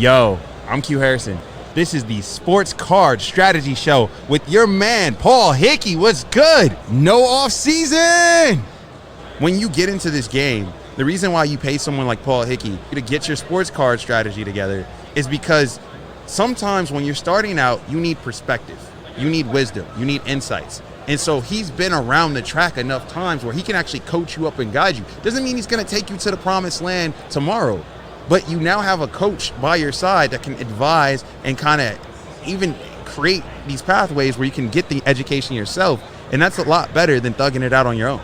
Yo, I'm Q Harrison. This is the Sports Card Strategy Show with your man, Paul Hickey. What's good? No off season. When you get into this game, the reason why you pay someone like Paul Hickey to get your sports card strategy together is because sometimes when you're starting out, you need perspective, you need wisdom, you need insights. And so he's been around the track enough times where he can actually coach you up and guide you. Doesn't mean he's going to take you to the promised land tomorrow, but you now have a coach by your side that can advise and kind of even create these pathways where you can get the education yourself. And that's a lot better than thugging it out on your own.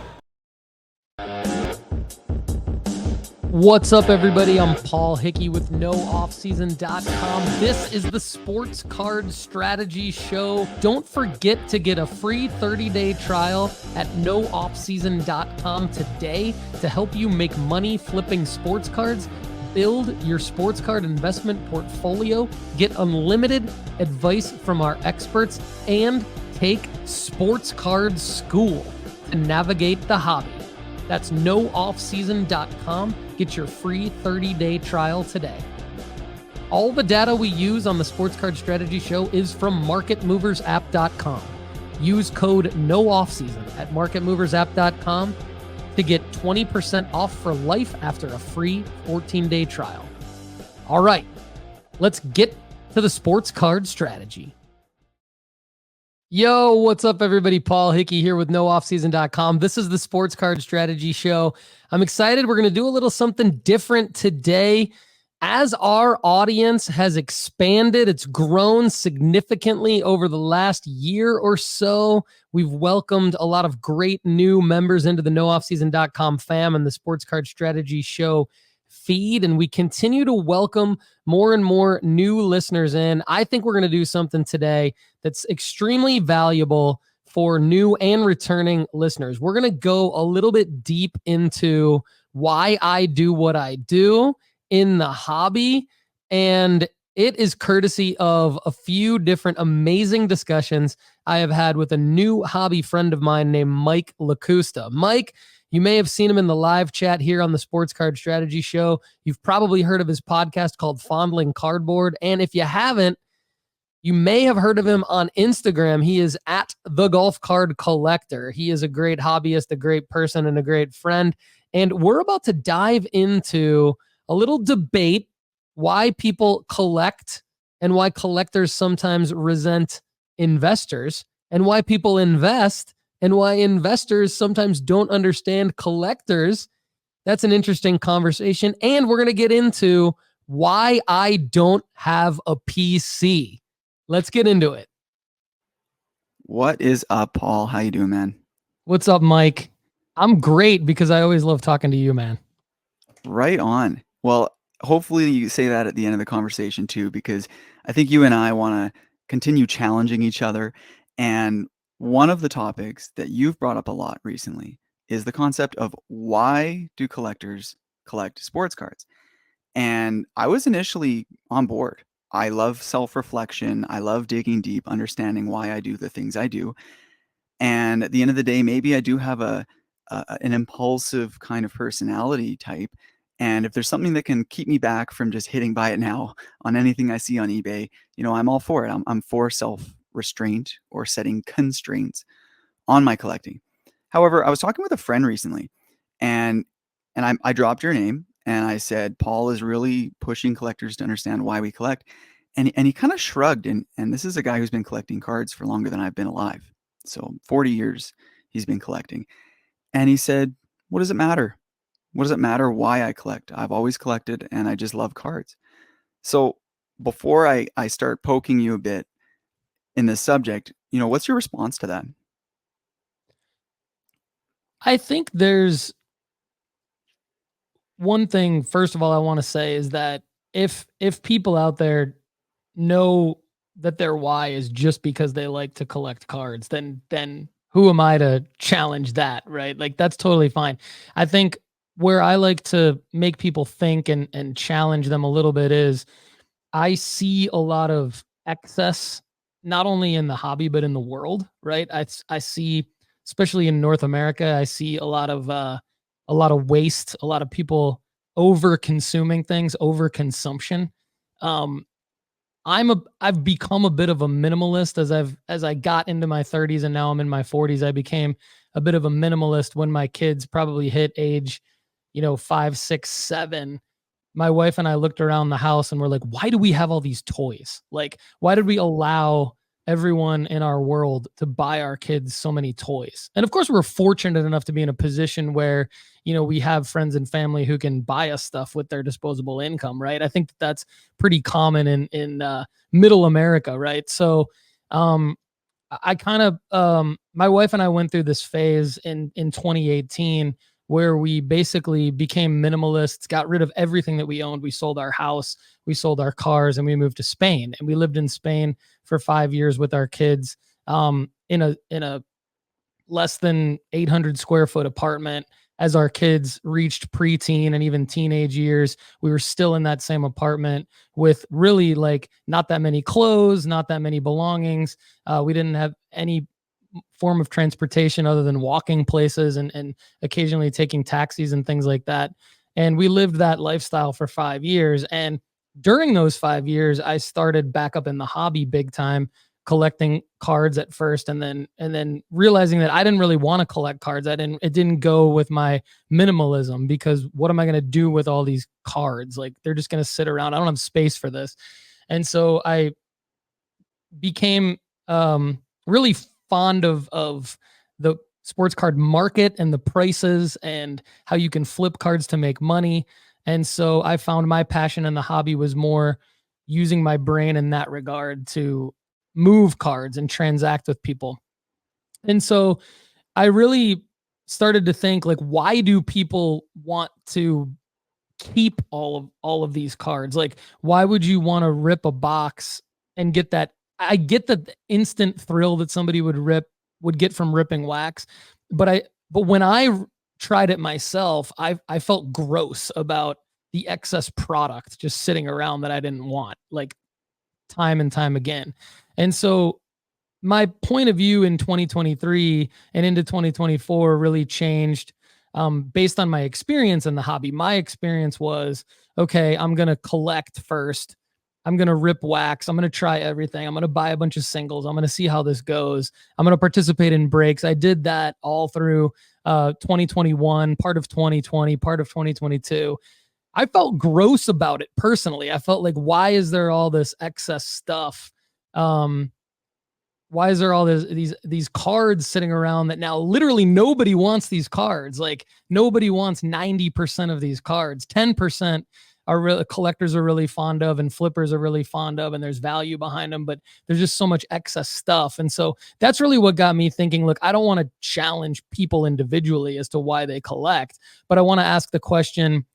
What's up, everybody? I'm Paul Hickey with NoOffSeason.com. This is the Sports Card Strategy Show. Don't forget to get a free 30-day trial at NoOffSeason.com today to help you make money flipping sports cards, build your sports card investment portfolio, get unlimited advice from our experts, and take sports card school to navigate the hobby. That's NoOffSeason.com. Get your free 30-day trial today. All the data we use on the Sports Card Strategy Show is from MarketMoversApp.com. Use code NOOFFSEason at MarketMoversApp.com to get 20% off for life after a free 14-day trial. All right, let's get to the Sports Card Strategy. Yo, what's up, everybody? Paul Hickey here with NoOffSeason.com. This is the Sports Card Strategy Show. I'm excited. We're going to do a little something different today. As our audience has expanded, it's grown significantly over the last year or so. We've welcomed a lot of great new members into the NoOffSeason.com fam and the Sports Card Strategy Show feed, and we continue to welcome more and more new listeners in. I think we're going to do something today that's extremely valuable for new and returning listeners. We're going to go a little bit deep into why I do what I do in the hobby, and it is courtesy of a few different amazing discussions I have had with a new hobby friend of mine named Mike Lakusta. Mike, you may have seen him in the live chat here on the Sports Card Strategy Show. You've probably heard of his podcast called Fondling Cardboard. And if you haven't, you may have heard of him on Instagram. He is at The Golf Card Collector. He is a great hobbyist, a great person, and a great friend. And we're about to dive into a little debate why people collect and why collectors sometimes resent investors, and why people invest and why investors sometimes don't understand collectors. That's an interesting conversation. And we're going to get into why I don't have a PC. Let's get into it. What is up, Paul? How you doing, man? What's up, Mike? I'm great because I always love talking to you, man. Right on. Well, hopefully you say that at the end of the conversation too, because I think you and I want to continue challenging each other. And one of the topics that you've brought up a lot recently is the concept of why do collectors collect sports cards? And I was initially on board. I love self-reflection. I love digging deep, understanding why I do the things I do. And at the end of the day, maybe I do have an impulsive kind of personality type. And if there's something that can keep me back from just hitting buy it now on anything I see on eBay, I'm all for it. I'm for self-restraint or setting constraints on my collecting. However, I was talking with a friend recently, and I dropped your name, and I said, Paul is really pushing collectors to understand why we collect. And he kind of shrugged, and this is a guy who's been collecting cards for longer than I've been alive. So 40 years he's been collecting. And he said, what does it matter? What does it matter why I collect? I've always collected, and I just love cards. So before I start poking you a bit in this subject, what's your response to that? I think there's one thing, first of all, I want to say is that if people out there know that their why is just because they like to collect cards, then who am I to challenge that, right? Like, that's totally fine. I think where I like to make people think and challenge them a little bit is I see a lot of excess, not only in the hobby, but in the world, right? I see, especially in North America, I see a lot of waste, a lot of people over consuming things, over consumption. I've become a bit of a minimalist as I got into my 30s and now I'm in my 40s. I became a bit of a minimalist when my kids probably hit age, 5, 6, 7. My wife and I looked around the house and we're like, why do we have all these toys? Like, why did we allow everyone in our world to buy our kids so many toys? And of course, we're fortunate enough to be in a position where, we have friends and family who can buy us stuff with their disposable income, right? I think that's pretty common in middle America, right? So, I kind of, my wife and I went through this phase in 2018 where we basically became minimalists, got rid of everything that we owned. We sold our house, we sold our cars, and we moved to Spain. And we lived in Spain for 5 years with our kids, in a less than 800 square foot apartment. As our kids reached preteen and even teenage years, we were still in that same apartment with really like not that many clothes, not that many belongings. We didn't have any form of transportation other than walking places and occasionally taking taxis and things like that. And we lived that lifestyle for 5 years. And during those 5 years, I started back up in the hobby big time, collecting cards at first, and then realizing that I didn't really want to collect cards. It didn't go with my minimalism, because what am I going to do with all these cards? Like, they're just going to sit around. I don't have space for this. And so I became really fond of the sports card market and the prices and how you can flip cards to make money. And so I found my passion in the hobby was more using my brain in that regard to move cards and transact with people. And so I really started to think, like, why do people want to keep all of these cards? Like, why would you want to rip a box and get that? I get the instant thrill that somebody would get from ripping wax, but when I tried it myself, I felt gross about the excess product just sitting around that I didn't want, like, time and time again. And so my point of view in 2023 and into 2024 really changed based on my experience in the hobby. My experience was, okay, I'm going to collect first. I'm going to rip wax. I'm going to try everything. I'm going to buy a bunch of singles. I'm going to see how this goes. I'm going to participate in breaks. I did that all through 2021, part of 2020, part of 2022. I felt gross about it personally. I felt like, why is there all this excess stuff? Why is there all these cards sitting around that now literally nobody wants these cards? Like, nobody wants 90% of these cards. 10% are collectors are really fond of, and flippers are really fond of, and there's value behind them, but there's just so much excess stuff. And so that's really what got me thinking, look, I don't want to challenge people individually as to why they collect, but I want to ask the question,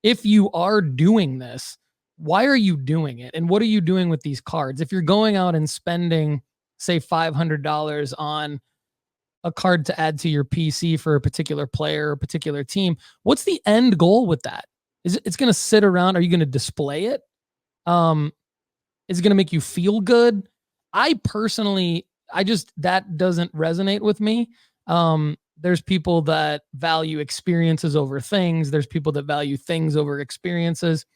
if you are doing this, why are you doing it? And what are you doing with these cards? If you're going out and spending, say, $500 on a card to add to your PC for a particular player or a particular team, what's the end goal with that? It's going to sit around? Are you going to display it? Is it going to make you feel good? I personally, that doesn't resonate with me. There's people that value experiences over things. There's people that value things over experiences.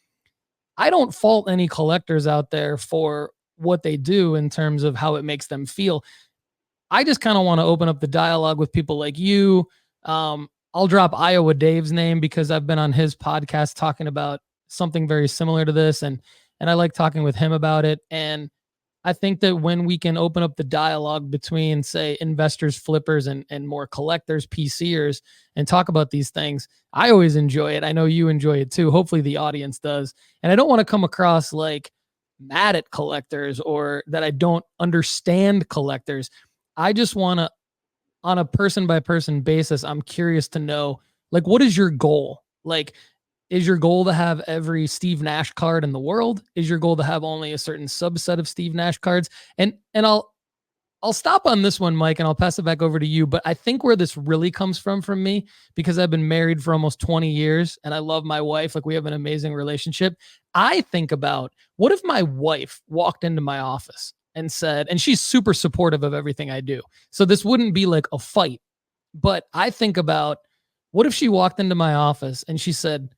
I don't fault any collectors out there for what they do in terms of how it makes them feel. I just kind of want to open up the dialogue with people like you. I'll drop Iowa Dave's name because I've been on his podcast talking about something very similar to this, and I like talking with him about it. And I think that when we can open up the dialogue between, say, investors, flippers, and more collectors, PCers, and talk about these things, I always enjoy it. I know you enjoy it too. Hopefully the audience does. And I don't want to come across like mad at collectors or that I don't understand collectors. I just want to, on a person by person basis, I'm curious to know, like, what is your goal? Like, is your goal to have every Steve Nash card in the world? Is your goal to have only a certain subset of Steve Nash cards? And I'll stop on this one, Mike, and I'll pass it back over to you. But I think where this really comes from me, because I've been married for almost 20 years and I love my wife. Like, we have an amazing relationship. I think about, what if my wife walked into my office and said, and she's super supportive of everything I do, so this wouldn't be like a fight, but I think about, what if she walked into my office and she said,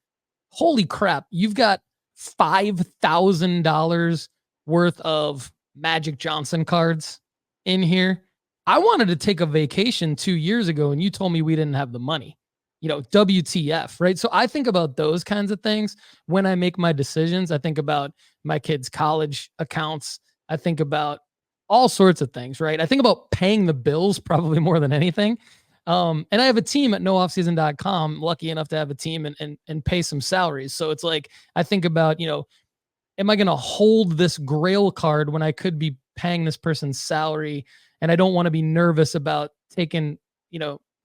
holy crap, you've got $5,000 worth of Magic Johnson cards in here. I wanted to take a vacation 2 years ago and you told me we didn't have the money. WTF, right? So I think about those kinds of things when I make my decisions. I think about my kids' college accounts. I think about all sorts of things, right? I think about paying the bills probably more than anything. And I have a team at nooffseason.com, lucky enough to have a team and pay some salaries. So it's like, I think about, am I going to hold this grail card when I could be paying this person's salary? And I don't want to be nervous about taking,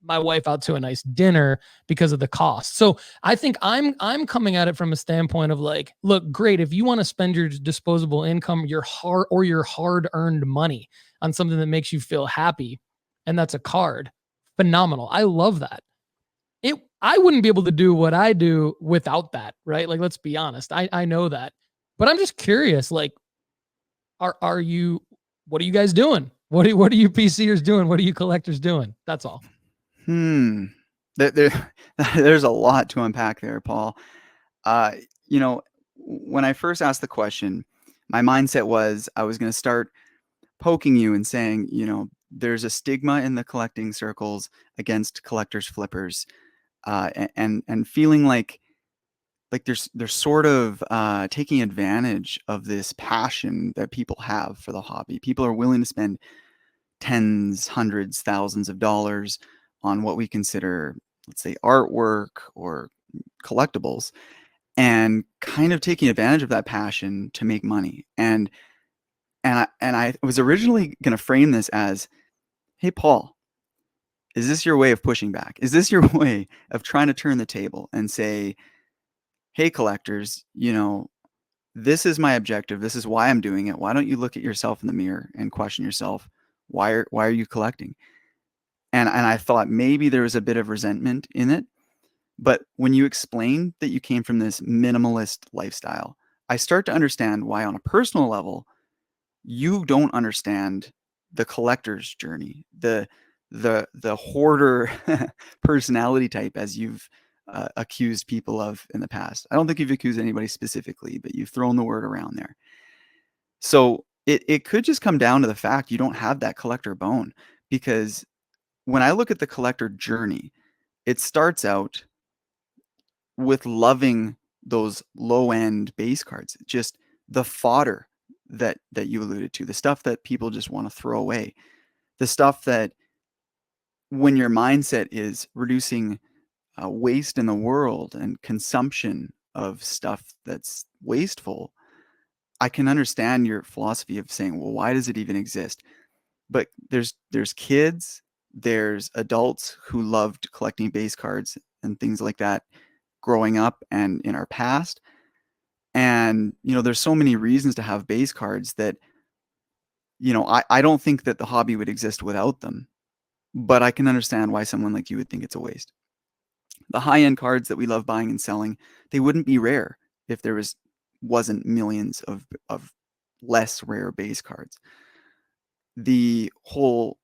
my wife out to a nice dinner because of the cost. So I think I'm coming at it from a standpoint of like, look, great. If you want to spend your disposable income, your hard earned money on something that makes you feel happy, and that's a card, phenomenal. I love that. I wouldn't be able to do what I do without that, right? Like, let's be honest. I know that. But I'm just curious, like, what are you guys doing? What are you PCers doing? What are you collectors doing? That's all. There's a lot to unpack there, Paul. When I first asked the question, my mindset was I was going to start poking you and saying, there's a stigma in the collecting circles against collectors flippers, and feeling like they're sort of taking advantage of this passion that people have for the hobby. People are willing to spend tens, hundreds, thousands of dollars on what we consider, let's say, artwork or collectibles, and kind of taking advantage of that passion to make money. And I was originally going to frame this as, hey, Paul, is this your way of pushing back? Is this your way of trying to turn the table and say, hey, collectors, this is my objective. This is why I'm doing it. Why don't you look at yourself in the mirror and question yourself? Why are you collecting? And I thought maybe there was a bit of resentment in it. But when you explain that you came from this minimalist lifestyle, I start to understand why on a personal level, you don't understand the collector's journey, the hoarder personality type, as you've accused people of in the past. I don't think you've accused anybody specifically, but you've thrown the word around there. So it could just come down to the fact you don't have that collector bone, because when I look at the collector journey, it starts out with loving those low-end base cards, just the fodder that you alluded to, the stuff that people just want to throw away, the stuff that when your mindset is reducing waste in the world and consumption of stuff that's wasteful, I can understand your philosophy of saying, well, why does it even exist? But there's kids, there's adults who loved collecting base cards and things like that growing up and in our past. And, there's so many reasons to have base cards that, I don't think that the hobby would exist without them, but I can understand why someone like you would think it's a waste. The high-end cards that we love buying and selling, they wouldn't be rare if there wasn't millions of less rare base cards. The whole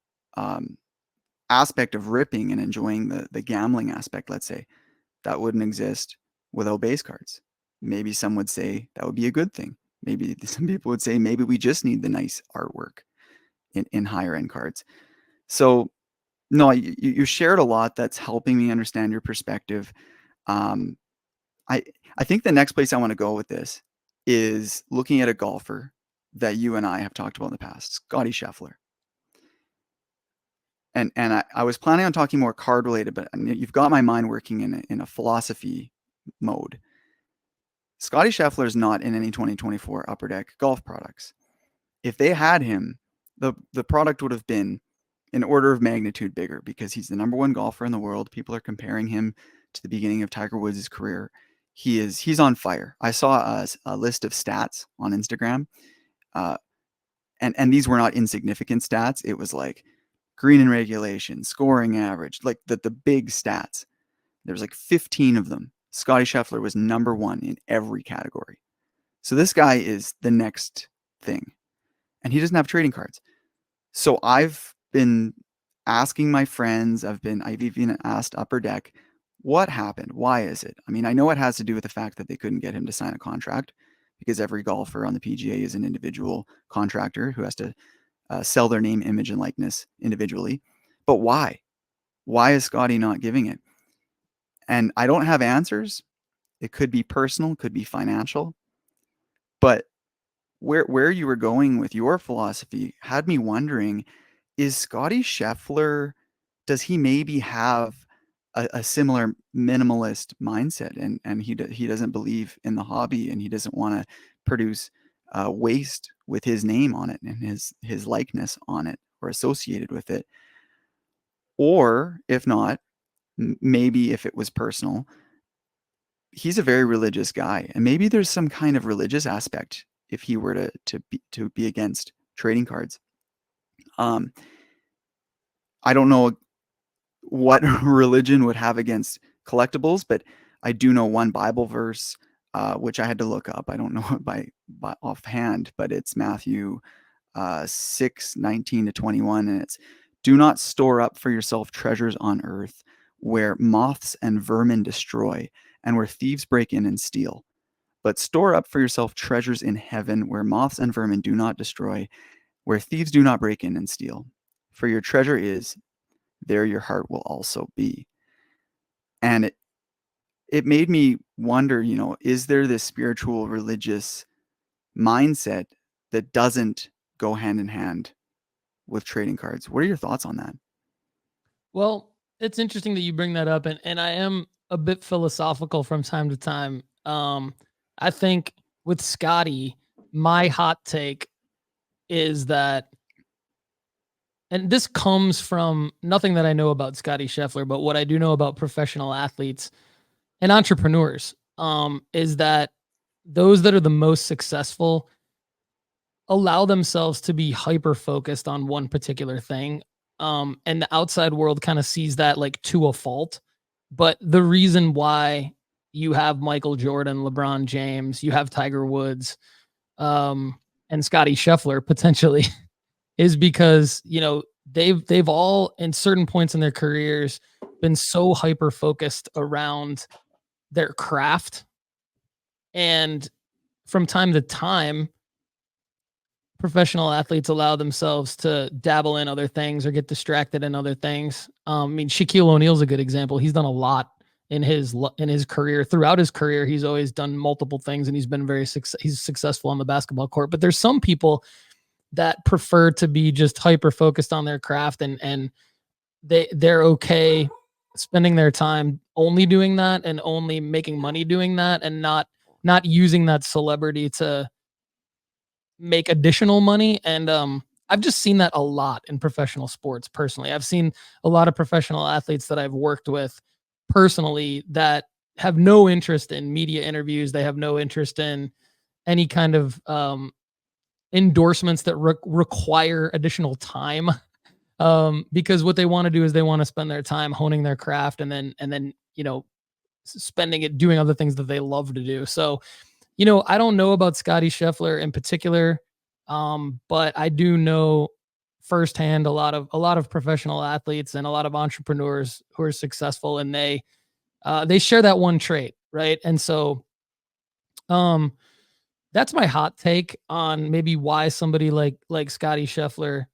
aspect of ripping and enjoying the gambling aspect, let's say, that wouldn't exist without base cards. Maybe some would say that would be a good thing. Maybe some people would say maybe we just need the nice artwork in higher end cards. So no, you shared a lot that's helping me understand your perspective. I think the next place I want to go with this is looking at a golfer that you and I have talked about in the past, Scotty Scheffler. And I was planning on talking more card related, but you've got my mind working in a philosophy mode. Scotty Scheffler is not in any 2024 Upper Deck golf products. If they had him, the product would have been an order of magnitude bigger, because he's the number one golfer in the world. People are comparing him to the beginning of Tiger Woods' career. He's on fire. I saw a list of stats on Instagram, and these were not insignificant stats. It was like green in regulation, scoring average, like the big stats. There was like 15 of them. Scotty Scheffler was number one in every category. So this guy is the next thing, and he doesn't have trading cards. So I've been asking my friends, I've even asked Upper Deck, What happened? Why is it? I mean, I know it has to do with the fact that they couldn't get him to sign a contract, because every golfer on the PGA is an individual contractor who has to sell their name, image, and likeness individually. But why? Why is Scotty not giving it? And I don't have answers. It could be personal, could be financial. But where you were going with your philosophy had me wondering, is Scotty Scheffler, does he maybe have a similar minimalist mindset, and he doesn't believe in the hobby, and he doesn't want to produce waste with his name on it and his likeness on it or associated with it? Or if not, maybe if it was personal, he's a very religious guy, and maybe there's some kind of religious aspect if he were to be against trading cards. I don't know what religion would have against collectibles, but I do know one Bible verse, which I had to look up. I don't know it by offhand, but it's Matthew 6:19-21, and it's, "Do not store up for yourself treasures on earth, where moths and vermin destroy, and where thieves break in and steal. But store up for yourself treasures in heaven, where moths and vermin do not destroy, where thieves do not break in and steal. For your treasure is, there your heart will also be." And it made me wonder, is there this spiritual religious mindset that doesn't go hand in hand with trading cards? What are your thoughts on that? Well, it's interesting that you bring that up, and I am a bit philosophical from time to time. I think with Scotty, my hot take is that, and this comes from nothing that I know about Scotty Scheffler, but what I do know about professional athletes and entrepreneurs, is that those that are the most successful allow themselves to be hyper focused on one particular thing. And the outside world kind of sees that like to a fault. But the reason why you have Michael Jordan, LeBron James, you have Tiger Woods, and Scotty Scheffler potentially is because, they've all in certain points in their careers been so hyper focused around their craft. And from time to time, professional athletes allow themselves to dabble in other things or get distracted in other things. I mean, Shaquille O'Neal's a good example. He's done a lot in his career. Throughout his career, he's always done multiple things, and he's been he's successful on the basketball court. But there's some people that prefer to be just hyper focused on their craft, and they're okay spending their time only doing that and only making money doing that, and not using that celebrity to make additional money. And I've just seen that a lot in professional sports. Personally, I've seen a lot of professional athletes that I've worked with personally that have no interest in media interviews. They have no interest in any kind of endorsements that require additional time, because what they want to do is they want to spend their time honing their craft, and then spending it doing other things that they love to do. So I don't know about Scotty Scheffler in particular, but I do know firsthand a lot of professional athletes and a lot of entrepreneurs who are successful, and they share that one trait, right? And so that's my hot take on maybe why somebody like Scotty Scheffler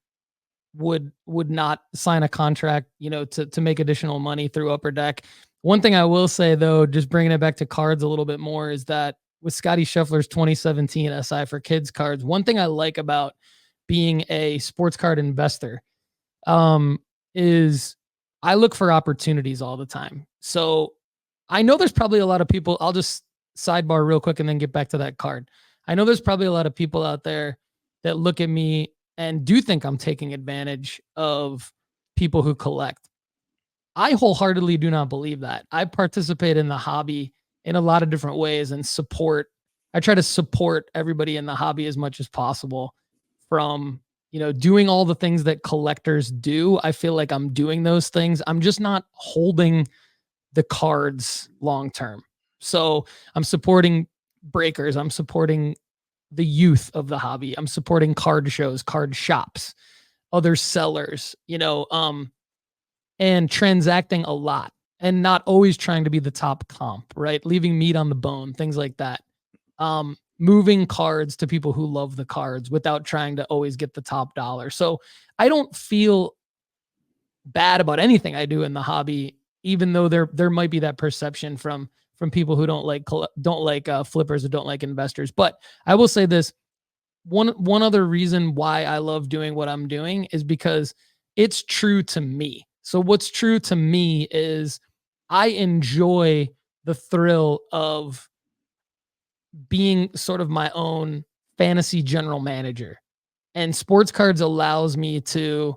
would not sign a contract, to make additional money through Upper Deck. One thing I will say, though, just bringing it back to cards a little bit more, is that with Scotty Scheffler's 2017 SI for Kids cards, one thing I like about being a sports card investor is I look for opportunities all the time. So I know there's probably a lot of people, I'll just sidebar real quick and then get back to that card. I know there's probably a lot of people out there that look at me and do think I'm taking advantage of people who collect. I wholeheartedly do not believe that. I participate in the hobby in a lot of different ways and I try to support everybody in the hobby as much as possible, from, doing all the things that collectors do. I feel like I'm doing those things. I'm just not holding the cards long term. So I'm supporting breakers. I'm supporting the youth of the hobby. I'm supporting card shows, card shops, other sellers, and transacting a lot. and not always trying to be the top comp, right? Leaving meat on the bone, things like that. Moving cards to people who love the cards without trying to always get the top dollar. So I don't feel bad about anything I do in the hobby, even though there might be that perception from people who don't like flippers or don't like investors. But I will say this: one other reason why I love doing what I'm doing is because it's true to me. So what's true to me is I enjoy the thrill of being sort of my own fantasy general manager. And sports cards allows me to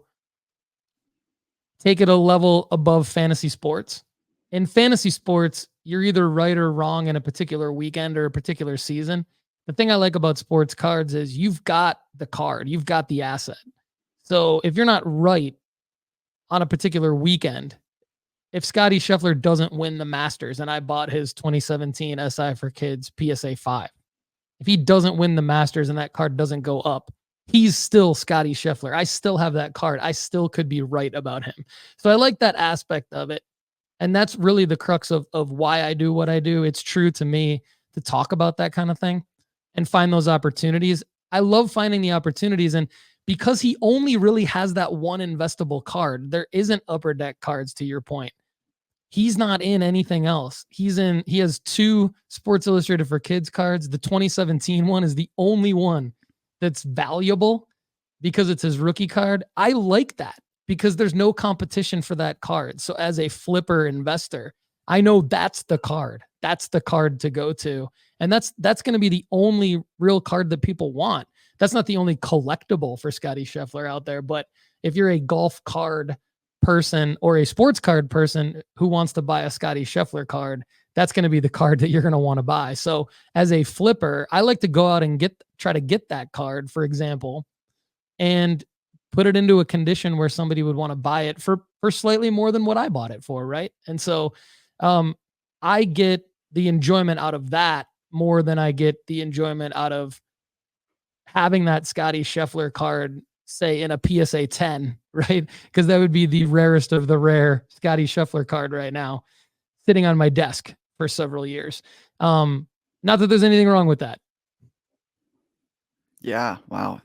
take it a level above fantasy sports. In fantasy sports, you're either right or wrong in a particular weekend or a particular season. The thing I like about sports cards is you've got the card, you've got the asset. So if you're not right on a particular weekend, if Scotty Scheffler doesn't win the Masters and I bought his 2017 SI for Kids PSA 5, if he doesn't win the Masters and that card doesn't go up, he's still Scotty Scheffler. I still have that card. I still could be right about him. So I like that aspect of it. And that's really the crux of why I do what I do. It's true to me to talk about that kind of thing and find those opportunities. I love finding the opportunities. And because he only really has that one investable card, there isn't upper deck cards, to your point. He's not in anything else. He has 2 Sports Illustrated for Kids cards. The 2017 one is the only one that's valuable because it's his rookie card. I like that because there's no competition for that card. So as a flipper investor, I know that's the card. That's the card to go to. And that's going to be the only real card that people want. That's not the only collectible for Scotty Scheffler out there. But if you're a golf card person or a sports card person who wants to buy a Scotty Scheffler card, that's going to be the card that you're going to want to buy. So as a flipper, I like to go out and try to get that card, for example, and put it into a condition where somebody would want to buy it for slightly more than what I bought it for. Right. And so I get the enjoyment out of that more than I get the enjoyment out of having that Scotty Scheffler card, say, in a PSA 10, right? Because that would be the rarest of the rare Scotty Scheffler card right now, sitting on my desk for several years. Not that there's anything wrong with that. Yeah. Wow.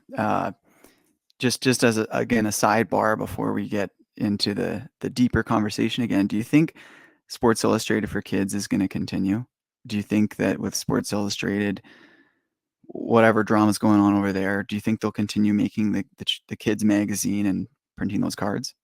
Just as a sidebar before we get into the deeper conversation again, do you think Sports Illustrated for Kids is going to continue? Do you think that with Sports Illustrated, whatever drama's going on over there, do you think they'll continue making the kids magazine and printing those cards?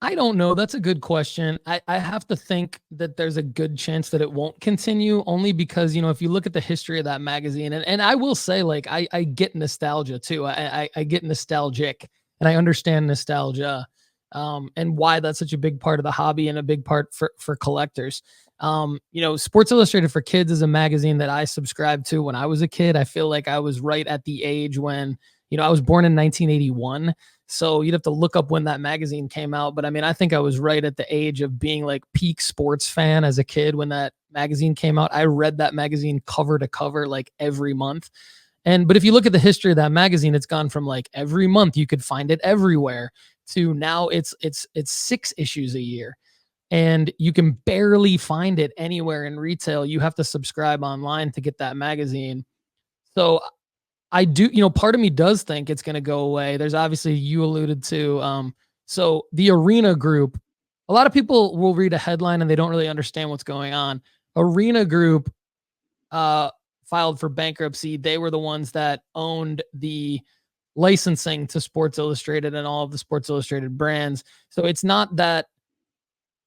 I don't know. That's a good question. I have to think that there's a good chance that it won't continue, only because, if you look at the history of that magazine, and I will say, like, I get nostalgia too. I get nostalgic, and I understand nostalgia, and why that's such a big part of the hobby and a big part for collectors. Sports Illustrated for Kids is a magazine that I subscribed to when I was a kid. I feel like I was right at the age when, I was born in 1981. So you'd have to look up when that magazine came out. But I mean, I think I was right at the age of being like peak sports fan as a kid when that magazine came out. I read that magazine cover to cover, like every month. But if you look at the history of that magazine, it's gone from like every month you could find it everywhere to now it's 6 issues a year. And you can barely find it anywhere in retail. You have to subscribe online to get that magazine. So I do, part of me does think it's going to go away. There's obviously, you alluded to, so the Arena Group, a lot of people will read a headline and they don't really understand what's going on. Arena Group filed for bankruptcy. They were the ones that owned the licensing to Sports Illustrated and all of the Sports Illustrated brands. So it's not that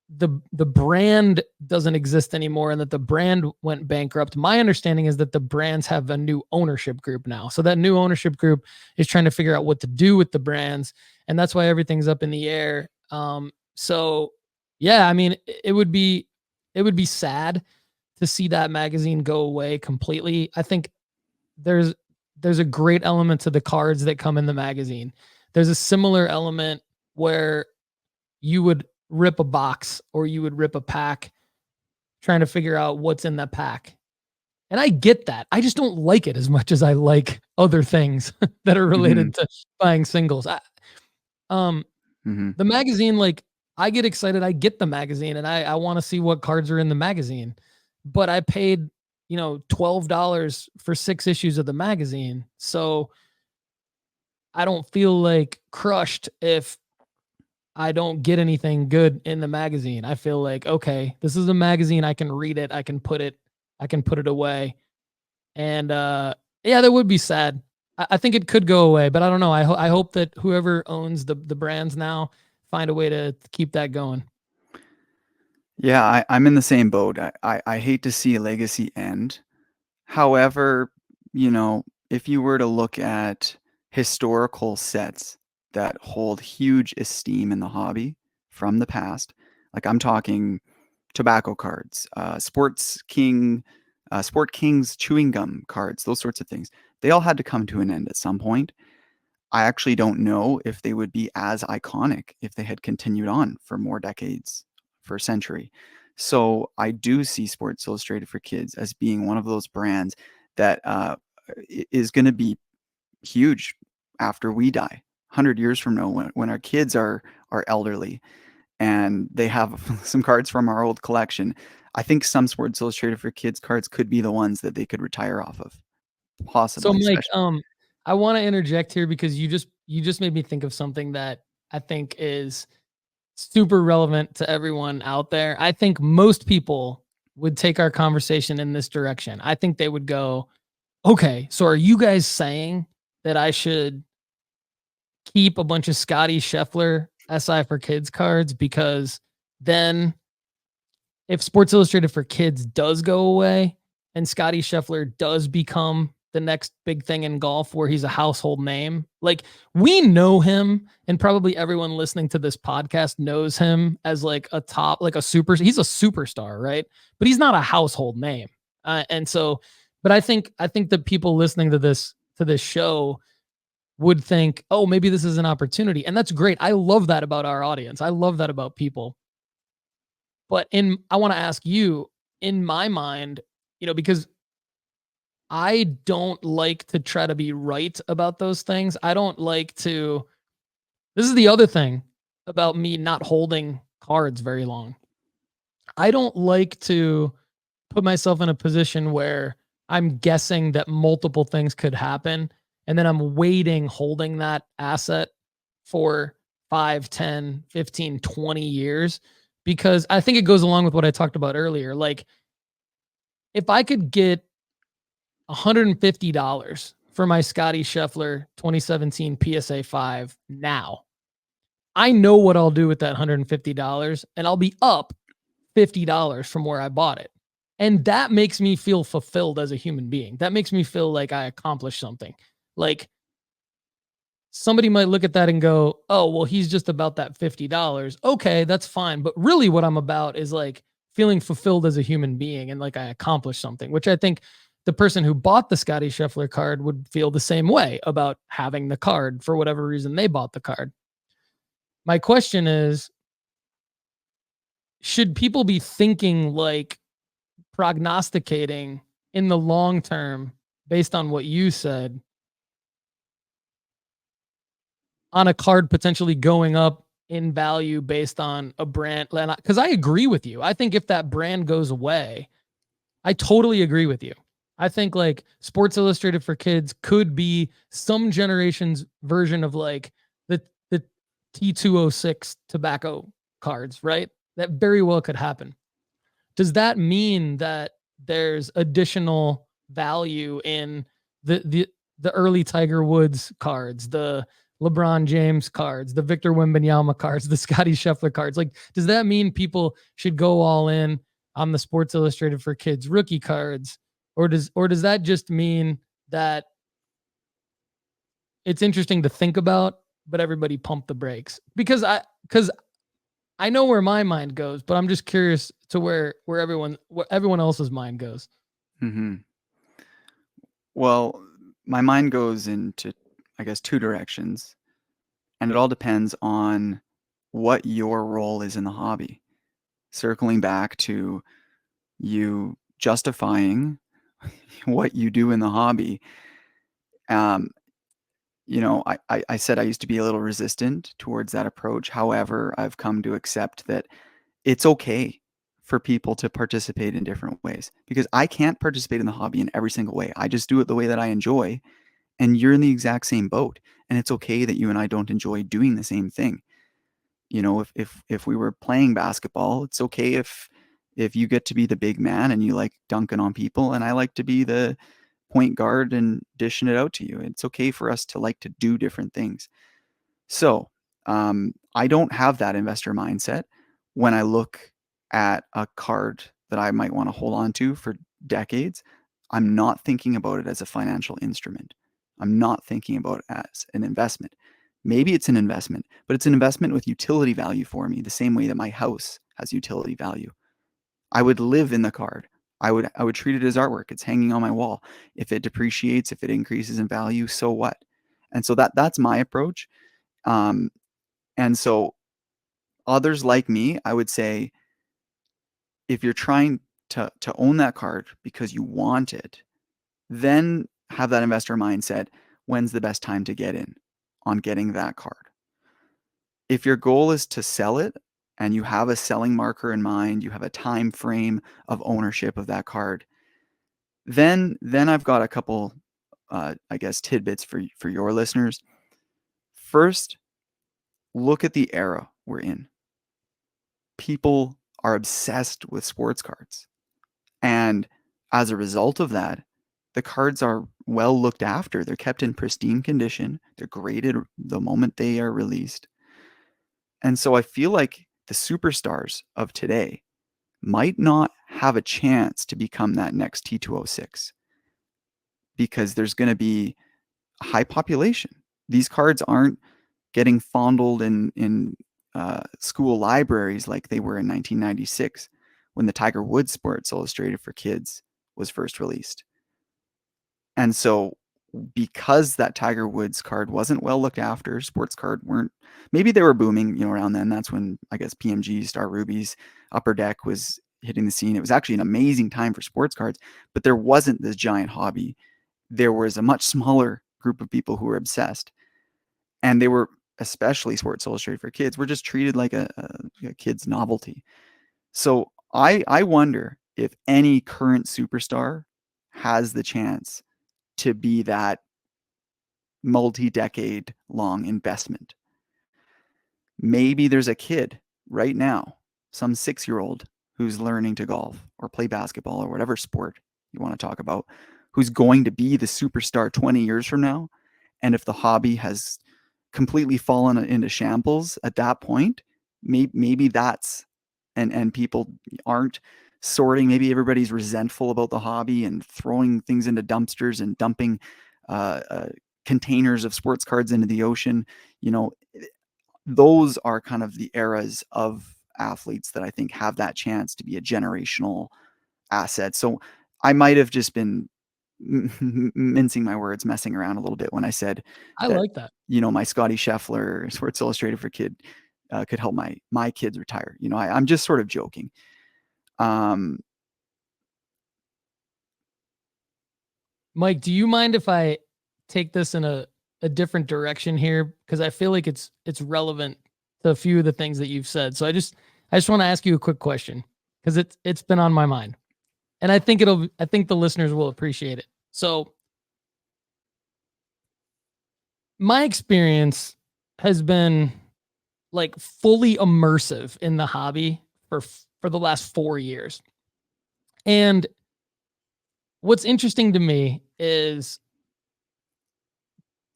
the brand doesn't exist anymore and that the brand went bankrupt. My understanding is that the brands have a new ownership group now. So that new ownership group is trying to figure out what to do with the brands. And that's why everything's up in the air. So yeah, I mean, it would be sad to see that magazine go away completely. I think there's a great element to the cards that come in the magazine. There's a similar element where you would rip a box or you would rip a pack trying to figure out what's in that pack. And I get that. I just don't like it as much as I like other things that are related to buying singles. The magazine, like, I get excited. I get the magazine and I want to see what cards are in the magazine, but I paid, $12 for 6 issues of the magazine. So I don't feel like crushed if I don't get anything good in the magazine. I feel like, okay, this is a magazine. I can read it. I can put it away. And yeah, that would be sad. I think it could go away, but I don't know. I hope that whoever owns the brands now find a way to keep that going. Yeah, I'm in the same boat. I hate to see a legacy end. However, if you were to look at historical sets that hold huge esteem in the hobby from the past, like I'm talking tobacco cards, Sport King's chewing gum cards, those sorts of things, they all had to come to an end at some point. I actually don't know if they would be as iconic if they had continued on for more decades, for a century. So I do see Sports Illustrated for Kids as being one of those brands that is going to be huge after we die, 100 years from now, when our kids are elderly and they have some cards from our old collection. I think some Sports Illustrated for Kids cards could be the ones that they could retire off of, So possibly, Mike, especially. I want to interject here because you just made me think of something that I think is super relevant to everyone out there. I think most people would take our conversation in this direction. I think they would go, okay, so are you guys saying that I should keep a bunch of Scotty Scheffler SI for Kids cards because then if Sports Illustrated for Kids does go away and Scotty Scheffler does become the next big thing in golf where he's a household name, like we know him and probably everyone listening to this podcast knows him as like a top, like he's a superstar, right? But he's not a household name. And so, but I think that people listening to this show would think, oh, maybe this is an opportunity. And that's great. I love that about our audience. I love that about people. But I want to ask you, in my mind, because I don't like to try to be right about those things. I don't like to. This is the other thing about me not holding cards very long. I don't like to put myself in a position where I'm guessing that multiple things could happen and then I'm waiting holding that asset for 5, 10, 15, 20 years because I think it goes along with what I talked about earlier. Like if I could get $150 for my Scotty Scheffler 2017 PSA 5 now, I know what I'll do with that $150 and I'll be up $50 from where I bought it. And that makes me feel fulfilled as a human being. That makes me feel like I accomplished something. Like somebody might look at that and go, oh, well, he's just about that $50. Okay, that's fine. But really what I'm about is like feeling fulfilled as a human being and like I accomplished something, which I think the person who bought the Scotty Scheffler card would feel the same way about having the card for whatever reason they bought the card. My question is, should people be thinking like prognosticating in the long term based on what you said on a card potentially going up in value based on a brand? Because I agree with you. I think if that brand goes away, I totally agree with you. I think like Sports Illustrated for Kids could be some generation's version of like the T206 tobacco cards, right? That very well could happen. Does that mean that there's additional value in the early Tiger Woods cards, the LeBron James cards, the Victor Wembanyama cards, the Scotty Scheffler cards? Like, does that mean people should go all in on the Sports Illustrated for Kids rookie cards, or does that just mean that it's interesting to think about, but everybody pump the brakes? Because I know where my mind goes, but I'm just curious to where everyone else's mind goes. Hmm. Well, my mind goes into, I guess, two directions, and it all depends on what your role is in the hobby. Circling back to you justifying what you do in the hobby, um, I said I used to be a little resistant towards that approach. However, I've come to accept that it's okay for people to participate in different ways, because I can't participate in the hobby in every single way. I just do it the way that I enjoy, and you're in the exact same boat. And it's okay that you and I don't enjoy doing the same thing. If we were playing basketball, it's okay if you get to be the big man and you like dunking on people, and I like to be the point guard and dishing it out to you. It's okay for us to like to do different things. So I don't have that investor mindset when I look at a card that I might want to hold on to for decades. I'm not thinking about it as a financial instrument. I'm not thinking about it as an investment. Maybe it's an investment, but it's an investment with utility value for me, the same way that my house has utility value. I would live in the card. I would treat it as artwork. It's hanging on my wall. If it depreciates, if it increases in value, so what? And so that's my approach. And so others like me, I would say, if you're trying to own that card because you want it, then have that investor mindset. When's the best time to get in on getting that card? If your goal is to sell it and you have a selling marker in mind, you have a time frame of ownership of that card, then I've got a couple, I guess, tidbits for your listeners. First, look at the era we're in. People are obsessed with sports cards. And as a result of that, the cards are well looked after. They're kept in pristine condition. They're graded the moment they are released. And so I feel like the superstars of today might not have a chance to become that next T206, because there's going to be a high population. These cards aren't getting fondled in school libraries like they were in 1996 when the Tiger Woods Sports Illustrated for Kids was first released. And so because that Tiger Woods card wasn't well looked after, sports card weren't, maybe they were booming, around then. That's when I guess PMG, Star Rubies, Upper Deck was hitting the scene. It was actually an amazing time for sports cards, but there wasn't this giant hobby. There was a much smaller group of people who were obsessed, and they were, especially Sports Illustrated for Kids, were just treated like a kid's novelty. So I wonder if any current superstar has the chance to be that multi-decade long investment. Maybe there's a kid right now, some 6-year-old who's learning to golf or play basketball or whatever sport you want to talk about, who's going to be the superstar 20 years from now. And if the hobby has completely fallen into shambles at that point, maybe that's, and people aren't sorting. Maybe everybody's resentful about the hobby and throwing things into dumpsters and dumping containers of sports cards into the ocean. Those are kind of the eras of athletes that I think have that chance to be a generational asset. So I might have just been mincing my words, messing around a little bit when I said I that, like that. my Scotty Scheffler Sports Illustrated for Kid could help my kids retire. I'm just sort of joking. Mike, do you mind if I take this in a different direction here? Because I feel like it's relevant to a few of the things that you've said. So I just want to ask you a quick question, because it's been on my mind. And I think the listeners will appreciate it. So my experience has been like fully immersive in the hobby for the last 4 years. And what's interesting to me is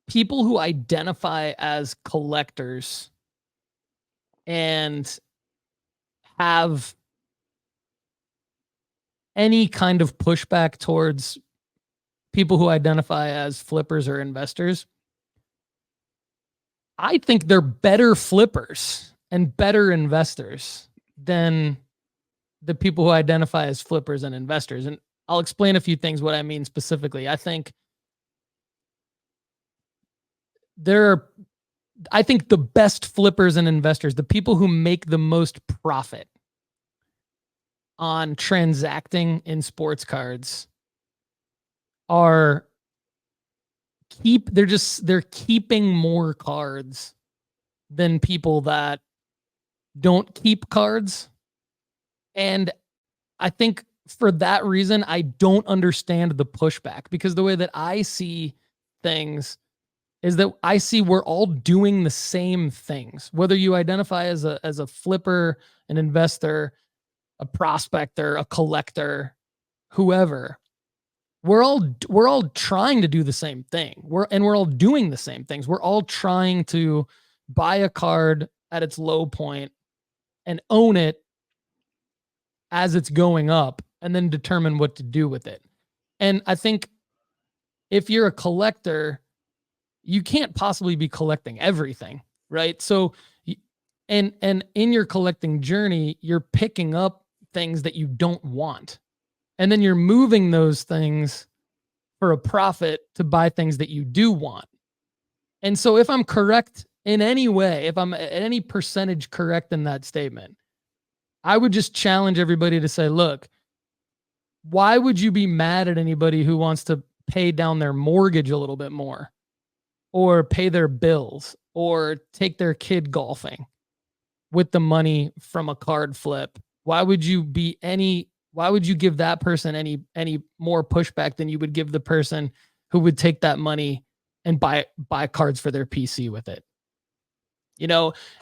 people who identify as collectors and have any kind of pushback towards people who identify as flippers or investors. I think they're better flippers and better investors than the people who identify as flippers and investors. And I'll explain a few things what I mean specifically. I think the best flippers and investors, the people who make the most profit on transacting in sports cards, are they're keeping more cards than people that don't keep cards. And I think for that reason, I don't understand the pushback, because the way that I see things is that I see we're all doing the same things. Whether you identify as a flipper, an investor, a prospector, a collector, whoever, we're all trying to do the same thing. We're all doing the same things. We're all trying to buy a card at its low point and own it as it's going up, and then determine what to do with it. And I think if you're a collector, you can't possibly be collecting everything, right? So, and in your collecting journey, you're picking up things that you don't want, and then you're moving those things for a profit to buy things that you do want. And so if I'm correct in any way, if I'm at any percentage correct in that statement, I would just challenge everybody to say, look, why would you be mad at anybody who wants to pay down their mortgage a little bit more, or pay their bills, or take their kid golfing with the money from a card flip? Why would you give that person any more pushback than you would give the person who would take that money and buy cards for their PC with it?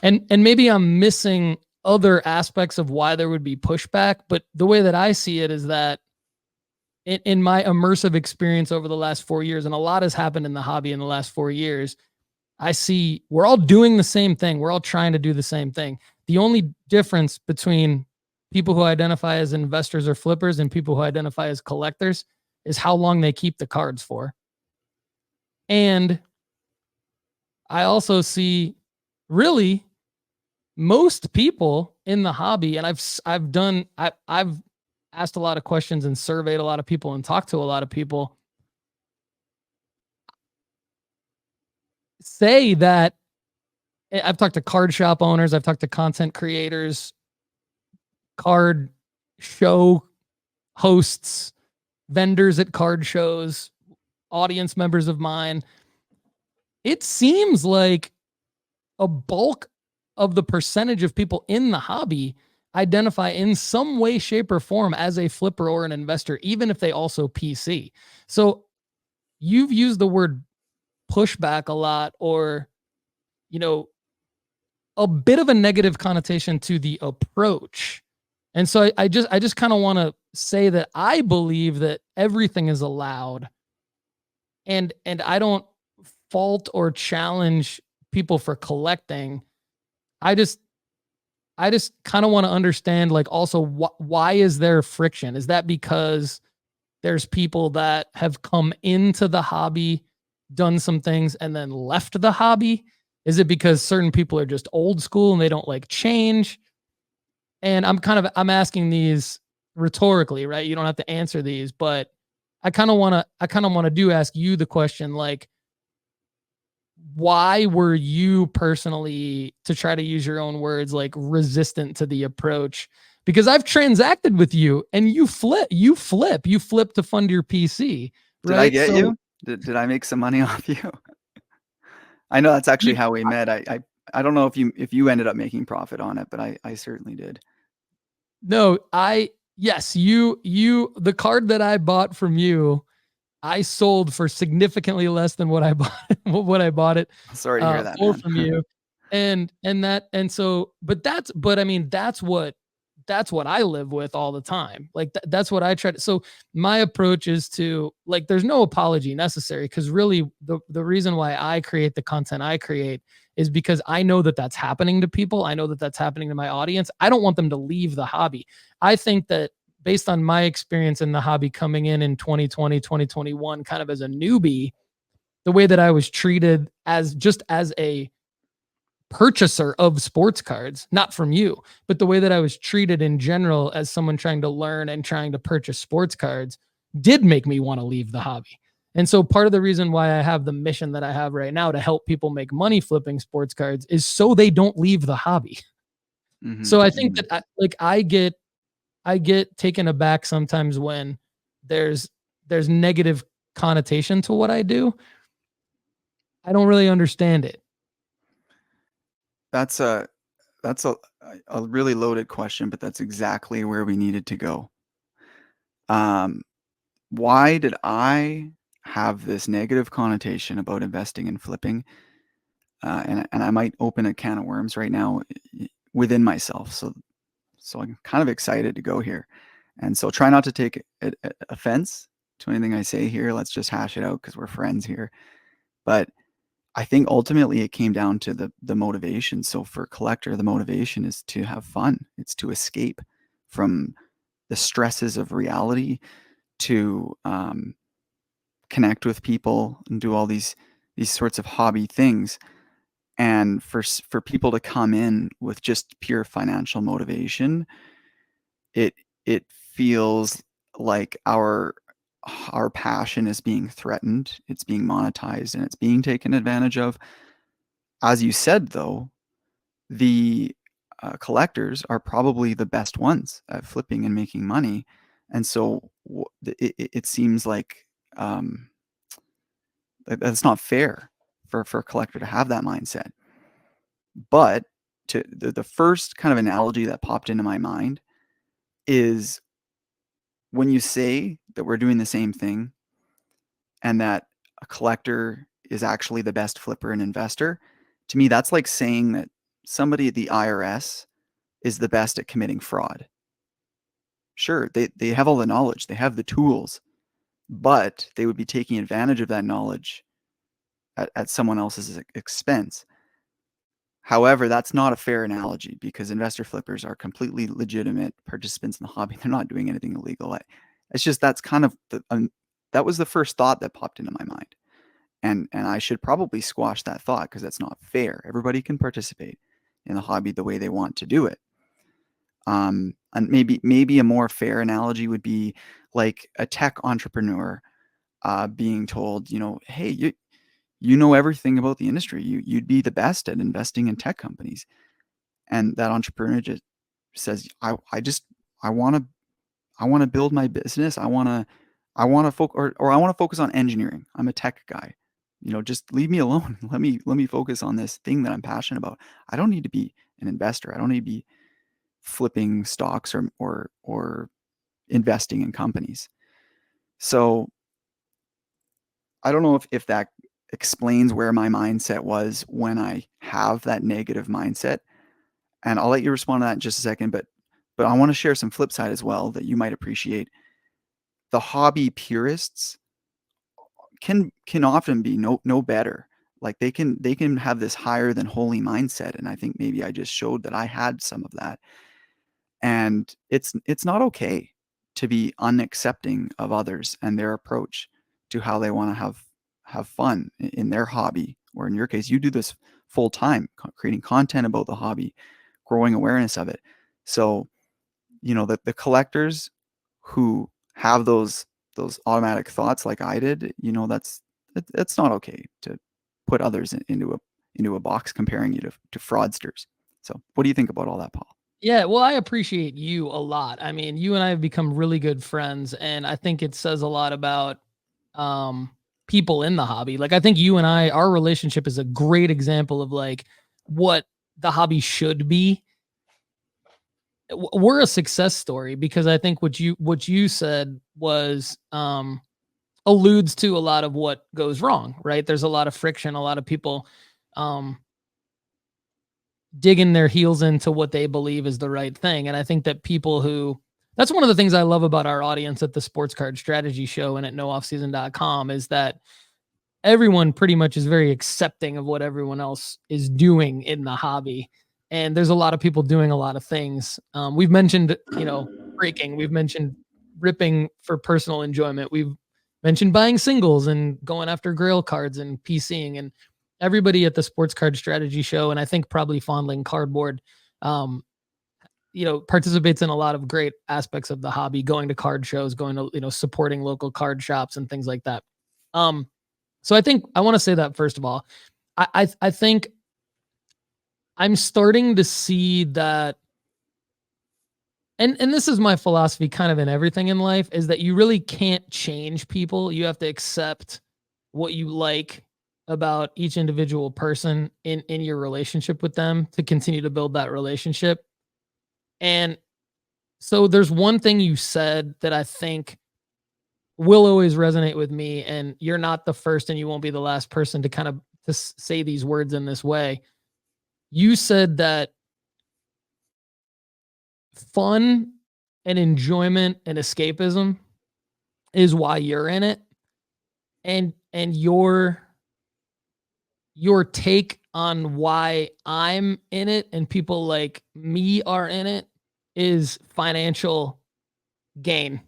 And maybe I'm missing other aspects of why there would be pushback, but the way that I see it is that in my immersive experience over the last 4 years, and a lot has happened in the hobby in the last 4 years, I see we're all doing the same thing. We're all trying to do the same thing. The only difference between people who identify as investors or flippers and people who identify as collectors is how long they keep the cards for. And I also see really most people in the hobby, and I've asked a lot of questions and surveyed a lot of people and talked to a lot of people, say that I've talked to card shop owners, I've talked to content creators, card show hosts, vendors at card shows, audience members of mine. It seems like a bulk of the percentage of people in the hobby identify in some way, shape, or form as a flipper or an investor, even if they also PC. So you've used the word pushback a lot, or, a bit of a negative connotation to the approach. And so I just kind of want to say that I believe that everything is allowed, and I don't fault or challenge people for collecting. I just kind of want to understand, like, also why is there friction? Is that because there's people that have come into the hobby, done some things, and then left the hobby? Is it because certain people are just old school and they don't like change? And I'm asking these rhetorically, right? You don't have to answer these, but I kind of want to ask you the question, like, why were you personally, to try to use your own words, like, resistant to the approach? Because I've transacted with you and you flip to fund your PC. Right? Did I get you? Did I make some money off you? I know that's actually how we met. I don't know if you ended up making profit on it, but I certainly did. No, yes, the card that I bought from you, I sold for significantly less than what I bought it. Sorry to hear that, for man. From you. That's what I live with all the time. Like that's what I try to. So my approach is to, like, there's no apology necessary, because really the reason why I create the content I create is because I know that that's happening to people. I know that that's happening to my audience. I don't want them to leave the hobby. I think that based on my experience in the hobby coming in 2020, 2021, kind of as a newbie, the way that I was treated as a purchaser of sports cards, not from you, but the way that I was treated in general as someone trying to learn and trying to purchase sports cards did make me want to leave the hobby. And so part of the reason why I have the mission that I have right now to help people make money flipping sports cards is so they don't leave the hobby. Mm-hmm. So I think that I get taken aback sometimes when there's negative connotation to what I do. I don't really understand it. That's a really loaded question, but that's exactly where we needed to go. Why did I have this negative connotation about investing and flipping? And I might open a can of worms right now within myself. So I'm kind of excited to go here. And so try not to take offense to anything I say here. Let's just hash it out because we're friends here. But I think ultimately it came down to the motivation. So for a collector, the motivation is to have fun. It's to escape from the stresses of reality, to connect with people and do all these sorts of hobby things. And for people to come in with just pure financial motivation, it feels like our passion is being threatened, it's being monetized, and it's being taken advantage of. As you said, though, the collectors are probably the best ones at flipping and making money, and so it seems like that's not fair for a collector to have that mindset. But to the first kind of analogy that popped into my mind is when you say that we're doing the same thing and that a collector is actually the best flipper and investor, to me, that's like saying that somebody at the IRS is the best at committing fraud. Sure, they have all the knowledge, they have the tools, but they would be taking advantage of that knowledge at someone else's expense. However, that's not a fair analogy because investor flippers are completely legitimate participants in the hobby. They're not doing anything illegal. It's just that's kind of that was the first thought that popped into my mind. And I should probably squash that thought because that's not fair. Everybody can participate in the hobby the way they want to do it. And maybe a more fair analogy would be like a tech entrepreneur being told, hey, you know everything about the industry. You'd be the best at investing in tech companies. And that entrepreneur just says, I want to build my business. I want to focus on engineering. I'm a tech guy. Just leave me alone. Let me focus on this thing that I'm passionate about. I don't need to be an investor. I don't need to be flipping stocks or investing in companies. So I don't know if that explains where my mindset was when I have that negative mindset. And I'll let you respond to that in just a second, but I want to share some flip side as well that you might appreciate. The hobby purists can often be no better. Like they can have this higher than holy mindset. And I think maybe I just showed that I had some of that. And it's not okay to be unaccepting of others and their approach to how they want to have fun in their hobby, or in your case, you do this full time, creating content about the hobby, growing awareness of it. So, the collectors who have those automatic thoughts like I did, that's not okay to put others into a box comparing you to fraudsters. So what do you think about all that, Paul? Yeah, well, I appreciate you a lot. I mean, you and I have become really good friends, and I think it says a lot about people in the hobby. Like, I think you and our relationship is a great example of like what the hobby should be. We're a success story because I think what you said was alludes to a lot of what goes wrong, right? There's a lot of friction, a lot of people digging their heels into what they believe is the right thing. And I think that that's one of the things I love about our audience at the Sports Card Strategy Show and at HoFSeason.com is that everyone pretty much is very accepting of what everyone else is doing in the hobby. And there's a lot of people doing a lot of things. We've mentioned, breaking, we've mentioned ripping for personal enjoyment. We've mentioned buying singles and going after grail cards and PCing, and everybody at the Sports Card Strategy Show, and I think probably Fondling Cardboard, participates in a lot of great aspects of the hobby, going to card shows, going to, supporting local card shops and things like that. So I think I want to say that first of all, I think I'm starting to see that, and this is my philosophy kind of in everything in life, is that you really can't change people. You have to accept what you like about each individual person in your relationship with them to continue to build that relationship. And so there's one thing you said that I think will always resonate with me, and you're not the first and you won't be the last person to kind of to say these words in this way. You said that fun and enjoyment and escapism is why you're in it, and your take on why I'm in it and people like me are in it is financial gain.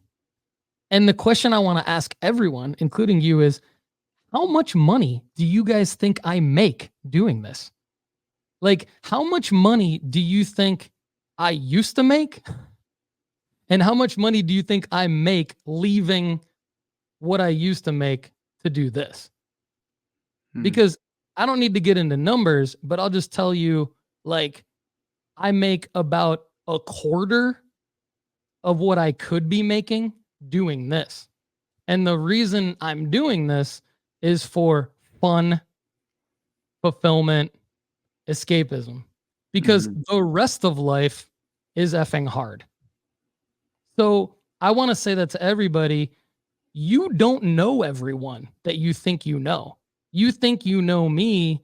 And the question I want to ask everyone, including you, is how much money do you guys think I make doing this? Like, how much money do you think I used to make? And how much money do you think I make leaving what I used to make to do this? Because I don't need to get into numbers, but I'll just tell you, like, I make about a quarter of what I could be making doing this. And the reason I'm doing this is for fun, fulfillment, escapism, because the rest of life is effing hard. So I want to say that to everybody. You don't know everyone that you think you know. You think you know me,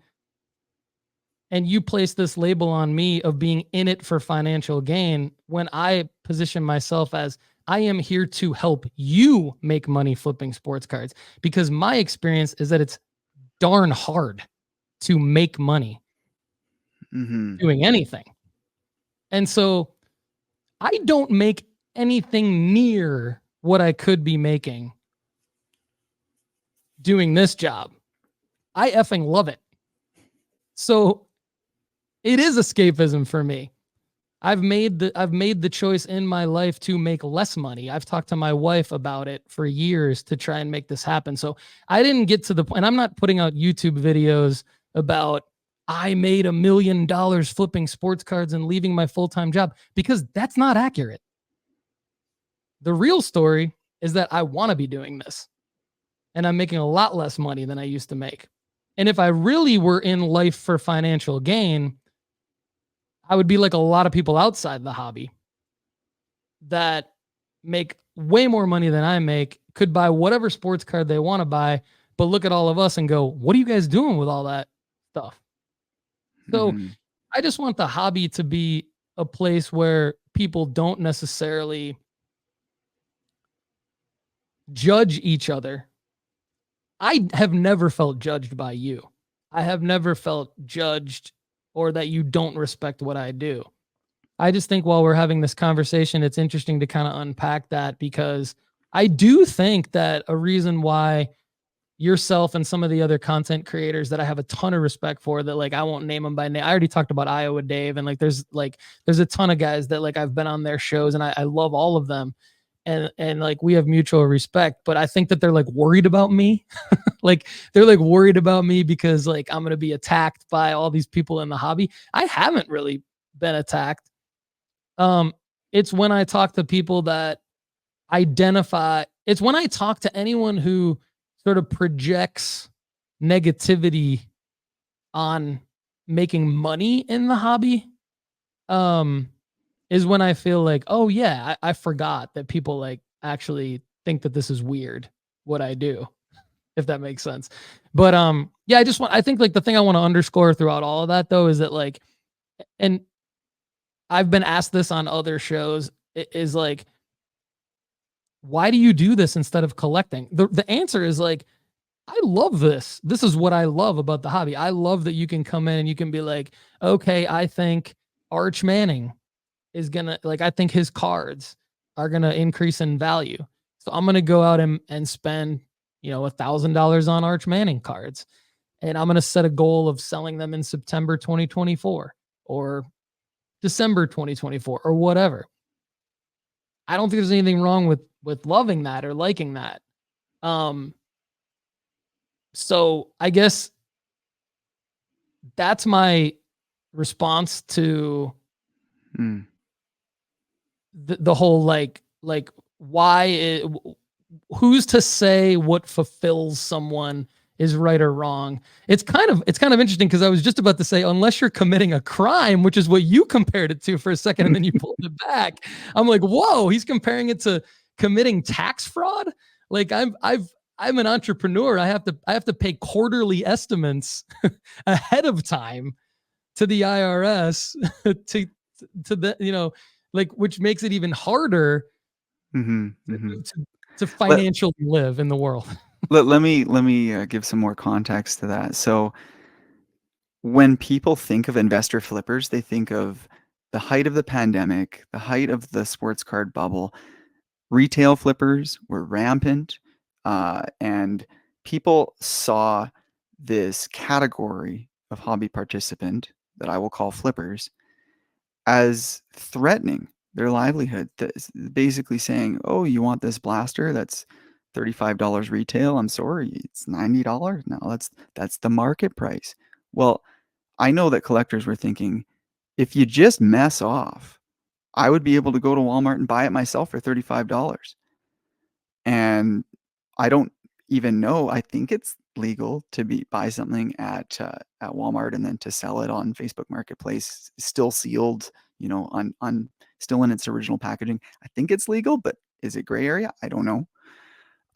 and you place this label on me of being in it for financial gain when I position myself as I am here to help you make money flipping sports cards, because my experience is that it's darn hard to make money doing anything. And so I don't make anything near what I could be making doing this job. I effing love it. So it is escapism for me. I've made the choice in my life to make less money. I've talked to my wife about it for years to try and make this happen. So I didn't get to the point, and I'm not putting out YouTube videos about I made $1 million flipping sports cards and leaving my full-time job, because that's not accurate. The real story is that I want to be doing this, and I'm making a lot less money than I used to make. And if I really were in life for financial gain, I would be like a lot of people outside the hobby that make way more money than I make, could buy whatever sports card they want to buy, but look at all of us and go, what are you guys doing with all that stuff? So I just want the hobby to be a place where people don't necessarily judge each other. I have never felt judged by you. I have never felt judged or that you don't respect what I do. I just think while we're having this conversation, it's interesting to kind of unpack that, because I do think that a reason why yourself and some of the other content creators that I have a ton of respect for, that like I won't name them by name. I already talked about Iowa Dave, and there's a ton of guys that like I've been on their shows and I love all of them. And like we have mutual respect, but I think that they're like worried about me. Like they're like worried about me because like I'm going to be attacked by all these people in the hobby. I haven't really been attacked. It's when I talk to people that identify, it's when I talk to anyone who sort of projects negativity on making money in the hobby, is when I feel like, oh yeah, I forgot that people like actually think that this is weird, what I do, if that makes sense. But yeah, I think like the thing I want to underscore throughout all of that though, is that like, and I've been asked this on other shows, is like, why do you do this instead of collecting? The answer is like, I love this. This is what I love about the hobby. I love that you can come in and you can be like, okay, I think Arch Manning is gonna, like, I think his cards are gonna increase in value. So I'm gonna go out and spend, $1,000 on Arch Manning cards. And I'm gonna set a goal of selling them in September 2024 or December 2024 or whatever. I don't think there's anything wrong with loving that or liking that. So I guess that's my response to the whole like why who's to say what fulfills someone is right or wrong. It's kind of interesting because I was just about to say, unless you're committing a crime, which is what you compared it to for a second, and then you pulled it back. I'm like, whoa, he's comparing it to committing tax fraud. Like I'm an entrepreneur. I have to pay quarterly estimates ahead of time to the IRS to the, like, which makes it even harder to financially live in the world. Let me give some more context to that. So when people think of investor flippers, they think of the height of the pandemic, the height of the sports card bubble. Retail flippers were rampant, and people saw this category of hobby participant that I will call flippers as threatening their livelihood. Basically saying, "Oh, you want this blaster? That's $35 retail. I'm sorry, it's $90. No, that's the market price." Well, I know that collectors were thinking, if you just mess off, I would be able to go to Walmart and buy it myself for $35. And I don't even know. I think it's legal to buy something at Walmart and then to sell it on Facebook Marketplace, still sealed, on still in its original packaging. I think it's legal, but is it gray area? I don't know.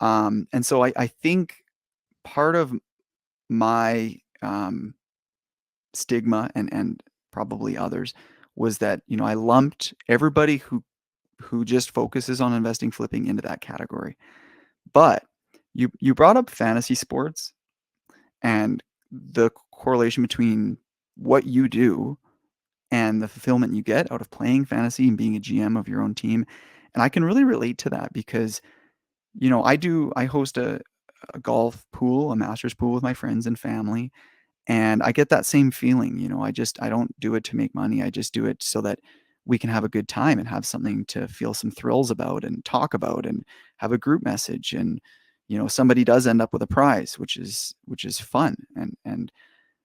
And so I think part of my stigma and probably others was that I lumped everybody who just focuses on investing flipping into that category. But you brought up fantasy sports and the correlation between what you do and the fulfillment you get out of playing fantasy and being a GM of your own team. And I can really relate to that because I host a golf pool, a master's pool with my friends and family. And I get that same feeling, I don't do it to make money. I just do it so that we can have a good time and have something to feel some thrills about and talk about and have a group message. And, somebody does end up with a prize, which is fun. And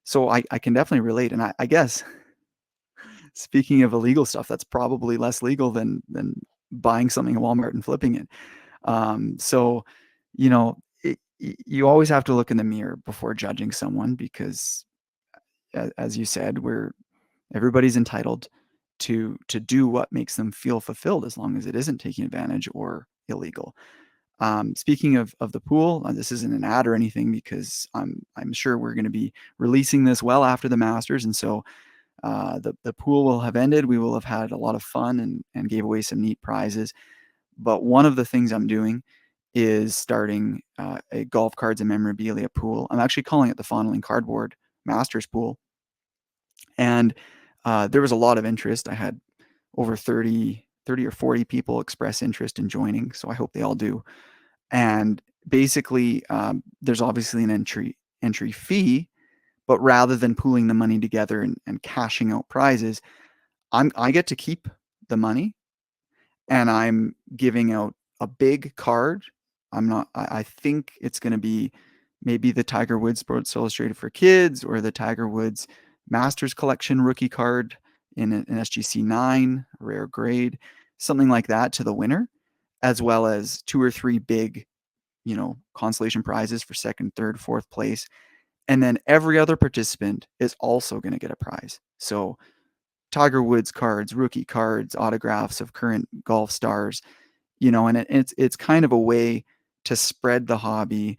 so I can definitely relate. And I guess speaking of illegal stuff, that's probably less legal than buying something at Walmart and flipping it. So, you always have to look in the mirror before judging someone because, as you said, everybody's entitled to do what makes them feel fulfilled as long as it isn't taking advantage or illegal. Speaking of the pool, this isn't an ad or anything because I'm sure we're going to be releasing this well after the Masters, and so the pool will have ended. We will have had a lot of fun and gave away some neat prizes. But one of the things I'm doing is starting a golf cards and memorabilia pool. I'm actually calling it the Fondling Cardboard Masters Pool. And there was a lot of interest. I had over 30 or 40 people express interest in joining. So I hope they all do. And basically, there's obviously an entry fee, but rather than pooling the money together and cashing out prizes, I get to keep the money and I'm giving out a big card. I think it's going to be maybe the Tiger Woods Sports Illustrated for Kids or the Tiger Woods Masters Collection rookie card in an SGC 9 rare grade, something like that to the winner, as well as 2 or 3 big, consolation prizes for second, third, fourth place. And then every other participant is also going to get a prize. So Tiger Woods cards, rookie cards, autographs of current golf stars, and it's kind of a way to spread the hobby,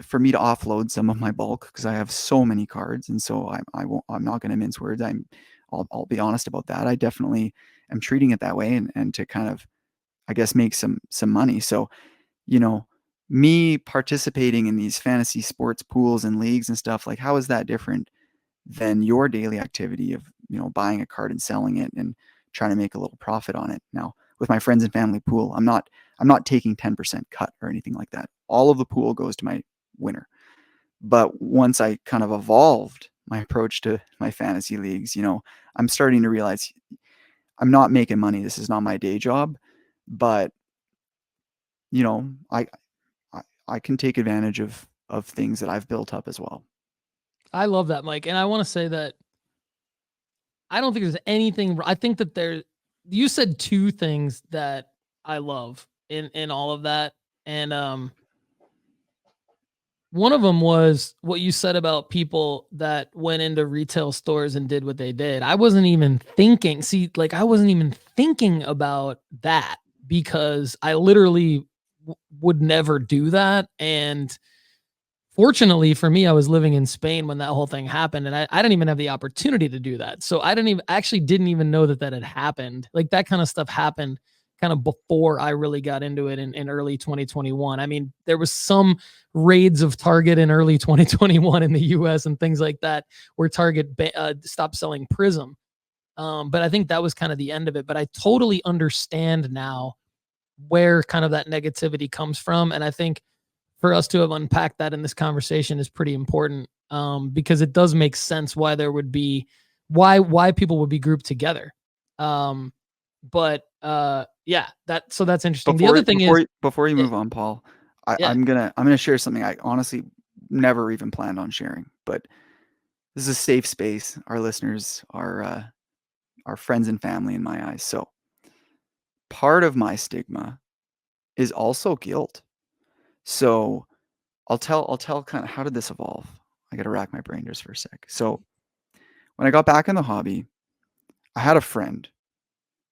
for me to offload some of my bulk because I have so many cards. And so I'm not going to mince words. I'll be honest about that. I definitely am treating it that way and to kind of, I guess, make some money. So, me participating in these fantasy sports pools and leagues and stuff, like, how is that different than your daily activity of, buying a card and selling it and trying to make a little profit on it? Now, with my friends and family pool, I'm not taking 10% cut or anything like that. All of the pool goes to my winner. But once I kind of evolved my approach to my fantasy leagues, I'm starting to realize I'm not making money. This is not my day job, but I can take advantage of things that I've built up as well. I love that, Mike. And I want to say that I don't think there's anything. I think that you said 2 things that I love in all of that. And One of them was what you said about people that went into retail stores and did what they did. I wasn't even thinking, I wasn't even thinking about that because I literally would never do that. And fortunately for me, I was living in Spain when that whole thing happened, and I didn't even have the opportunity to do that. So I didn't even know that had happened. Like that kind of stuff happened kind of before I really got into it in early 2021. I mean, there was some raids of Target in early 2021 in the US and things like that where Target stopped selling Prism. But I think that was kind of the end of it. But I totally understand now where kind of that negativity comes from. And I think for us to have unpacked that in this conversation is pretty important, because it does make sense why there would be why people would be grouped together. But yeah, that's interesting. The other thing is before you yeah, move on, Paul, yeah. I'm gonna share something I honestly never even planned on sharing, but this is a safe space. Our listeners are friends and family in my eyes. So part of my stigma is also guilt. So I'll tell kind of how did this evolve. I got to rack my brain just for a sec. So when I got back in the hobby, I had a friend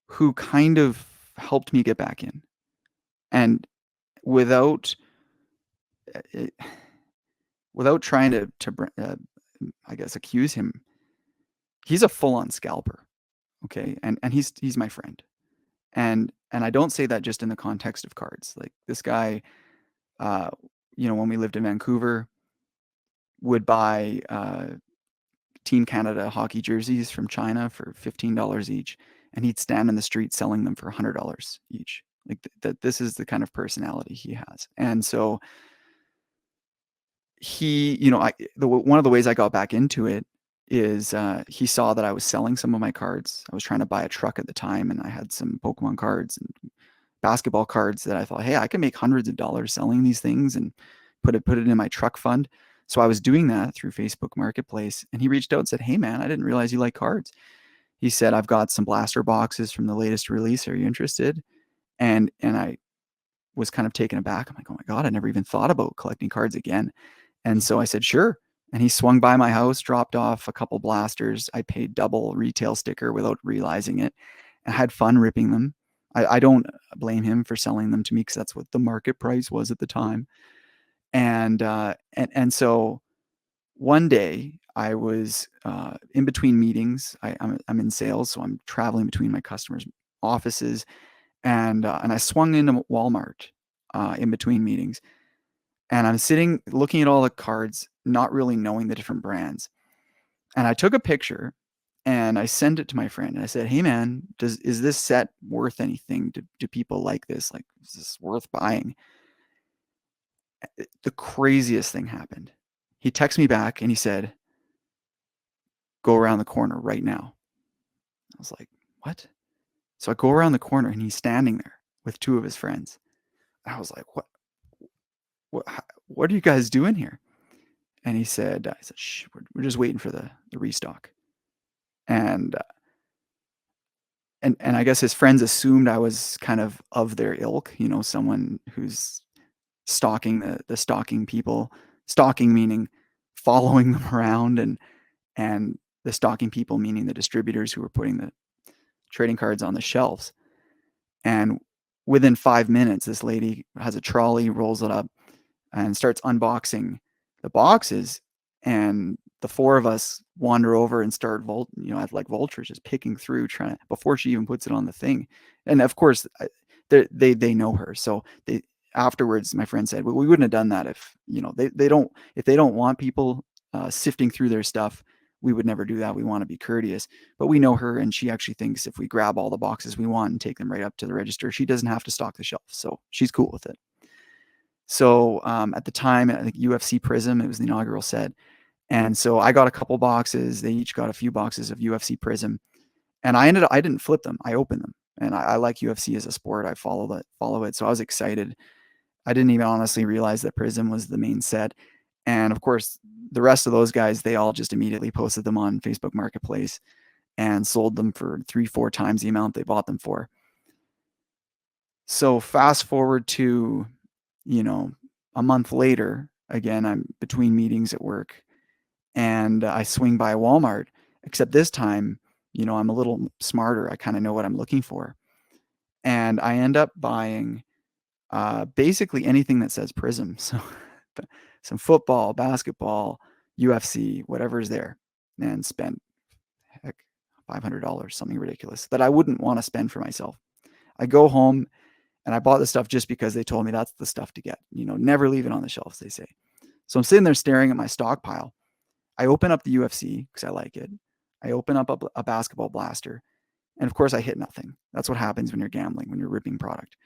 who kind of helped me get back in, and without uh, without trying I guess accuse him, he's a full on scalper. Okay, and he's my friend, and I don't say that just in the context of cards. Like this guy, uh, when we lived in Vancouver, would buy Team Canada hockey jerseys from China for $15 each, and he'd stand in the street selling them for $100 each. Like that, this is the kind of personality he has, and so he, one of the ways I got back into it is he saw that I was selling some of my cards. I was trying to buy a truck at the time, and I had some Pokemon cards and basketball cards that I thought, hey, I can make hundreds of dollars selling these things and put it in my truck fund. So I was doing that through Facebook Marketplace, and he reached out and said, hey man, I didn't realize you like cards. He said, I've got some blaster boxes from the latest release. Are you interested? And I was kind of taken aback. I'm like, oh my God, I never even thought about collecting cards again. And so I said, sure. And he swung by my house, dropped off a couple blasters. I paid double retail sticker without realizing it. I had fun ripping them. I don't blame him for selling them to me because that's what the market price was at the time. And so one day I was in between meetings. I'm in sales, so I'm traveling between my customers' offices, and I swung into Walmart in between meetings, and I'm sitting looking at all the cards, not really knowing the different brands. And I took a picture and I sent it to my friend, and I said, hey man, is this set worth anything? Do people like this? Like, is this worth buying? The craziest thing happened. He texted me back and he said, go around the corner right now. I was like, what? So I go around the corner and he's standing there with two of his friends. I was like, what are you guys doing here? And I said, shh, we're just waiting for the restock. And I guess his friends assumed I was kind of their ilk, someone who's stalking the stalking people, stalking meaning following them around, and the stalking people meaning the distributors who were putting the trading cards on the shelves. And within 5 minutes, this lady has a trolley, rolls it up, and starts unboxing the boxes. And the four of us wander over and start like vultures, just picking through, trying to, before she even puts it on the thing. And of course, they know her. So afterwards, my friend said, well, we wouldn't have done that if they don't want people sifting through their stuff. We would never do that. We want to be courteous. But we know her, and she actually thinks if we grab all the boxes we want and take them right up to the register, she doesn't have to stock the shelf. So she's cool with it. So at the time, I think UFC Prism, it was the inaugural set. And so I got a couple boxes. They each got a few boxes of UFC Prism. And I didn't flip them. I opened them. And I like UFC as a sport. I follow it. So I was excited. I didn't even honestly realize that Prism was the main set. And of course, the rest of those guys, they all just immediately posted them on Facebook Marketplace and sold them for 3-4 times the amount they bought them for. So fast forward to, a month later, again, I'm between meetings at work, and I swing by Walmart, except this time, I'm a little smarter. I kind of know what I'm looking for. And I end up buying basically anything that says Prism. So some football, basketball, UFC, whatever's there, and spent, heck, $500, something ridiculous that I wouldn't want to spend for myself. I go home and I bought the stuff just because they told me that's the stuff to get. Never leave it on the shelves, they say. So I'm sitting there staring at my stockpile. I open up the UFC because I like it. I open up a basketball blaster. And of course, I hit nothing. That's what happens when you're gambling, when you're ripping product.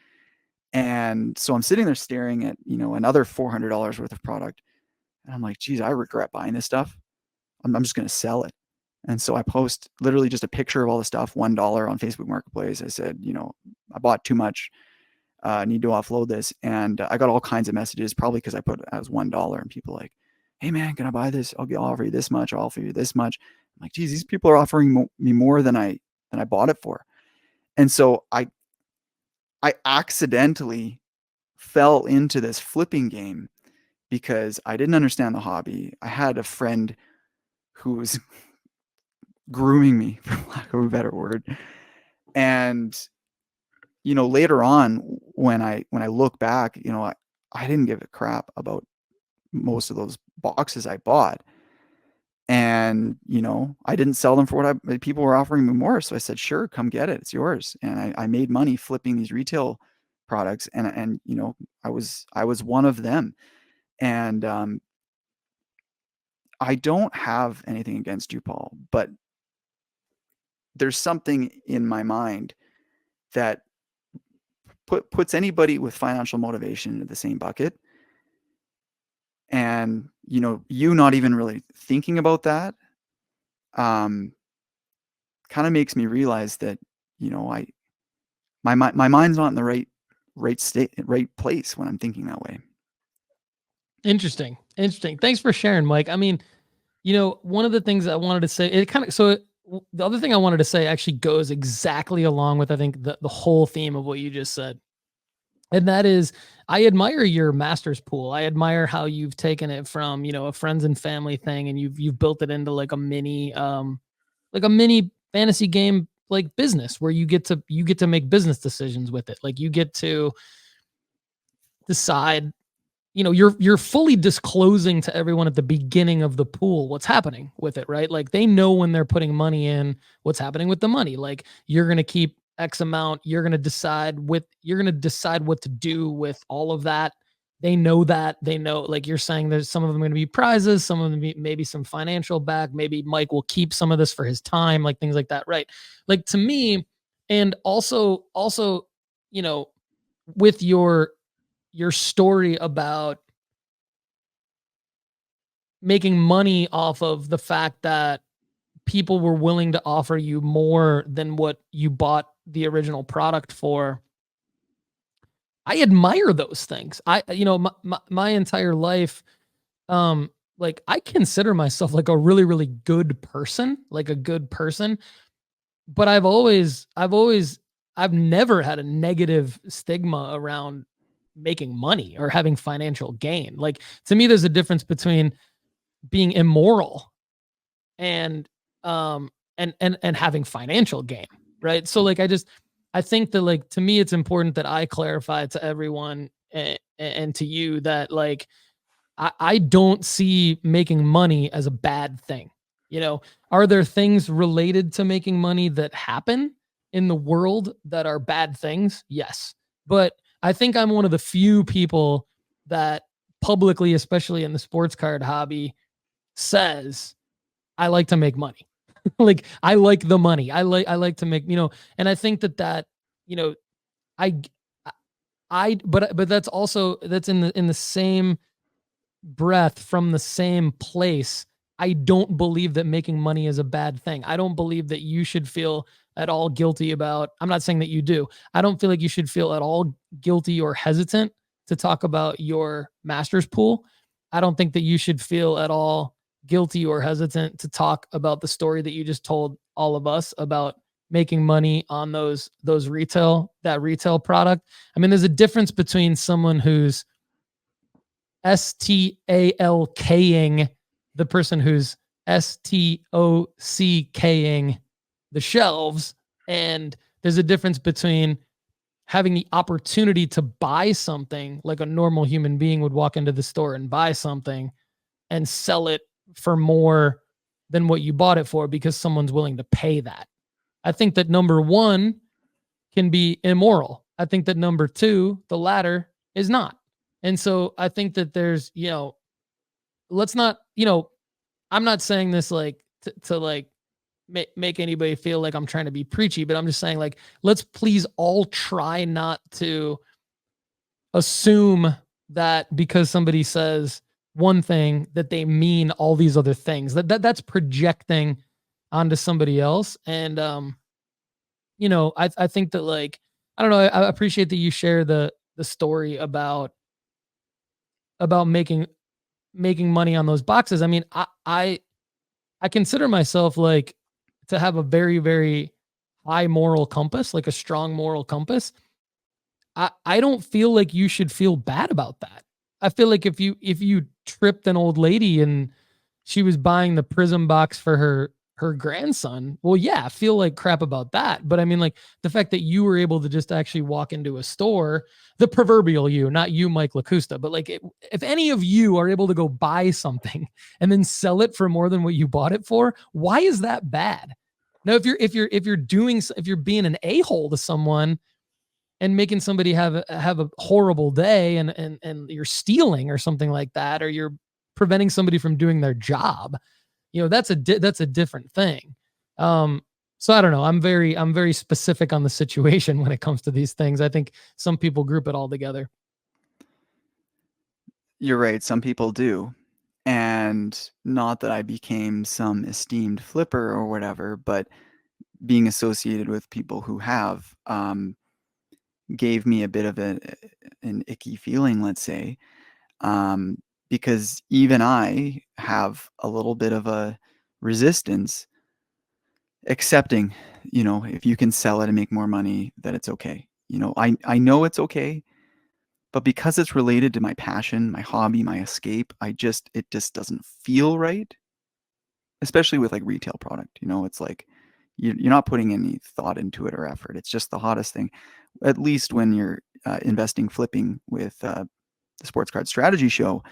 And so I'm sitting there staring at, another $400 worth of product. And I'm like, geez, I regret buying this stuff. I'm just going to sell it. And so I post literally just a picture of all the stuff, $1 on Facebook Marketplace. I said, I bought too much. I need to offload this. And I got all kinds of messages, probably because I put it as $1. And people like, hey man, can I buy this? I'll offer you this much. I'll offer you this much. I'm like, geez, these people are offering me more than I bought it for. And so I accidentally fell into this flipping game because I didn't understand the hobby. I had a friend who was grooming me, for lack of a better word. And, later on when I look back, I didn't give a crap about most of those boxes I bought. And, I didn't sell them for what people were offering me more. So I said, sure, come get it. It's yours. And I made money flipping these retail products. And I was one of them. And I don't have anything against you, Paul, but there's something in my mind that puts anybody with financial motivation into the same bucket. And, you not even really thinking about that, kind of makes me realize that, my mind's not in the right place when I'm thinking that way. Interesting. Thanks for sharing, Mike. I mean, one of the things I wanted to say, the other thing I wanted to say actually goes exactly along with, I think, the whole theme of what you just said. And that is, I admire your master's pool. I admire how you've taken it from, a friends and family thing, and you've built it into like a mini fantasy game, like business, where you get to make business decisions with it. Like you get to decide, you're fully disclosing to everyone at the beginning of the pool what's happening with it, right? Like they know when they're putting money in, what's happening with the money. Like you're going to keep X amount, you're going to decide what to do with all of that. They know, like you're saying, there's some of them going to be prizes, some of them maybe some financial back, maybe Mike will keep some of this for his time, like things like that, right? Like to me, and also, with your story about making money off of the fact that people were willing to offer you more than what you bought the original product for. I admire those things. My entire life, like I consider myself like a really, really good person, but I've never had a negative stigma around making money or having financial gain. Like to me, there's a difference between being immoral and having financial gain, right? So like I think that like to me it's important that I clarify to everyone and to you that like I don't see making money as a bad thing. Are there things related to making money that happen in the world that are bad things? Yes. But I think I'm one of the few people that publicly, especially in the sports card hobby, says I like to make money. Like I like the money. I like to make, and I think that, but that's also, that's in the same breath, from the same place. I don't believe that making money is a bad thing. I don't believe that you should feel at all guilty about, I'm not saying that you do. I don't feel like you should feel at all guilty or hesitant to talk about your master's pool. I don't think that you should feel at all guilty or hesitant to talk about the story that you just told all of us about making money on that retail product. I mean, there's a difference between someone who's STALKing the person who's STOCKing the shelves. And there's a difference between having the opportunity to buy something like a normal human being would walk into the store and buy something and sell it for more than what you bought it for because someone's willing to pay that. I think that number one can be immoral. I think that number two, the latter, is not. And so I think that there's, let's not, I'm not saying this like to like make anybody feel like I'm trying to be preachy, but I'm just saying like, let's please all try not to assume that because somebody says one thing that they mean all these other things. That's projecting onto somebody else. And I think that like, I don't know, I appreciate that you share the story about making money on those boxes. I mean, I consider myself like to have a very, very high moral compass, like a strong moral compass. I don't feel like you should feel bad about that. I feel like if you tripped an old lady and she was buying the Prism box for her grandson, well, yeah, I feel like crap about that. But I mean, like the fact that you were able to just actually walk into a store, the proverbial you, not you, Mike Lakusta, but like if any of you are able to go buy something and then sell it for more than what you bought it for, why is that bad? Now, if you're being an a-hole to someone and making somebody have a horrible day and you're stealing or something like that, or you're preventing somebody from doing their job, that's a different thing. So I don't know. I'm very specific on the situation when it comes to these things. I think some people group it all together. You're right. Some people do. And not that I became some esteemed flipper or whatever, but being associated with people who have gave me a bit of an icky feeling, let's say, because even I have a little bit of a resistance accepting, if you can sell it and make more money, that it's okay. I know it's okay, but because it's related to my passion, my hobby, my escape, it just doesn't feel right, especially with like retail product. It's like you're not putting any thought into it or effort. It's just the hottest thing. At least when you're investing, flipping with the Sports Card Strategy Show,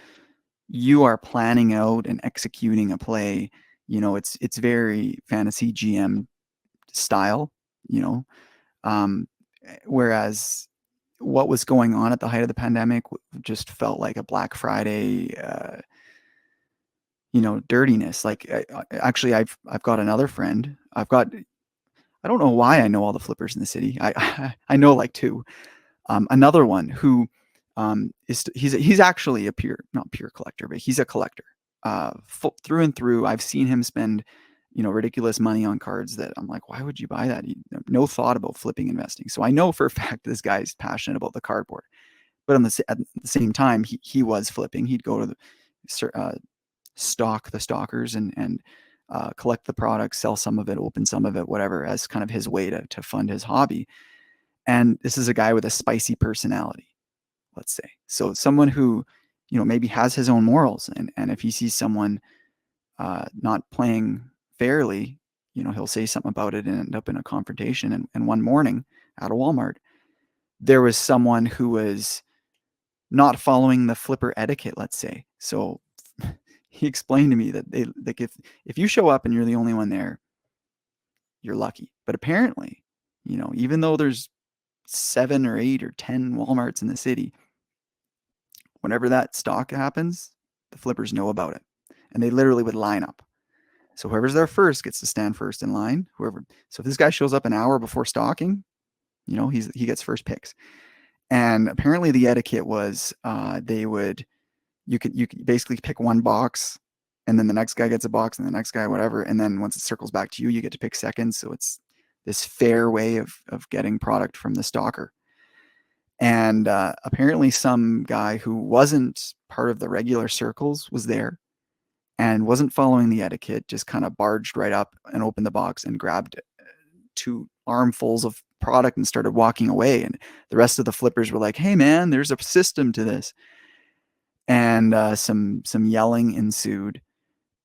you are planning out and executing a play. It's very fantasy GM style, whereas what was going on at the height of the pandemic just felt like a Black Friday, dirtiness. Like actually I've got another friend. I don't know why I know all the flippers in the city. I know like two. Another one who he's actually not pure collector, but he's a collector through and through. I've seen him spend ridiculous money on cards that I'm like, why would you buy that? No thought about flipping investing. So I know for a fact this guy's passionate about the cardboard, but at the same time, he was flipping. He'd go to the stock the stalkers and collect the products, sell some of it, open some of it, whatever, as kind of his way to fund his hobby. And this is a guy with a spicy personality, let's say. So someone who, maybe has his own morals. And if he sees someone not playing fairly, he'll say something about it and end up in a confrontation. And one morning at a Walmart, there was someone who was not following the flipper etiquette, let's say. So he explained to me that if you show up and you're the only one there, you're lucky. But apparently, even though there's 7 or 8 or 10 Walmarts in the city, whenever that stock happens, the flippers know about it. And they literally would line up. So whoever's there first gets to stand first in line. So if this guy shows up an hour before stocking, he gets first picks. And apparently the etiquette was you could basically pick one box, and then the next guy gets a box, and the next guy whatever, and then once it circles back to you, you get to pick second. So it's this fair way of getting product from the stalker. And apparently some guy who wasn't part of the regular circles was there and wasn't following the etiquette, just kind of barged right up and opened the box and grabbed 2 armfuls of product and started walking away. And the rest of the flippers were like, hey man, there's a system to this. and some yelling ensued.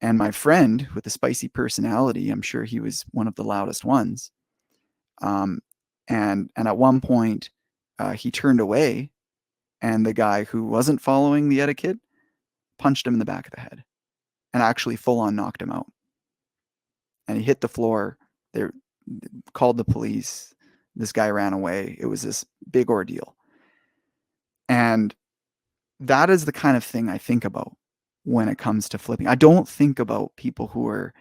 And my friend with the spicy personality, I'm sure he was one of the loudest ones. And at one point, he turned away, and the guy who wasn't following the etiquette punched him in the back of the head, and actually full on knocked him out. And he hit the floor. They called the police. This guy ran away. It was this big ordeal. And that is the kind of thing I think about when it comes to flipping. I don't think about people who are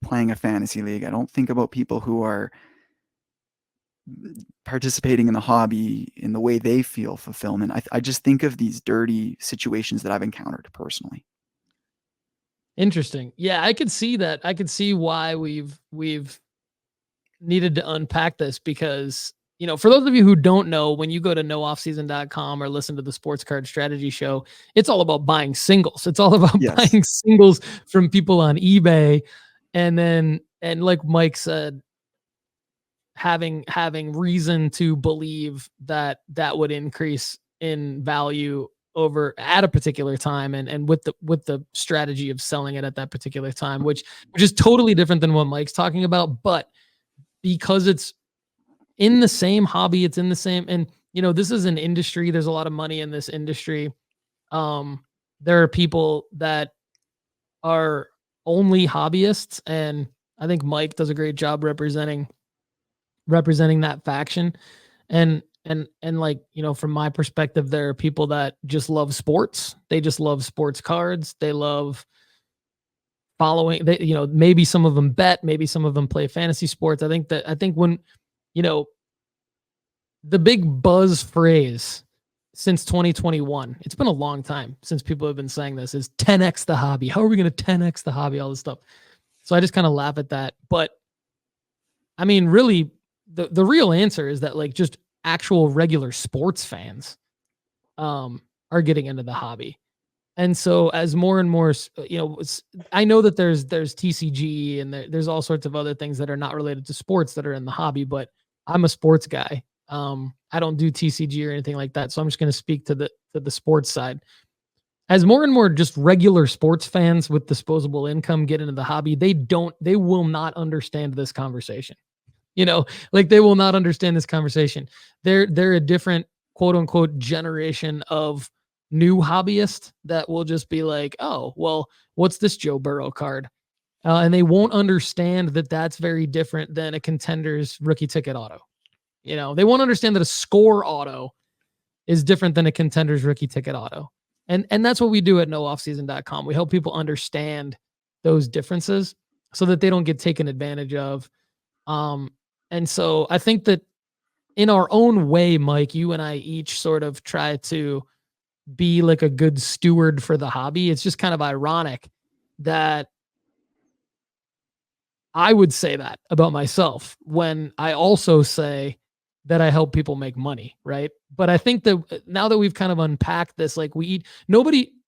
playing a fantasy league. I don't think about people who are participating in the hobby in the way they feel fulfillment. I just think of these dirty situations that I've encountered personally. Interesting. Yeah, I could see that. I could see why we've needed to unpack this, because, you know, for those of you who don't know, when you go to nooffseason.com or listen to the Sports Card Strategy Show, it's all about buying singles. It's all about buying singles from people on eBay. And like Mike said, having reason to believe that would increase in value over at a particular time, and with the strategy of selling it at that particular time, which is totally different than what Mike's talking about. But because it's in the same hobby, it's in the same, and you know, this is an industry. There's a lot of money in this industry. There are people that are only hobbyists, and I think Mike does a great job representing that faction. And like, you know, from my perspective, there are people that just love sports. They just love sports cards. They love following. They, you know, maybe some of them bet, maybe some of them play fantasy sports. I think when, you know, the big buzz phrase since 2021, it's been a long time since people have been saying this, is 10x the hobby. How are we going to 10x the hobby? All this stuff. So I just kind of laugh at that. But I mean, really, the real answer is that, like, just actual regular sports fans are getting into the hobby. And so as more and more, you know, I know that there's TCG and there's all sorts of other things that are not related to sports that are in the hobby, but I'm a sports guy. I don't do TCG or anything like that. So I'm just going to speak to the sports side. As more and more just regular sports fans with disposable income get into the hobby, they will not understand this conversation. You know, like, they will not understand this conversation. They're a different, quote unquote, generation of new hobbyist that will just be like, oh, well, what's this Joe Burrow card? And they won't understand that that's very different than a Contender's rookie ticket auto. You know, they won't understand that a score auto is different than a Contender's rookie ticket auto. And that's what we do at nooffseason.com. We help people understand those differences so that they don't get taken advantage of. And so I think that in our own way, Mike, you and I each sort of try to be like a good steward for the hobby. It's just kind of ironic that I would say that about myself when I also say that I help people make money, right? But I think that now that we've kind of unpacked this, like,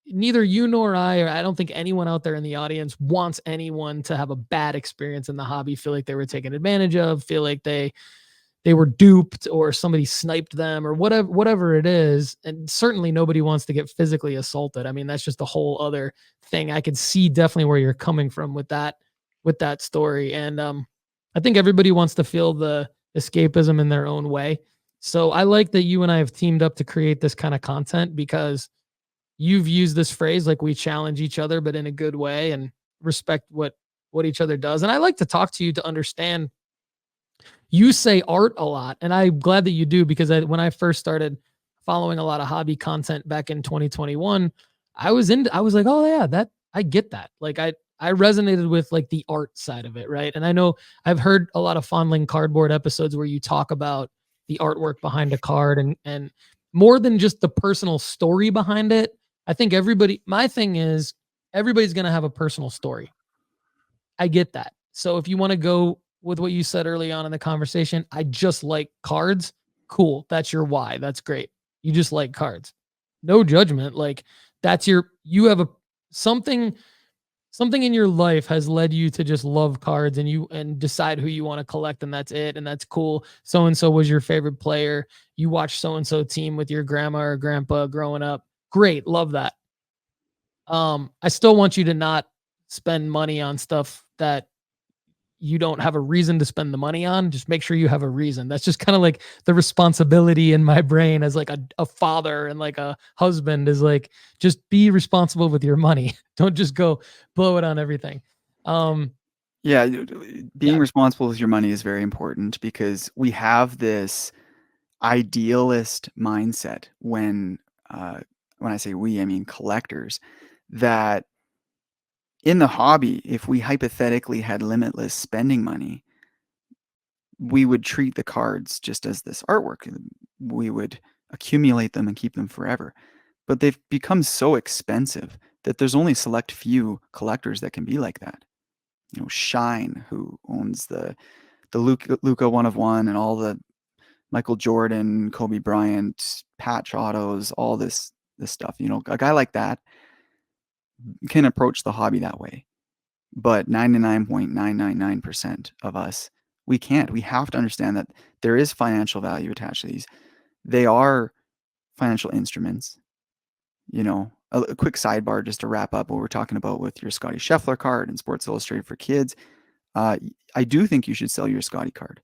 neither you nor I, or I don't think anyone out there in the audience wants anyone to have a bad experience in the hobby, feel like they were taken advantage of, feel like they were duped or somebody sniped them or whatever it is. And certainly nobody wants to get physically assaulted. I mean, that's just a whole other thing. I could see definitely where you're coming from with that story. And I think everybody wants to feel the escapism in their own way. So I like that you and I have teamed up to create this kind of content, because you've used this phrase, like, we challenge each other, but in a good way, and respect what each other does. And I like to talk to you to understand. You say art a lot, and I'm glad that you do, because when I first started following a lot of hobby content back in 2021, I was like, oh yeah, I get that. Like, I resonated with, like, the art side of it. Right. And I know I've heard a lot of Fondling Cardboard episodes where you talk about the artwork behind a card, and more than just the personal story behind it. I think my thing is, everybody's going to have a personal story. I get that. So if you want to go with what you said early on in the conversation, I just like cards. Cool. That's your why. That's great. You just like cards. No judgment. Like, you have something in your life has led you to just love cards, and decide who you want to collect, and that's it. And that's cool. So-and-so was your favorite player. You watched so-and-so team with your grandma or grandpa growing up. Great. Love that. I still want you to not spend money on stuff that you don't have a reason to spend the money on. Just make sure you have a reason. That's just kind of like the responsibility in my brain as like a father and like a husband is like, just be responsible with your money. Don't just go blow it on everything. Yeah, being responsible with your money is very important because we have this idealist mindset when I say we, I mean collectors, that in the hobby, if we hypothetically had limitless spending money, we would treat the cards just as this artwork. We would accumulate them and keep them forever. But they've become so expensive that there's only select few collectors that can be like that. You know, Shine, who owns the Luka 1 of 1 and all the Michael Jordan, Kobe Bryant, patch autos, all this stuff. You know, a guy like that can approach the hobby that way. But 99.999% of us, we can't. We have to understand that there is financial value attached to these. They are financial instruments. You know, a quick sidebar just to wrap up what we're talking about with your Scotty Scheffler card and Sports Illustrated for Kids. I do think you should sell your Scotty card.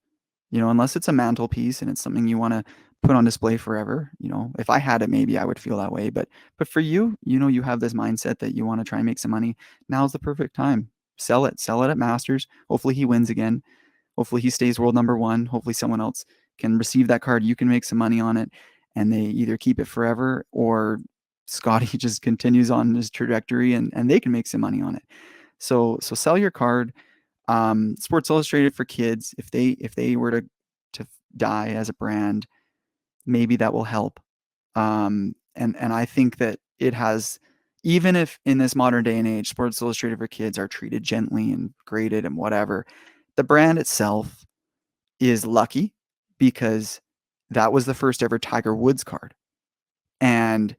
You know, unless it's a mantelpiece and it's something you want to put on display forever. You know, if I had it, maybe I would feel that way. But for you, you know, you have this mindset that you want to try and make some money. Now's the perfect time. Sell it at Masters. Hopefully he wins again. Hopefully he stays world number 1. Hopefully someone else can receive that card. You can make some money on it, and they either keep it forever or Scotty just continues on his trajectory and they can make some money on it. So sell your card. Sports Illustrated for Kids, if they were to die as a brand, maybe that will help. And I think that it has, even if in this modern day and age, Sports Illustrated for Kids are treated gently and graded and whatever, the brand itself is lucky because that was the first ever Tiger Woods card. And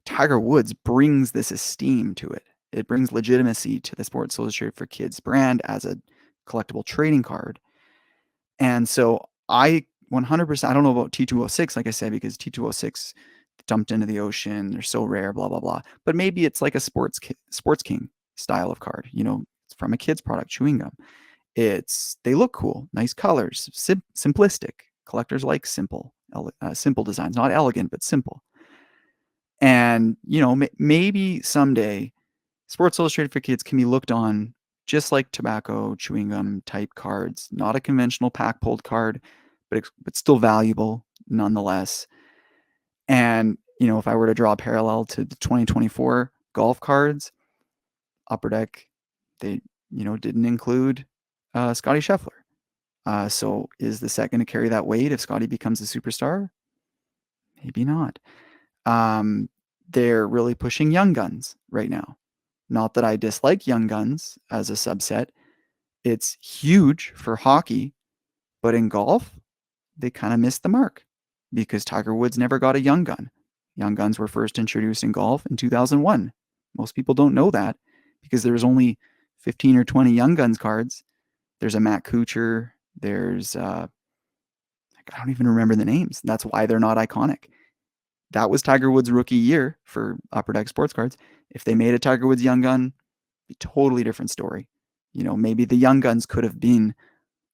Tiger Woods brings this esteem to it. It brings legitimacy to the Sports Illustrated for Kids brand as a collectible trading card. And so I 100%, I don't know about T206, like I said, because T206 dumped into the ocean. They're so rare, blah, blah, blah. But maybe it's like a Sports King style of card. You know, it's from a kid's product, chewing gum. They look cool, nice colors, simplistic. Collectors like simple designs, not elegant, but simple. And, you know, maybe someday Sports Illustrated for Kids can be looked on just like tobacco, chewing gum type cards, not a conventional pack pulled card, but still valuable nonetheless. And, you know, if I were to draw a parallel to the 2024 golf cards, Upper Deck, they, you know, didn't include Scotty Scheffler. So is the set going to carry that weight if Scotty becomes a superstar? Maybe not. They're really pushing young guns right now. Not that I dislike young guns as a subset. It's huge for hockey, but in golf, they kind of missed the mark because Tiger Woods never got a young gun. Young guns were first introduced in golf in 2001. Most people don't know that because there's only 15 or 20 young guns cards. There's a Matt Kuchar. There's, I don't even remember the names. That's why they're not iconic. That was Tiger Woods' rookie year for Upper Deck sports cards. If they made a Tiger Woods young gun, a totally different story. You know, maybe the young guns could have been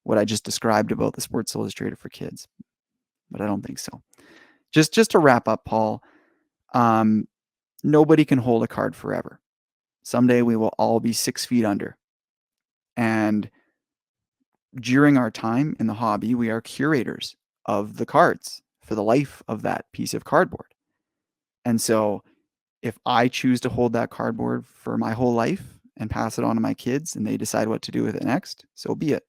what I just described about the Sports Illustrated for Kids, but I don't think so. Just to wrap up, Paul, nobody can hold a card forever. Someday we will all be 6 feet under. And during our time in the hobby, we are curators of the cards for the life of that piece of cardboard. And so if I choose to hold that cardboard for my whole life and pass it on to my kids and they decide what to do with it next, so be it.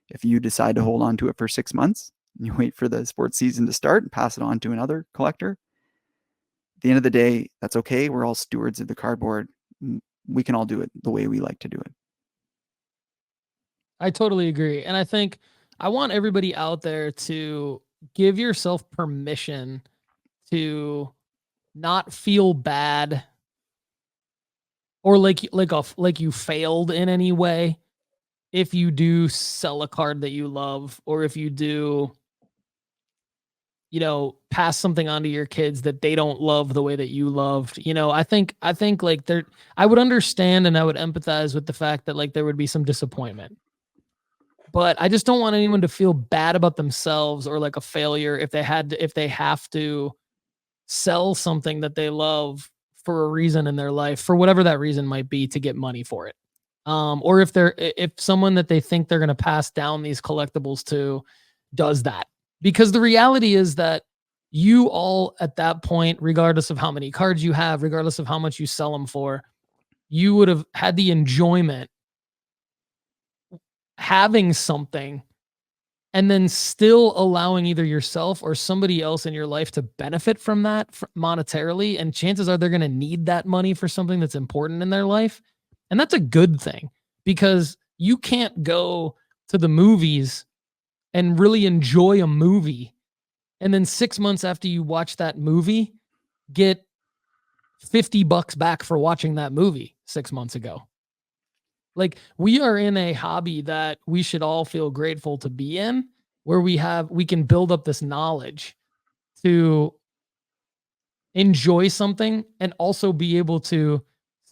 If you decide to hold on to it for 6 months and you wait for the sports season to start and pass it on to another collector, at the end of the day, that's okay. We're all stewards of the cardboard. We can all do it the way we like to do it. I totally agree. And I think I want everybody out there to give yourself permission to not feel bad or like you failed in any way if you do sell a card that you love, or if you do, pass something on to your kids that they don't love the way that you loved. I think like I would understand and I would empathize with the fact that like there would be some disappointment. But I just don't want anyone to feel bad about themselves or like a failure if they have to sell something that they love for a reason in their life, for whatever that reason might be, to get money for it. Or if someone that they think they're going to pass down these collectibles to does that. Because the reality is that you all at that point, regardless of how many cards you have, regardless of how much you sell them for, you would have had the enjoyment having something and then still allowing either yourself or somebody else in your life to benefit from that monetarily. And chances are they're going to need that money for something that's important in their life. And that's a good thing, because you can't go to the movies and really enjoy a movie and then 6 months after you watch that movie, get $50 back for watching that movie 6 months ago. Like, we are in a hobby that we should all feel grateful to be in, where we can build up this knowledge to enjoy something and also be able to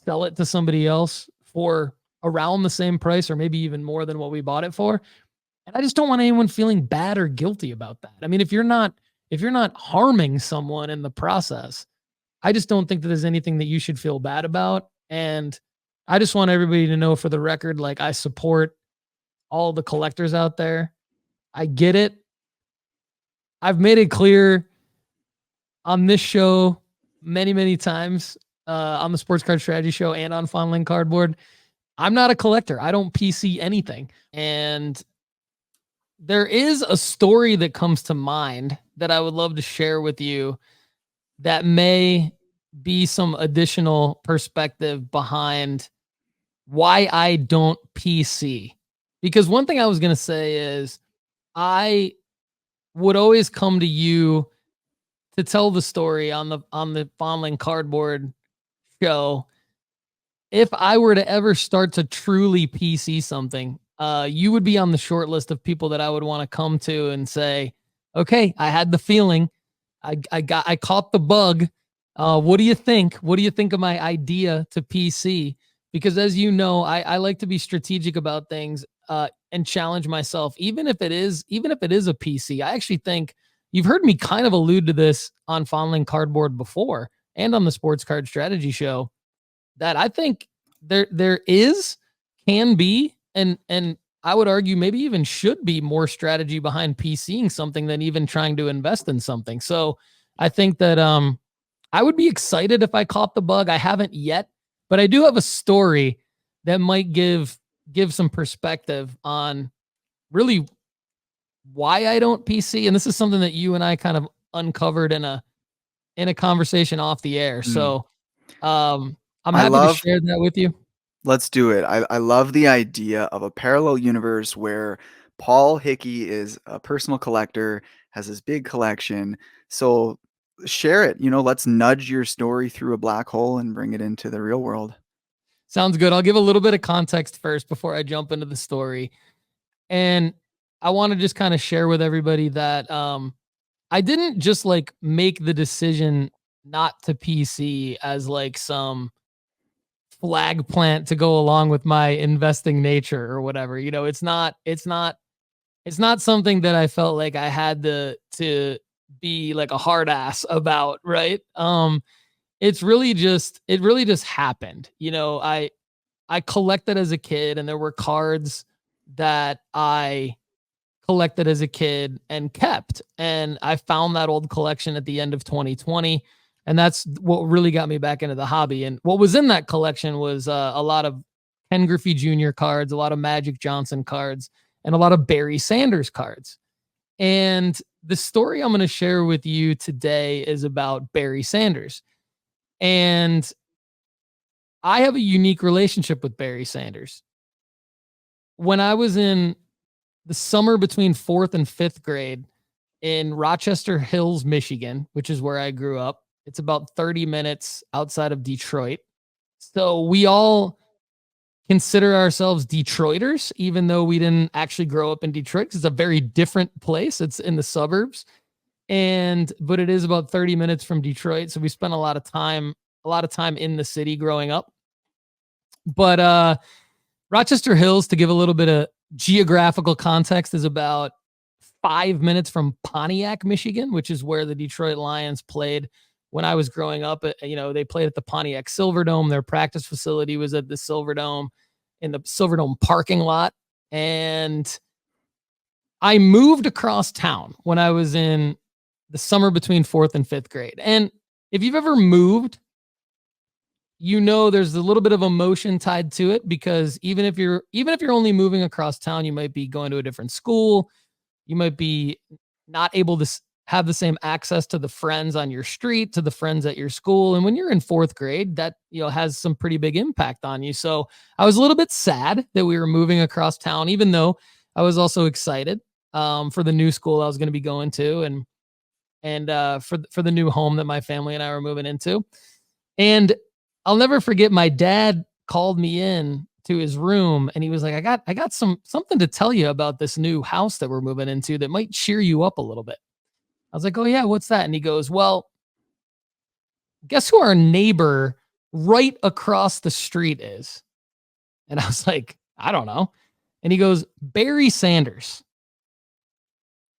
sell it to somebody else for around the same price or maybe even more than what we bought it for. And I just don't want anyone feeling bad or guilty about that. I mean, if you're not harming someone in the process, I just don't think that there's anything that you should feel bad about. And I just want everybody to know, for the record, like, I support all the collectors out there. I get it. I've made it clear on this show many, many times, on the Sports Card Strategy Show and on Fondling Cardboard, I'm not a collector. I don't PC anything. And there is a story that comes to mind that I would love to share with you that may be some additional perspective behind why I don't PC. Because one thing I was going to say is, I would always come to you to tell the story on the Fondling Cardboard show. If I were to ever start to truly PC something, you would be on the short list of people that I would want to come to and say, okay, I had the feeling, I caught the bug. What do you think? What do you think of my idea to PC? Because, as you know, I like to be strategic about things and challenge myself, even if it is a PC. I actually think you've heard me kind of allude to this on Fondling Cardboard before and on the Sports Card Strategy Show, that I think there can be, and I would argue maybe even should be, more strategy behind PCing something than even trying to invest in something. So I think that I would be excited if I caught the bug. I haven't yet, but I do have a story that might give some perspective on really why I don't PC. And this is something that you and I kind of uncovered in a conversation off the air. So I'm happy to share that with you. Let's do it. I love the idea of a parallel universe where Paul Hickey is a personal collector, has this big collection. So share it. Let's nudge your story through a black hole and bring it into the real world. Sounds good. I'll give a little bit of context first before I jump into the story. And I want to just kind of share with everybody that I didn't just like make the decision not to PC as like some flag plant to go along with my investing nature or whatever. It's not something that I felt like I had to be like a hard ass about, right? It really just happened. I collected as a kid, and there were cards that I collected as a kid and kept. And I found that old collection at the end of 2020. And that's what really got me back into the hobby. And what was in that collection was a lot of Ken Griffey Jr. cards, a lot of Magic Johnson cards, and a lot of Barry Sanders cards. And the story I'm going to share with you today is about Barry Sanders. And I have a unique relationship with Barry Sanders. When I was in the summer between 4th and 5th grade in Rochester Hills, Michigan, which is where I grew up, it's about 30 minutes outside of Detroit. So we all consider ourselves Detroiters, even though we didn't actually grow up in Detroit, because it's a very different place. It's in the suburbs. but it is about 30 minutes from Detroit. So we spent a lot of time in the city growing up. But Rochester Hills, to give a little bit of geographical context, is about 5 minutes from Pontiac, Michigan, which is where the Detroit Lions played when I was growing up. They played at the Pontiac Silverdome. Their practice facility was at the Silverdome, in the Silverdome parking lot. And I moved across town when I was in the summer between 4th and 5th grade. And if you've ever moved, there's a little bit of emotion tied to it, because even if you're only moving across town, you might be going to a different school. You might be not able to have the same access to the friends on your street, to the friends at your school. And when you're in 4th grade, that, has some pretty big impact on you. So I was a little bit sad that we were moving across town, even though I was also excited for the new school I was going to be going to, and for the new home that my family and I were moving into. And I'll never forget, my dad called me in to his room and he was like, I got something to tell you about this new house that we're moving into that might cheer you up a little bit. I was like, oh yeah, what's that? And he goes, well, guess who our neighbor right across the street is? And I was like, I don't know. And he goes, Barry Sanders.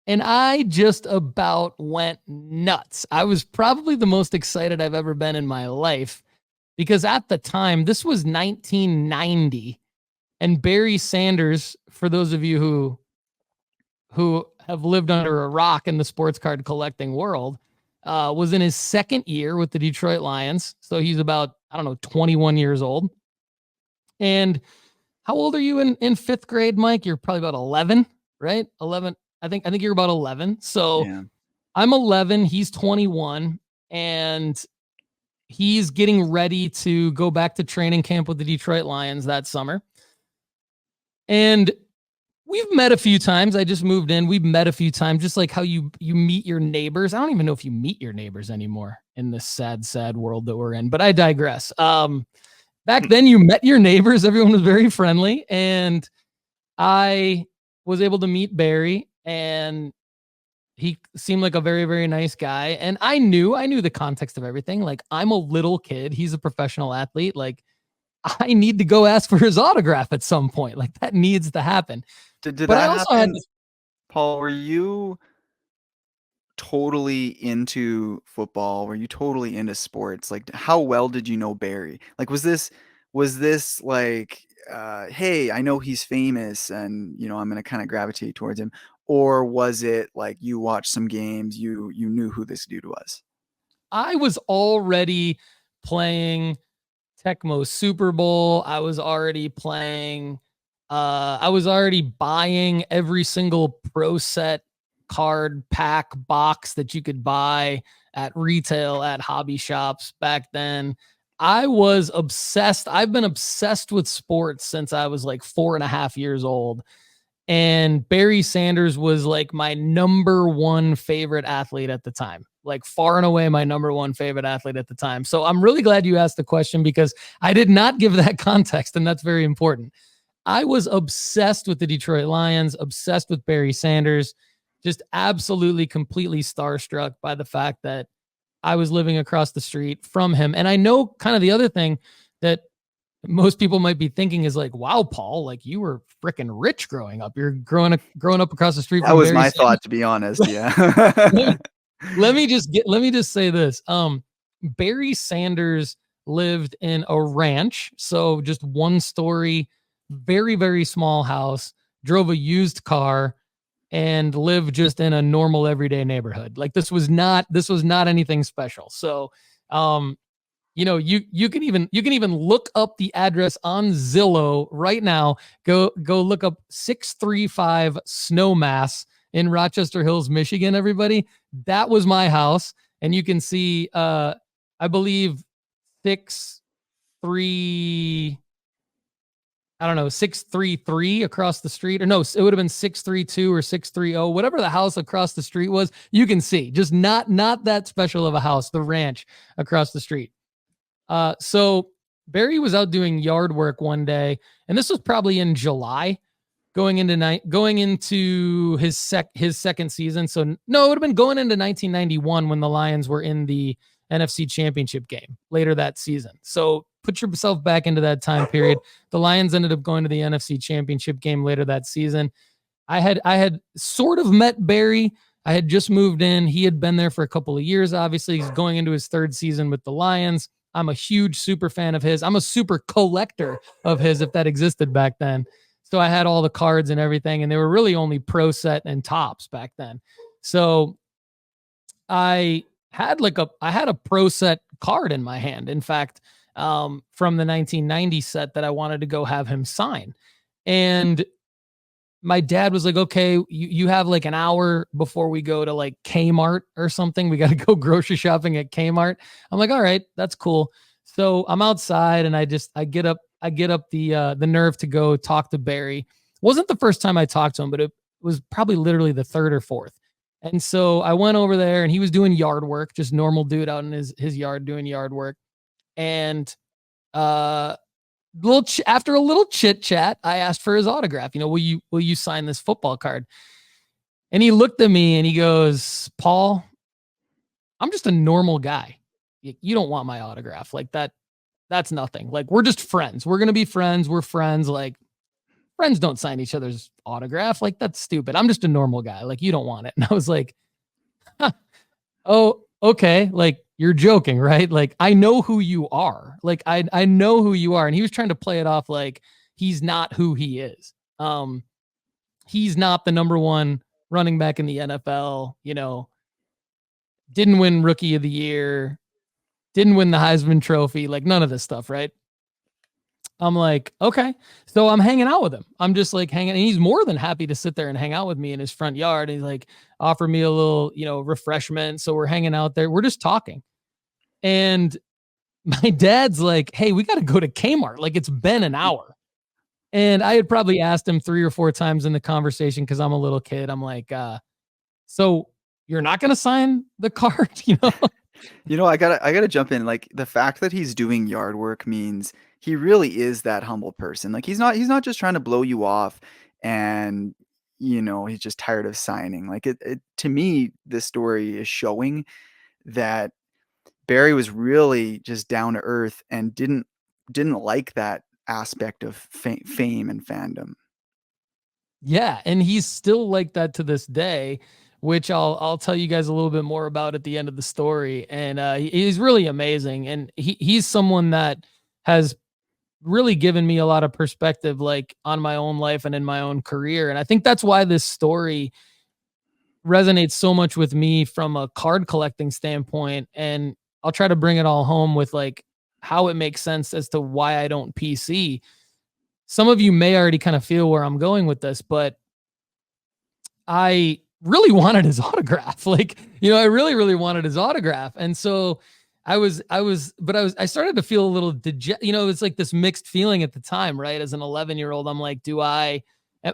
And I just about went nuts. I was probably the most excited I've ever been in my life, because at the time, this was 1990, and Barry Sanders, for those of you who have lived under a rock in the sports card collecting world, was in his 2nd year with the Detroit Lions. So he's about, 21 years old. And how old are you in 5th grade, Mike? You're probably about 11, right? 11. I think you're about 11. So yeah. I'm 11. He's 21. And he's getting ready to go back to training camp with the Detroit Lions that summer. And we've met a few times. I just moved in. We've met a few times, just like how you meet your neighbors. I don't even know if you meet your neighbors anymore in this sad, sad world that we're in, but I digress. Back then you met your neighbors. Everyone was very friendly. And I was able to meet Barry, and he seemed like a very, very nice guy. And I knew the context of everything. Like, I'm a little kid. He's a professional athlete. Like, I need to go ask for his autograph at some point. Like, that needs to happen. Did that happen? Paul, were you totally into football? Were you totally into sports? Like, how well did you know Barry? Like, was this like, hey, I know he's famous and, I'm going to kind of gravitate towards him? Or was it like you watched some games, you knew who this dude was? I was already playing Tecmo Super Bowl. I was already buying every single Pro Set card pack box that you could buy at retail, at hobby shops back then. I was obsessed. I've been obsessed with sports since I was like 4.5 years old. And Barry Sanders was like my number one favorite athlete at the time, like far and away my number one favorite athlete at the time. So I'm really glad you asked the question, because I did not give that context, and that's very important. I was obsessed with the Detroit Lions, obsessed with Barry Sanders, just absolutely, completely starstruck by the fact that I was living across the street from him. And I know kind of the other thing that most people might be thinking is like, wow, Paul, like you were freaking rich growing up. You're growing up across the street. That was my thought, to be honest. Yeah. let me just say this. Barry Sanders lived in a ranch. So just 1-story, very, very small house, drove a used car, and lived just in a normal everyday neighborhood. Like, this was not anything special. So, you can even look up the address on Zillow right now. Go look up 635 Snowmass in Rochester Hills, Michigan, everybody. That was my house. And you can see, I believe 633 across the street, or no, it would have been 632 or 630, whatever the house across the street was. You can see, just not that special of a house, the ranch across the street. So Barry was out doing yard work one day, and this was probably in July, going into his second season. So no, it would have been going into 1991 when the Lions were in the NFC Championship game later that season. So put yourself back into that time period. The Lions ended up going to the NFC Championship game later that season. I had sort of met Barry. I had just moved in. He had been there for a couple of years. Obviously, he's going into his third season with the Lions. I'm a huge super fan of his. I'm a super collector of his, if that existed back then. So I had all the cards and everything, and they were really only Pro Set and Tops back then. So I had a Pro Set card in my hand. In fact, from the 1990 set that I wanted to go have him sign. And my dad was like, okay, you have like an hour before we go to like Kmart or something. We got to go grocery shopping at Kmart. I'm like, all right, that's cool. So I'm outside and I get up the nerve to go talk to Barry. It wasn't the first time I talked to him, but it was probably literally the third or fourth. And so I went over there and he was doing yard work, just normal dude out in his yard doing yard work. And after a little chit chat, I asked for his autograph. Will you sign this football card? And he looked at me and he goes, Paul, I'm just a normal guy. You don't want my autograph. Like that's nothing. Like, we're just friends. We're going to be friends. We're friends. Like, friends don't sign each other's autograph. Like, that's stupid. I'm just a normal guy. Like, you don't want it. And I was like, oh, okay. Like, you're joking, right? Like, I know who you are. Like, I know who you are. And he was trying to play it off like he's not who he is. He's not the number one running back in the NFL, didn't win Rookie of the Year, didn't win the Heisman Trophy, like none of this stuff, right? I'm like, okay. So I'm hanging out with him. I'm just like hanging, and he's more than happy to sit there and hang out with me in his front yard. And he's like, offer me a little, refreshment. So we're hanging out there. We're just talking. And my dad's like, hey, we got to go to Kmart. Like, it's been an hour. And I had probably asked him 3 or 4 times in the conversation, because I'm a little kid. I'm like, so you're not going to sign the card, I gotta jump in. Like, the fact that he's doing yard work means he really is that humble person. Like, he's not just trying to blow you off and he's just tired of signing. Like, it to me, this story is showing that Barry was really just down to earth and didn't like that aspect of fame and fandom. Yeah, and he's still like that to this day, which I'll tell you guys a little bit more about at the end of the story. And he's really amazing, and he's someone that has really given me a lot of perspective, like on my own life and in my own career. And I think that's why this story resonates so much with me from a card collecting standpoint. And I'll try to bring it all home with like how it makes sense as to why I don't PC. Some of you may already kind of feel where I'm going with this, but I really wanted his autograph. Like, I really, really wanted his autograph. And so I started to feel a little it's like this mixed feeling at the time, right? As an 11-year-old, I'm like,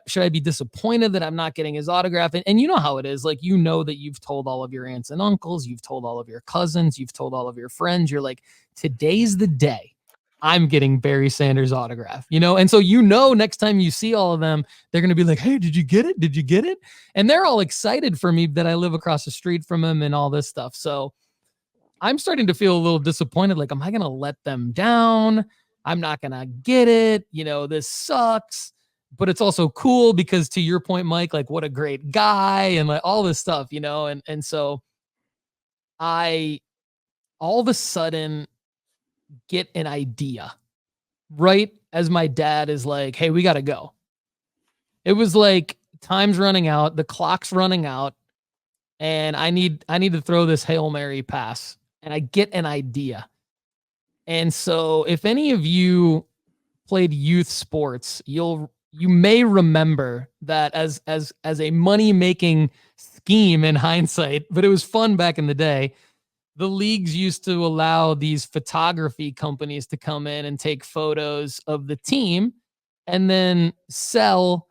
should I be disappointed that I'm not getting his autograph? And you know how it is. Like, that you've told all of your aunts and uncles, you've told all of your cousins, you've told all of your friends, you're like, today's the day I'm getting Barry Sanders' autograph, And so, next time you see all of them, they're going to be like, hey, did you get it? Did you get it? And they're all excited for me that I live across the street from him and all this stuff. So I'm starting to feel a little disappointed. Like, am I going to let them down? I'm not going to get it. This sucks. But it's also cool because, to your point, Mike, like, what a great guy and like all this stuff, and so I all of a sudden get an idea right as my dad is like, hey, we got to go. It was like time's running out. The clock's running out. And I need to throw this Hail Mary pass. And I get an idea. And so if any of you played youth sports, you may remember that as a money-making scheme in hindsight, but it was fun back in the day. The leagues used to allow these photography companies to come in and take photos of the team and then sell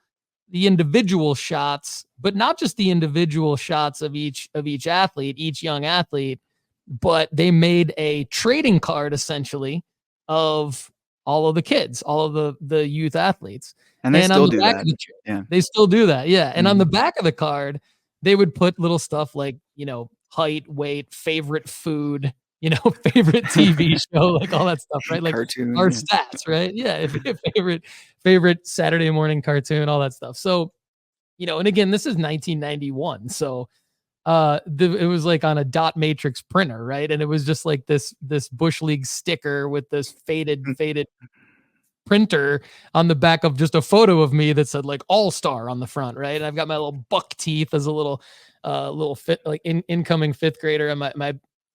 the individual shots, but not just the individual shots of each athlete, each young athlete, but they made a trading card essentially of all of the kids, all of the youth athletes. And they And on still the do back that. of the Yeah. they still do that, yeah. And on the Mhm. back of the card, they would put little stuff like, height, weight, favorite food, favorite TV show, like all that stuff, right? Like Cartoon, our yeah. stats, right? Yeah, favorite Saturday morning cartoon, all that stuff. So, and again, this is 1991, so it was like on a dot matrix printer, right? And it was just like this bush league sticker with this faded printer on the back of just a photo of me that said like all star on the front, right? And I've got my little buck teeth as a little fit, like incoming fifth grader, and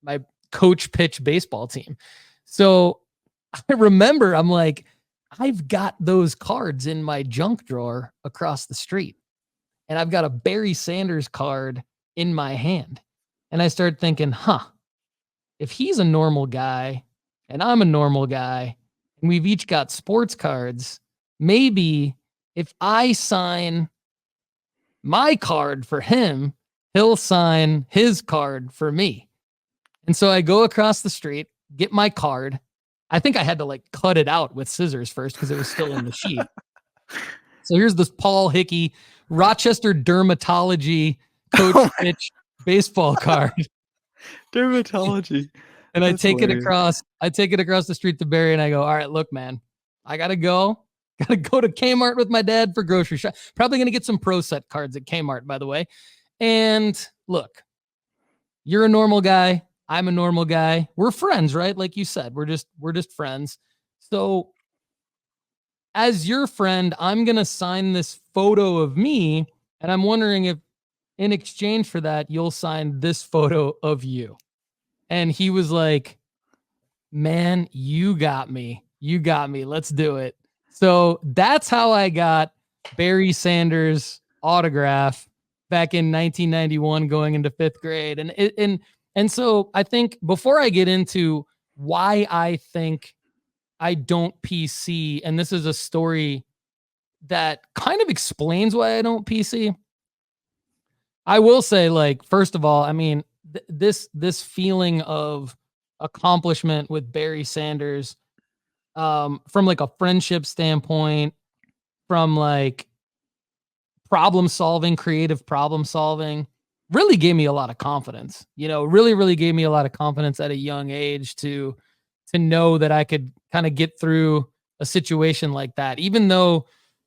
my coach pitch baseball team. So I remember I'm like, I've got those cards in my junk drawer across the street, and I've got a Barry Sanders card in my hand. And I started thinking, if he's a normal guy and I'm a normal guy and we've each got sports cards, maybe if I sign my card for him, he'll sign his card for me. And so I go across the street, get my card. I think I had to like cut it out with scissors first because it was still in the sheet. So here's this Paul Hickey Rochester Dermatology Coach Pitch baseball card. Dermatology. And I That's take hilarious. it across the street to Barry, and I go, all right, look, man, I gotta go. Gotta go to Kmart with my dad for grocery shop. Probably gonna get some Pro Set cards at Kmart, by the way. And look, you're a normal guy. I'm a normal guy. We're friends, right? Like you said, we're just friends. So as your friend, I'm gonna sign this photo of me, and I'm wondering if in exchange for that, you'll sign this photo of you. And he was like, man, you got me. You got me. Let's do it. So that's how I got Barry Sanders' autograph back in 1991 going into 5th grade. And so I think before I get into why I think I don't PC, and this is a story that kind of explains why I don't PC. I will say, like, first of all, I mean, this feeling of accomplishment with Barry Sanders, from like a friendship standpoint, from like problem solving, creative problem solving, really gave me a lot of confidence. Really gave me a lot of confidence at a young age to know that I could kind of get through a situation like that, even though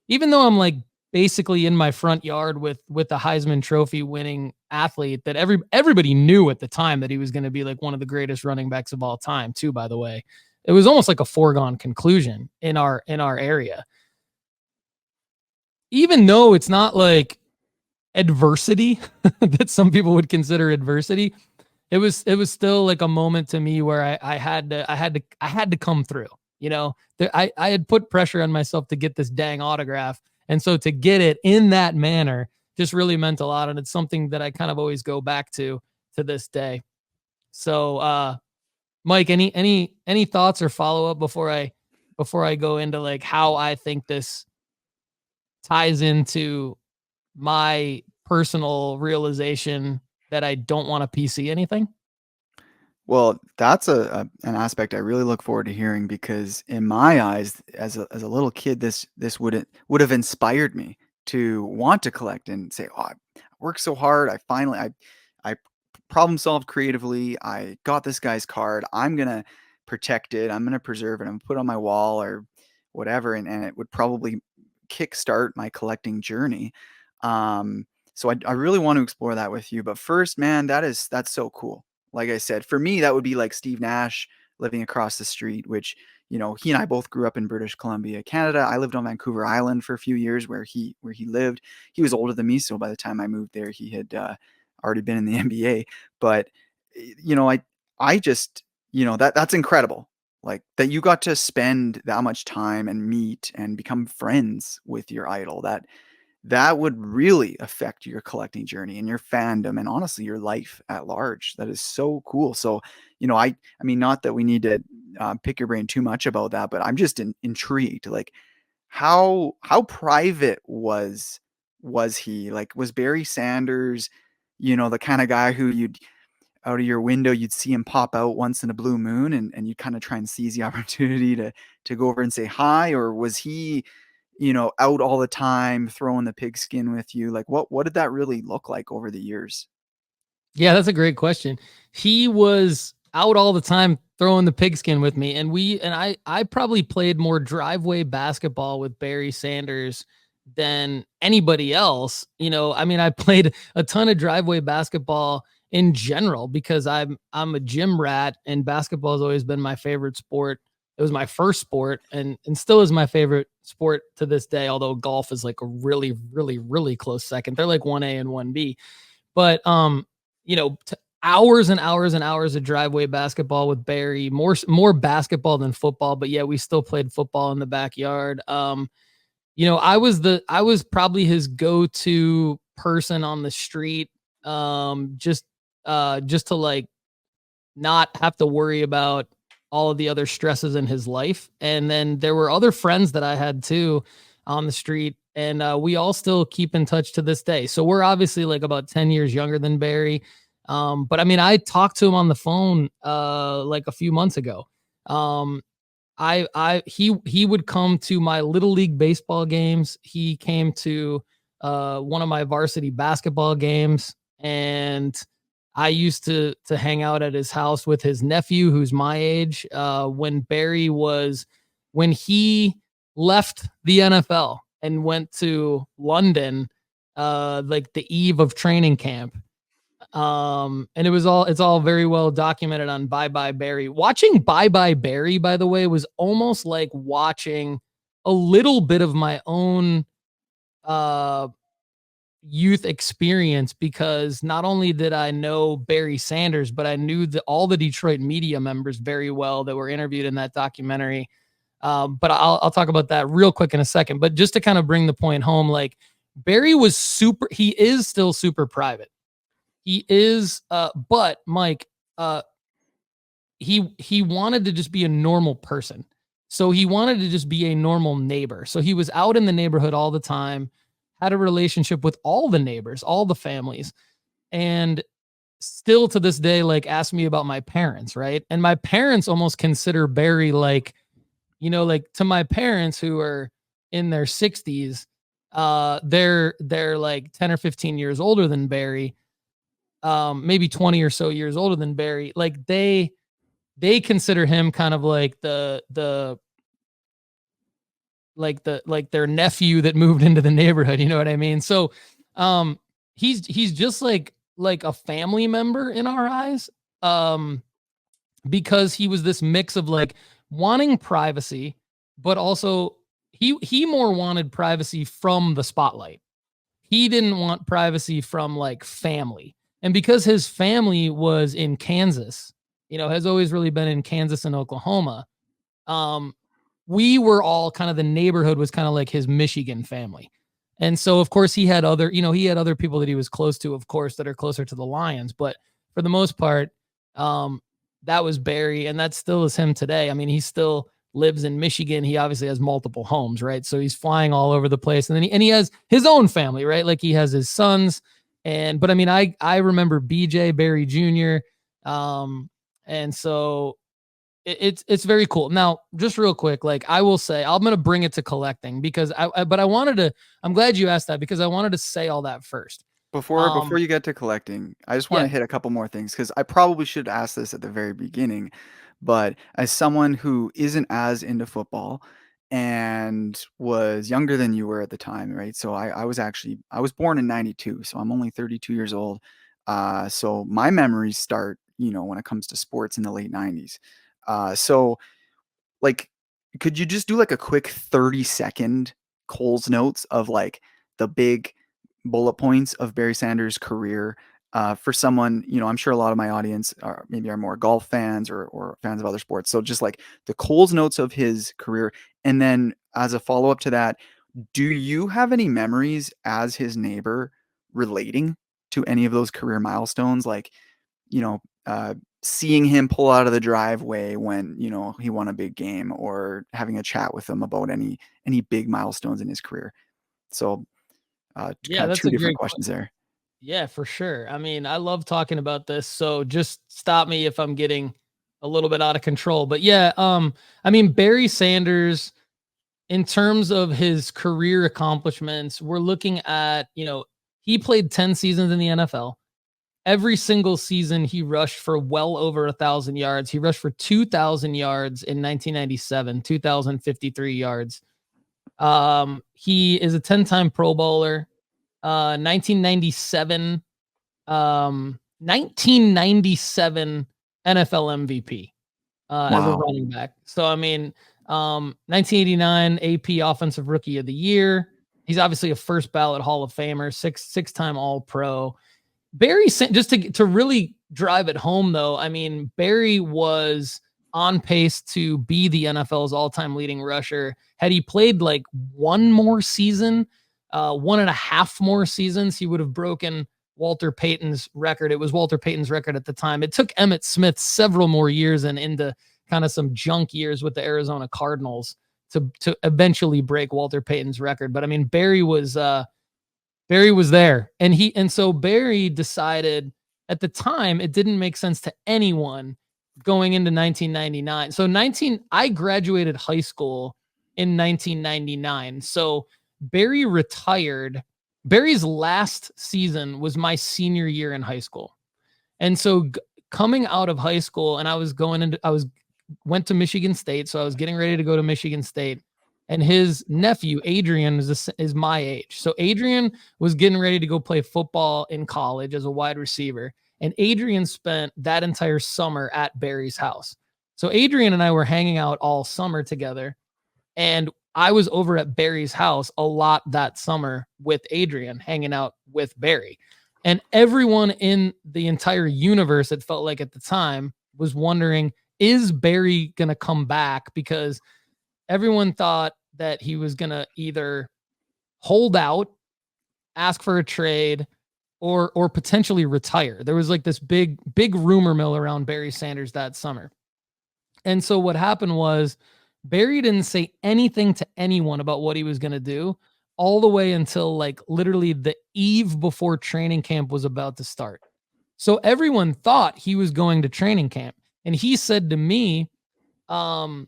I'm like basically in my front yard with the Heisman Trophy winning athlete that everybody knew at the time that he was going to be like one of the greatest running backs of all time, too, by the way. It was almost like a foregone conclusion in our area. Even though it's not like adversity that some people would consider adversity, it was still like a moment to me where I had to come through. I had put pressure on myself to get this dang autograph, and so to get it in that manner just really meant a lot, and it's something that I kind of always go back to this day. So, Mike, any thoughts or follow up before I go into like how I think this ties into my personal realization that I don't want to PC anything? Well, that's an aspect I really look forward to hearing because in my eyes, as a little kid, this would have inspired me to want to collect and say, "Oh, I worked so hard. I problem solved creatively. I got this guy's card. I'm gonna protect it. I'm gonna preserve it. I'm gonna put it on my wall or whatever." And it would probably kickstart my collecting journey. So I really want to explore that with you. But first, man, that's so cool. Like I said, for me, that would be like Steve Nash living across the street, which, he and I both grew up in British Columbia, Canada. I lived on Vancouver Island for a few years where he lived. He was older than me, so by the time I moved there, he had already been in the NBA. But I just, that's incredible. Like that you got to spend that much time and meet and become friends with your idol. That would really affect your collecting journey and your fandom and honestly your life at large. That is so cool. So, I mean, not that we need to pick your brain too much about that, but I'm just intrigued. Like, how private was he? Like, was Barry Sanders, the kind of guy who you'd out of your window you'd see him pop out once in a blue moon and you kind of try and seize the opportunity to go over and say hi, or was he out all the time, throwing the pigskin with you? Like, what did that really look like over the years? Yeah, that's a great question. He was out all the time throwing the pigskin with me, and I probably played more driveway basketball with Barry Sanders than anybody else. I mean, I played a ton of driveway basketball in general because I'm a gym rat, and basketball has always been my favorite sport. It was my first sport, and still is my favorite sport to this day, although golf is like a really, really, really close second. They're like 1A and 1B. But hours and hours and hours of driveway basketball with Barry, more basketball than football, but yeah, we still played football in the backyard. I was probably his go-to person on the street, just to like not have to worry about all of the other stresses in his life. And then there were other friends that I had too on the street, and we all still keep in touch to this day. So we're obviously like about 10 years younger than Barry. But I mean, I talked to him on the phone like a few months ago. He would come to my little league baseball games. He came to one of my varsity basketball games, and I used to hang out at his house with his nephew, who's my age. When he left the NFL and went to London, like the eve of training camp. And it's all very well documented on Bye Bye Barry. Watching Bye Bye Barry, by the way, was almost like watching a little bit of my own youth experience, because not only did I know Barry Sanders, but I knew all the Detroit media members very well that were interviewed in that documentary. But I'll talk about that real quick in a second. But just to kind of bring the point home, like Barry he is still super private. He is, but Mike, he wanted to just be a normal person. So he wanted to just be a normal neighbor. So he was out in the neighborhood all the time, had a relationship with all the neighbors, all the families, and still to this day, like ask me about my parents, right? And my parents almost consider Barry like, like to my parents who are in their 60s, they're like 10 or 15 years older than Barry, maybe 20 or so years older than Barry. Like they consider him kind of like like their nephew that moved into the neighborhood. You know what I mean? So, he's just like a family member in our eyes. Because he was this mix of like wanting privacy, but also he more wanted privacy from the spotlight. He didn't want privacy from like family. And because his family was in Kansas, has always really been in Kansas and Oklahoma. We were all kind of, the neighborhood was kind of like his Michigan family. And so, of course, he had other people that he was close to, of course, that are closer to the Lions. But for the most part, that was Barry, and that still is him today. I mean, he still lives in Michigan. He obviously has multiple homes, right? So he's flying all over the place. And then he has his own family, right? Like he has his sons. But I mean, I remember BJ Barry Jr. And so it's very cool. Now, just real quick, like I will say, I'm going to bring it to collecting because I'm glad you asked that, because I wanted to say all that first. Before you get to collecting, I just want to hit a couple more things, because I probably should ask this at the very beginning. But as someone who isn't as into football and was younger than you were at the time, right? So I was born in 92, so I'm only 32 years old. So my memories start, when it comes to sports in the late 90s. So like, could you just do like a quick 30-second Cole's notes of like the big bullet points of Barry Sanders' career, for someone, I'm sure a lot of my audience are more golf fans or fans of other sports. So just like the Cole's notes of his career. And then as a follow-up to that, do you have any memories as his neighbor relating to any of those career milestones? Like, seeing him pull out of the driveway when, he won a big game, or having a chat with him about any big milestones in his career. So, Yeah, kind of that's two a different great questions there. Yeah, for sure. I mean, I love talking about this, so just stop me if I'm getting a little bit out of control. But yeah, I mean, Barry Sanders in terms of his career accomplishments, we're looking at, he played 10 seasons in the NFL. Every single season, he rushed for well over 1,000 yards. He rushed for 2,000 yards in 1997, 2,053 yards. He is a 10-time Pro Bowler. 1997 NFL MVP as a running back. So, 1989 AP Offensive Rookie of the Year. He's obviously a first ballot Hall of Famer, six-time All-Pro. Barry, just to really drive it home, though, Barry was on pace to be the NFL's all-time leading rusher. Had he played like one more season, 1.5 more seasons, he would have broken Walter Payton's record. It was Walter Payton's record at the time. It took Emmitt Smith several more years and into kind of some junk years with the Arizona Cardinals to eventually break Walter Payton's record. But Barry was there, and so Barry decided at the time it didn't make sense to anyone going into 1999. So I graduated high school in 1999. So Barry retired. Barry's last season was my senior year in high school. And so coming out of high school, and I went to Michigan State. So I was getting ready to go to Michigan State, and his nephew, Adrian, is my age. So Adrian was getting ready to go play football in college as a wide receiver. And Adrian spent that entire summer at Barry's house. So Adrian and I were hanging out all summer together, and I was over at Barry's house a lot that summer with Adrian, hanging out with Barry. And everyone in the entire universe, it felt like at the time, was wondering, is Barry going to come back? Because everyone thought that he was going to either hold out, ask for a trade, or potentially retire. There was like this big rumor mill around Barry Sanders that summer. And so what happened was Barry didn't say anything to anyone about what he was going to do all the way until like literally the eve before training camp was about to start. So everyone thought he was going to training camp. And he said to me, Paul,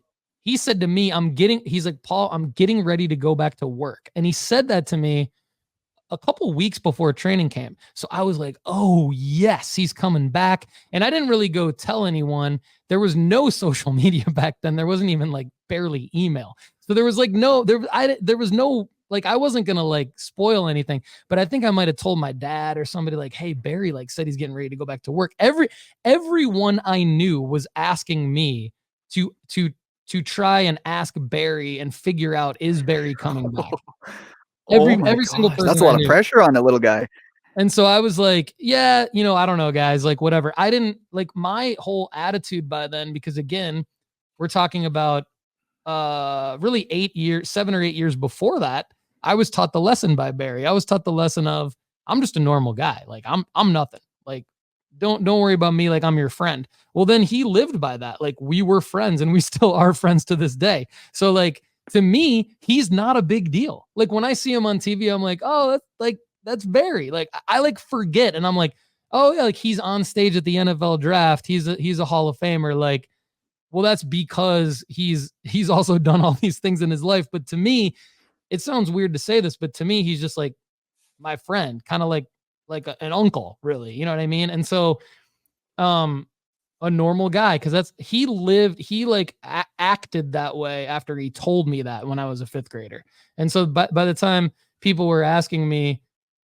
I'm getting ready to go back to work. And he said that to me a couple weeks before training camp. So I was like, oh yes, he's coming back. And I didn't really go tell anyone. There was no social media back then. There wasn't even like barely email. So there was like I wasn't going to like spoil anything, but I think I might've told my dad or somebody like, hey, Barry like said he's getting ready to go back to work. Everyone I knew was asking me to try and ask Barry and figure out, is Barry coming back? Every single person. That's a lot of pressure on a little guy. And so I was like, yeah, I don't know, guys, like whatever. I didn't like my whole attitude by then, because again, we're talking about really 7 or 8 years before that. I was taught the lesson by Barry. I was taught the lesson of, I'm just a normal guy. Like I'm nothing. Like, don't worry about me. Like I'm your friend. Well, then he lived by that. Like we were friends and we still are friends to this day. So like, to me, he's not a big deal. Like when I see him on TV, I'm like, oh, that's Barry. Like I like forget. And I'm like, oh yeah, like he's on stage at the NFL draft. He's a Hall of Famer. Like, well, that's because he's also done all these things in his life. But to me, it sounds weird to say this, but to me, he's just like my friend, kind of like an uncle, really. You know what I mean? And so, a normal guy, because he acted that way after he told me that when I was a 5th grader. And so by the time people were asking me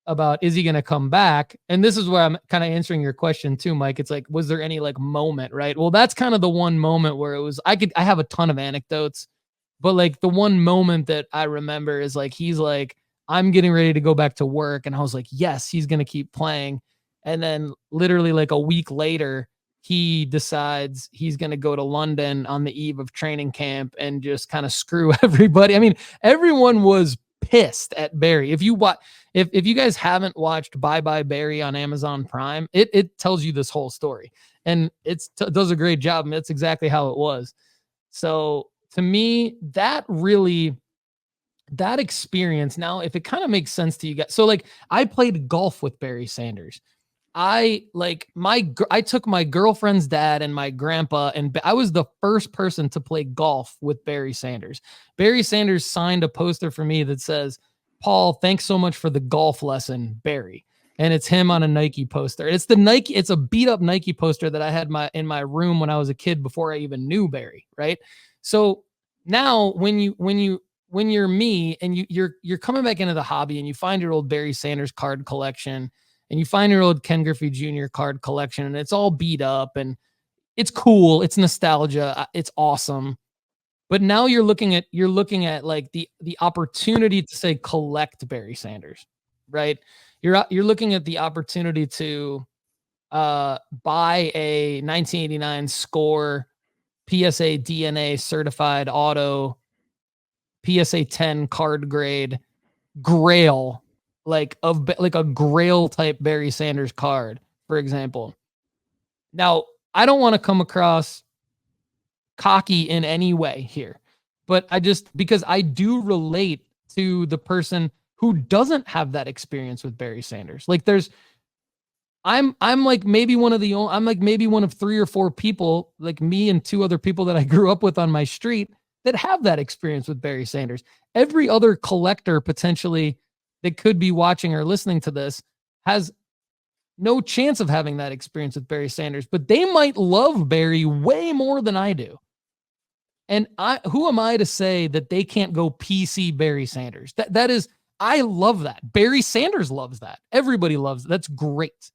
about, is he going to come back? And this is where I'm kind of answering your question too, Mike. It's like, was there any like moment, right? Well, that's kind of the one moment where it was, I have a ton of anecdotes, but like the one moment that I remember is like, he's like, I'm getting ready to go back to work. And I was like, yes, he's going to keep playing. And then literally like a week later, he decides he's going to go to London on the eve of training camp and just kind of screw everybody. Everyone was pissed at Barry. If you guys haven't watched Bye Bye Barry on Amazon Prime, it tells you this whole story, and it does a great job. And that's exactly how it was. So to me, that experience, now, if it kind of makes sense to you guys. So like I played golf with Barry Sanders. I took my girlfriend's dad and my grandpa, and I was the first person to play golf with Barry Sanders. Barry Sanders signed a poster for me that says, "Paul, thanks so much for the golf lesson, Barry." And it's him on a Nike poster. It's a beat up Nike poster that I had in my room when I was a kid before I even knew Barry, right? So now when you're me and you're coming back into the hobby and you find your old Barry Sanders card collection, and you find your old Ken Griffey Jr. card collection, and it's all beat up and it's cool. It's nostalgia. It's awesome. But now you're looking at like the opportunity to say collect Barry Sanders, right? You're looking at the opportunity to buy a 1989 score PSA DNA certified auto PSA 10 card grade grail, like a grail type Barry Sanders card, for example. Now, I don't want to come across cocky in any way here, but because I do relate to the person who doesn't have that experience with Barry Sanders. Like I'm like maybe one of 3 or 4 people, like me and 2 other people that I grew up with on my street, that have that experience with Barry Sanders. Every other collector potentially that could be watching or listening to this has no chance of having that experience with Barry Sanders, but they might love Barry way more than I do. And who am I to say that they can't go PC Barry Sanders? That is, I love that. Barry Sanders loves that. Everybody loves it. That's great.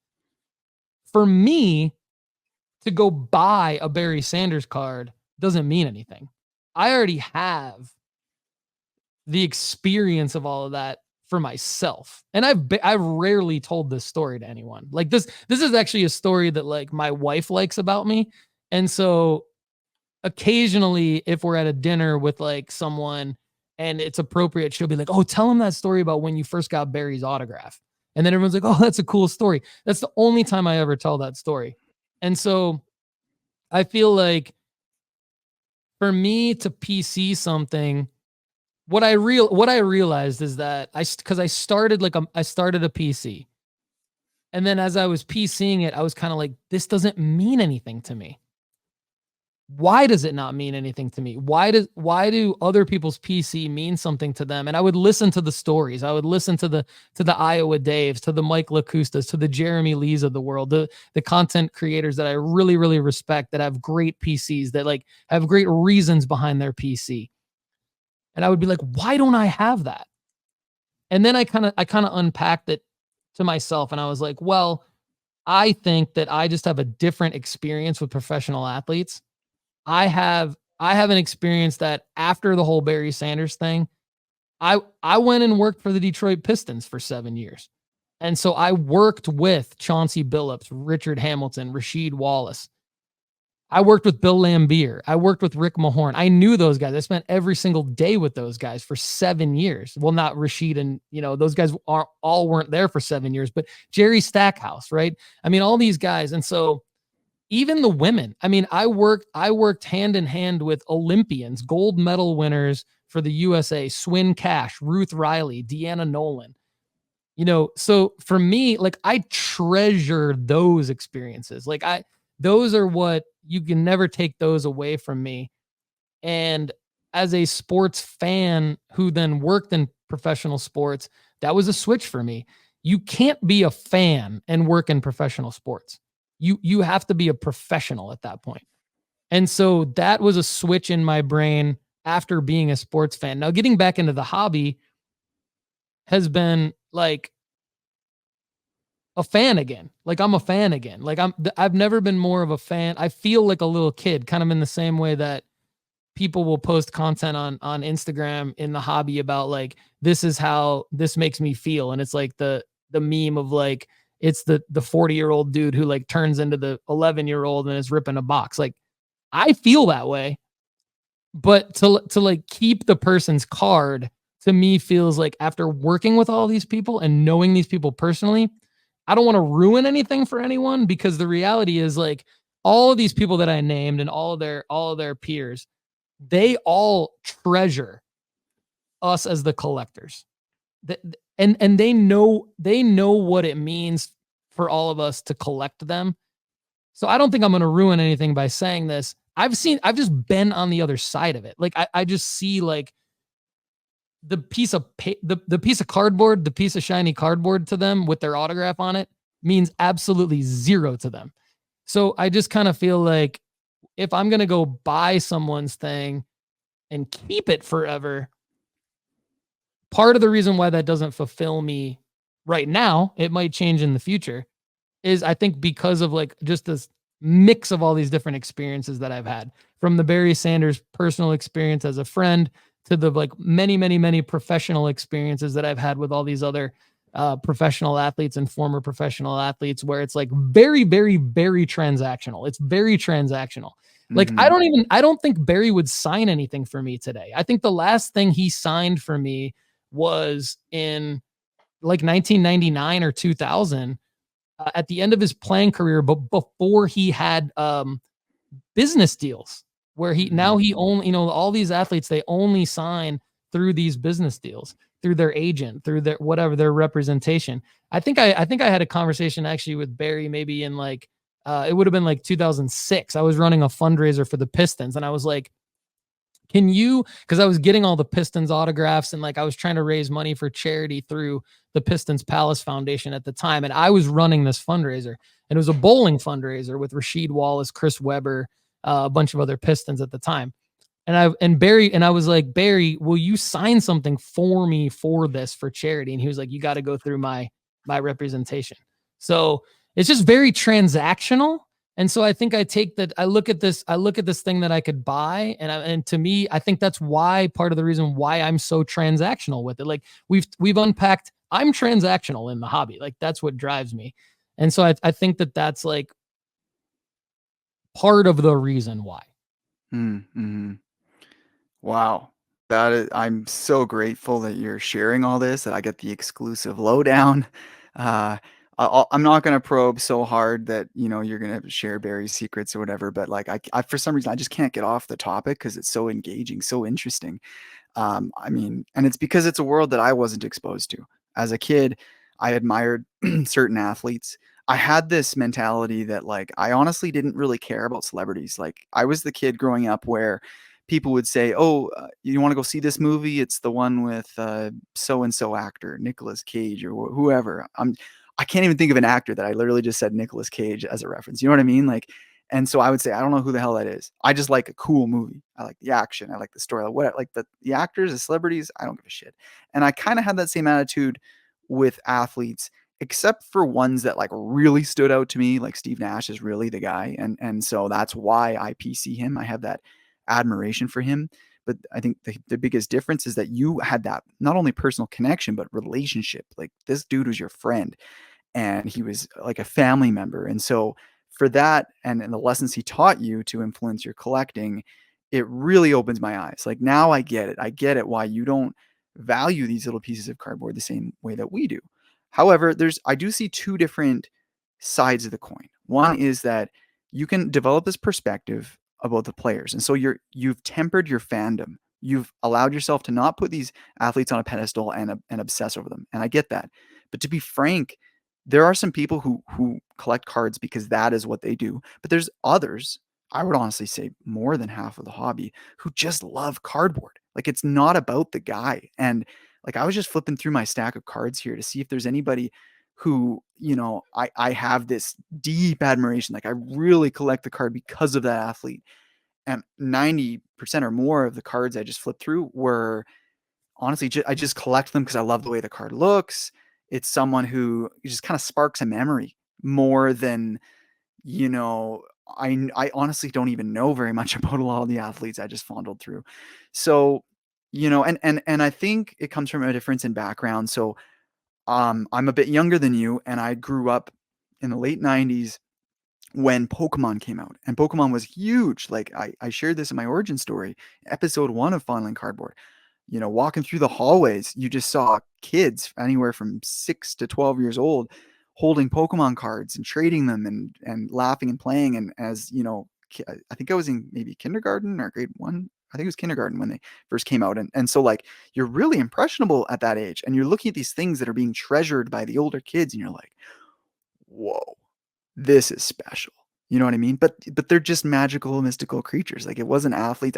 For me to go buy a Barry Sanders card doesn't mean anything. I already have the experience of all of that for myself. And I've rarely told this story to anyone. Like this is actually a story that like my wife likes about me. And so occasionally if we're at a dinner with like someone and it's appropriate, she'll be like, "Oh, tell him that story about when you first got Barry's autograph." And then everyone's like, "Oh, that's a cool story." That's the only time I ever tell that story. And so I feel like for me to PC something, what I realized is that I started a PC, and then as I was PCing it, I was kind of like, this doesn't mean anything to me. Why does it not mean anything to me? Why do other people's PC mean something to them? And I would listen to the stories. I would listen to the Iowa Daves, to the Mike Lakustas, to the Jeremy Lees of the world, the content creators that I really, really respect, that have great PCs, that like have great reasons behind their PC. And I would be like, why don't I have that? And then I kind of unpacked it to myself, and I was like, well, I think that I just have a different experience with professional athletes. I have an experience that after the whole Barry Sanders thing, I went and worked for the Detroit Pistons for 7 years. And so I worked with Chauncey Billups, Richard Hamilton, Rasheed Wallace. I worked with Bill Laimbeer. I worked with Rick Mahorn. I knew those guys. I spent every single day with those guys for 7 years. Well, not Rasheed and, those guys weren't there for 7 years, but Jerry Stackhouse, right? I mean, all these guys. And so even the women, I mean, I worked hand in hand with Olympians, gold medal winners for the USA, Swin Cash, Ruth Riley, Deanna Nolan. So for me, like I treasure those experiences. Like those are what you can never take those away from me. And as a sports fan who then worked in professional sports, that was a switch for me. You can't be a fan and work in professional sports. You have to be a professional at that point. And so that was a switch in my brain after being a sports fan. Now getting back into the hobby has been like a fan again. Like I'm a fan again. Like I've never been more of a fan. I feel like a little kid, kind of in the same way that people will post content on Instagram in the hobby about like, this is how this makes me feel. And it's like the meme of like, it's the 40-year-old dude who like turns into the 11-year-old and is ripping a box. Like I feel that way, but to like keep the person's card to me feels like after working with all these people and knowing these people personally, I don't want to ruin anything for anyone, because the reality is like all of these people that I named and all of their peers, they all treasure us as the collectors. And they know what it means for all of us to collect them. So I don't think I'm going to ruin anything by saying this. I've just been on the other side of it. Like I just see like the piece of the piece of cardboard, the piece of shiny cardboard to them with their autograph on it means absolutely zero to them. So I just kind of feel like if I'm going to go buy someone's thing and keep it forever, part of the reason why that doesn't fulfill me right now, it might change in the future, is I think because of like just this mix of all these different experiences that I've had, from the Barry Sanders personal experience as a friend to the like many professional experiences that I've had with all these other professional athletes and former professional athletes, where it's like very transactional. It's very transactional. Like I don't think Barry would sign anything for me today. I think the last thing he signed for me was in like 1999 or 2000, at the end of his playing career, but before he had business deals where he only, all these athletes, they only sign through these business deals, through their agent, through their whatever, their representation. I think I had a conversation actually with Barry, maybe in like it would have been like 2006. I was running a fundraiser for the Pistons, and I was like, can you, because I was getting all the Pistons autographs, and like I was trying to raise money for charity through the Pistons Palace Foundation at the time. And I was running this fundraiser, and it was a bowling fundraiser with Rasheed Wallace, Chris Webber, a bunch of other Pistons at the time. And I was like, Barry, will you sign something for me for this, for charity? And he was like, you got to go through my representation. So it's just very transactional. And so I think I look at this thing that I could buy. And to me, I think that's why part of the reason why I'm so transactional with it. Like we've unpacked, I'm transactional in the hobby. Like that's what drives me. And so I think that's like part of the reason why. Mm-hmm. Wow. I'm so grateful that you're sharing all this, that I get the exclusive lowdown. I'm not going to probe so hard that, you're going to share Barry's secrets or whatever, but like I for some reason, I just can't get off the topic because it's so engaging, so interesting. I mean, and it's because it's a world that I wasn't exposed to. As a kid, I admired certain athletes. I had this mentality that like, I honestly didn't really care about celebrities. Like I was the kid growing up where people would say, "Oh, you want to go see this movie? It's the one with so-and-so actor, Nicolas Cage or whoever." I can't even think of an actor that I literally just said Nicolas Cage as a reference. You know what I mean? Like, and so I would say, I don't know who the hell that is. I just like a cool movie. I like the action. I like the story. Like the actors, the celebrities, I don't give a shit. And I kind of had that same attitude with athletes, except for ones that like really stood out to me. Like Steve Nash is really the guy. And so that's why I PC him. I have that admiration for him. But I think the biggest difference is that you had that not only personal connection, but relationship. Like this dude was your friend and he was like a family member. And so for that and the lessons he taught you to influence your collecting, it really opens my eyes. Like now I get it. I get it why you don't value these little pieces of cardboard the same way that we do. However, I do see two different sides of the coin. One is that you can develop this perspective about the players. And so you've tempered your fandom. You've allowed yourself to not put these athletes on a pedestal and obsess over them. And I get that. But to be frank, there are some people who collect cards because that is what they do. But there's others, I would honestly say more than half of the hobby, who just love cardboard. Like it's not about the guy. And like I was just flipping through my stack of cards here to see if there's anybody who, I have this deep admiration. Like I really collect the card because of that athlete. And 90% or more of the cards I just flipped through were honestly, I just collect them because I love the way the card looks. It's someone who just kind of sparks a memory more than, I honestly don't even know very much about a lot of the athletes I just fondled through. So, and I think it comes from a difference in background. So, I'm a bit younger than you, and I grew up in the late 90s when Pokemon came out, and Pokemon was huge. Like I shared this in my origin story, episode 1 of Fondling Cardboard. Walking through the hallways, you just saw kids anywhere from 6 to 12 years old holding Pokemon cards and trading them and laughing and playing. And as I think I was in maybe kindergarten or grade 1. I think it was kindergarten when they first came out. And so like, you're really impressionable at that age and you're looking at these things that are being treasured by the older kids and you're like, whoa, this is special. You know what I mean? But they're just magical, mystical creatures. Like, it wasn't athletes.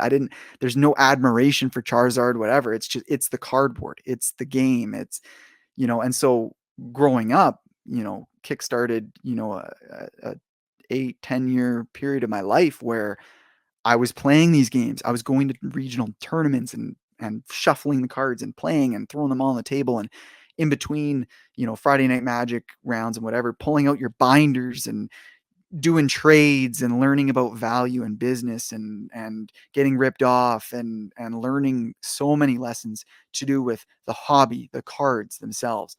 There's no admiration for Charizard, whatever. It's the cardboard. It's the game. It's, and so growing up, kickstarted, a 8-10 year period of my life where I was playing these games. I was going to regional tournaments and shuffling the cards and playing and throwing them all on the table, and in between, Friday Night Magic rounds and whatever, pulling out your binders and doing trades and learning about value and business and getting ripped off and learning so many lessons to do with the hobby, the cards themselves.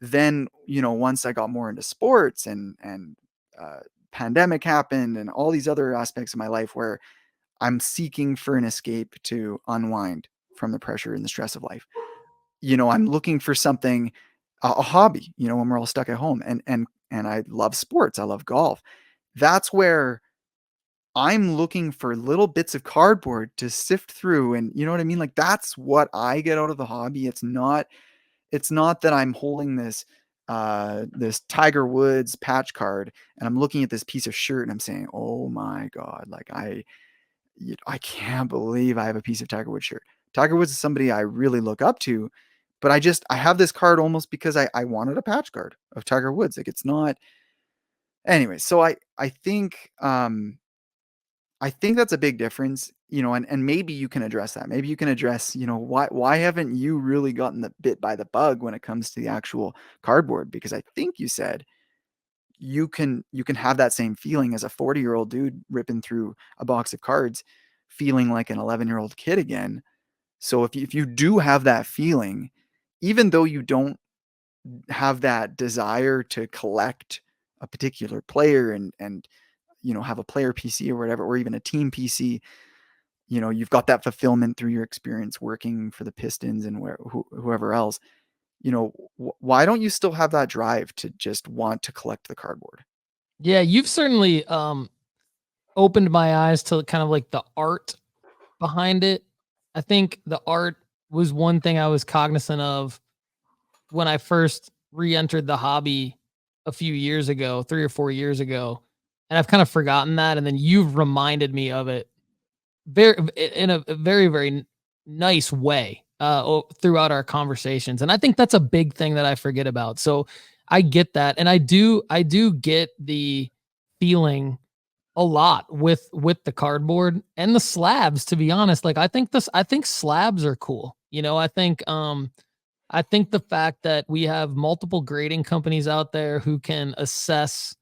Then, once I got more into sports and pandemic happened and all these other aspects of my life where I'm seeking for an escape to unwind from the pressure and the stress of life. I'm looking for something, a hobby, when we're all stuck at home, and I love sports. I love golf. That's where I'm looking for little bits of cardboard to sift through. And you know what I mean? Like, that's what I get out of the hobby. It's not that I'm holding this Tiger Woods patch card and I'm looking at this piece of shirt and I'm saying, oh my God, like I can't believe I have a piece of Tiger Woods shirt. Tiger Woods is somebody I really look up to, but I have this card almost because I wanted a patch card of Tiger Woods. Like, it's not. Anyway, so I think that's a big difference, and maybe you can address that. Maybe you can address, why haven't you really gotten the bit by the bug when it comes to the actual cardboard? Because I think you said you can have that same feeling as a 40-year-old dude ripping through a box of cards, feeling like an 11-year-old kid again. So if you do have that feeling, even though you don't have that desire to collect a particular player and have a player PC or whatever, or even a team PC, you've got that fulfillment through your experience working for the Pistons and whoever else, why don't you still have that drive to just want to collect the cardboard? Yeah, you've certainly opened my eyes to kind of like the art behind it. I think the art was one thing I was cognizant of when I first re-entered the hobby a few years ago, 3 or 4 years ago. And I've kind of forgotten that. And then you've reminded me of it in a very, very nice way throughout our conversations. And I think that's a big thing that I forget about. So I get that. And I do get the feeling a lot with the cardboard and the slabs, to be honest. Like, I think slabs are cool. I think the fact that we have multiple grading companies out there who can assess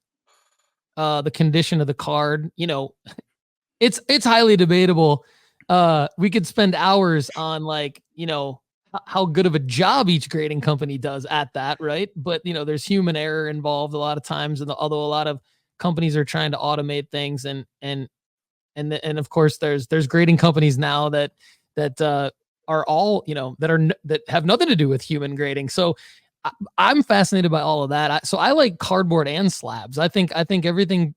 the condition of the card, it's highly debatable. We could spend hours on, like, how good of a job each grading company does at that, right? But there's human error involved a lot of times, and although a lot of companies are trying to automate things, and of course there's grading companies now that are all, that have nothing to do with human grading. So I'm fascinated by all of that. So I like cardboard and slabs. I think everything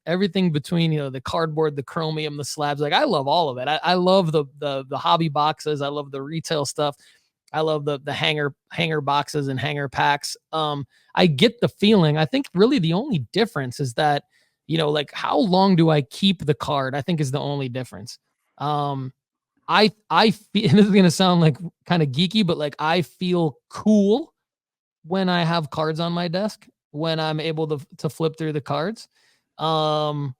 between, the cardboard, the chromium, the slabs, like, I love all of it. I love the hobby boxes. I love the retail stuff. I love the hanger boxes and hanger packs. I get the feeling. I think really the only difference is that, like, how long do I keep the card? I think is the only difference. I feel, and this is going to sound like kind of geeky, but like, I feel cool when I have cards on my desk, when I'm able to flip through the cards. And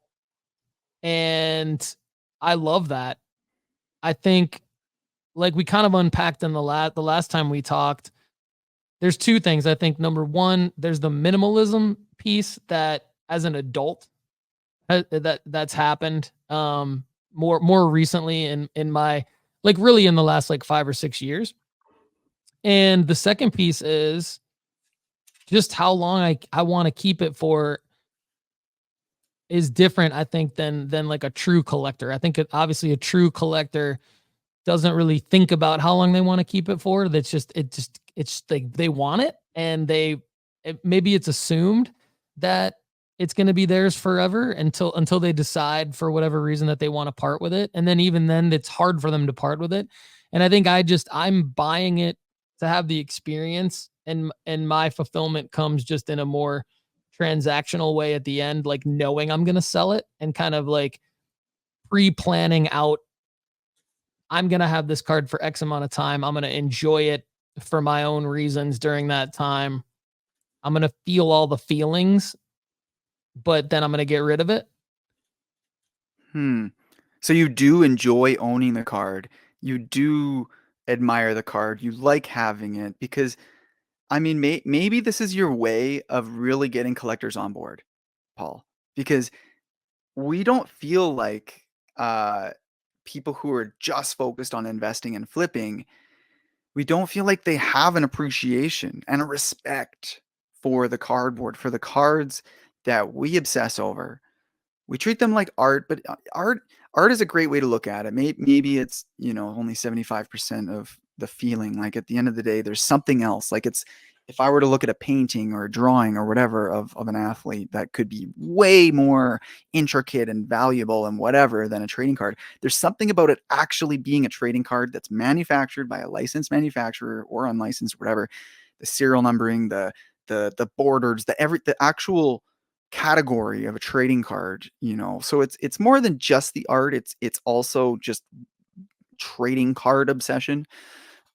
I love that. I think, like we kind of unpacked in the last time we talked, there's two things. I think number one, there's the minimalism piece that as an adult that's happened more recently in my, like, really in the last like 5 or 6 years. And the second piece is just how long I want to keep it for is different, I think, than like a true collector. I think obviously a true collector doesn't really think about how long they want to keep it for. It's like they want it, and maybe it's assumed that it's going to be theirs forever until they decide for whatever reason that they want to part with it. And then even then it's hard for them to part with it. And I think I'm buying it to have the experience, and my fulfillment comes just in a more transactional way at the end, like knowing I'm going to sell it and kind of like pre-planning out, I'm going to have this card for X amount of time. I'm going to enjoy it for my own reasons during that time. I'm going to feel all the feelings, but then I'm going to get rid of it. So you do enjoy owning the card. You do admire the card. You like having it because, I mean, maybe this is your way of really getting collectors on board, Paul, because we don't feel like people who are just focused on investing and flipping, we don't feel like they have an appreciation and a respect for the cardboard, for the cards that we obsess over. We treat them like art, but art is a great way to look at it. Maybe it's, only 75% of the feeling. Like at the end of the day, there's something else. Like if I were to look at a painting or a drawing or whatever of an athlete that could be way more intricate and valuable and whatever than a trading card, there's something about it actually being a trading card that's manufactured by a licensed manufacturer or unlicensed, whatever. The serial numbering, the borders, the actual category of a trading card, so it's more than just the art. It's also just trading card obsession.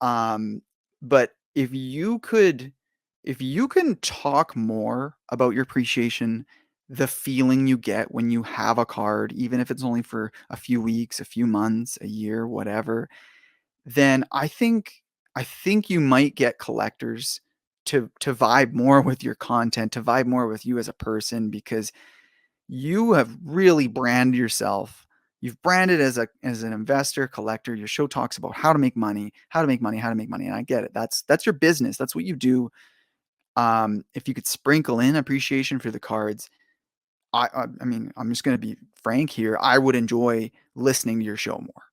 But if you can talk more about your appreciation, the feeling you get when you have a card, even if it's only for a few weeks, a few months, a year, whatever, then I think you might get collectors to vibe more with your content, to vibe more with you as a person, because you have really branded yourself. You've branded as an investor, collector. Your show talks about how to make money. And I get it. That's your business. That's what you do. If you could sprinkle in appreciation for the cards, I mean, I'm just going to be frank here. I would enjoy listening to your show more.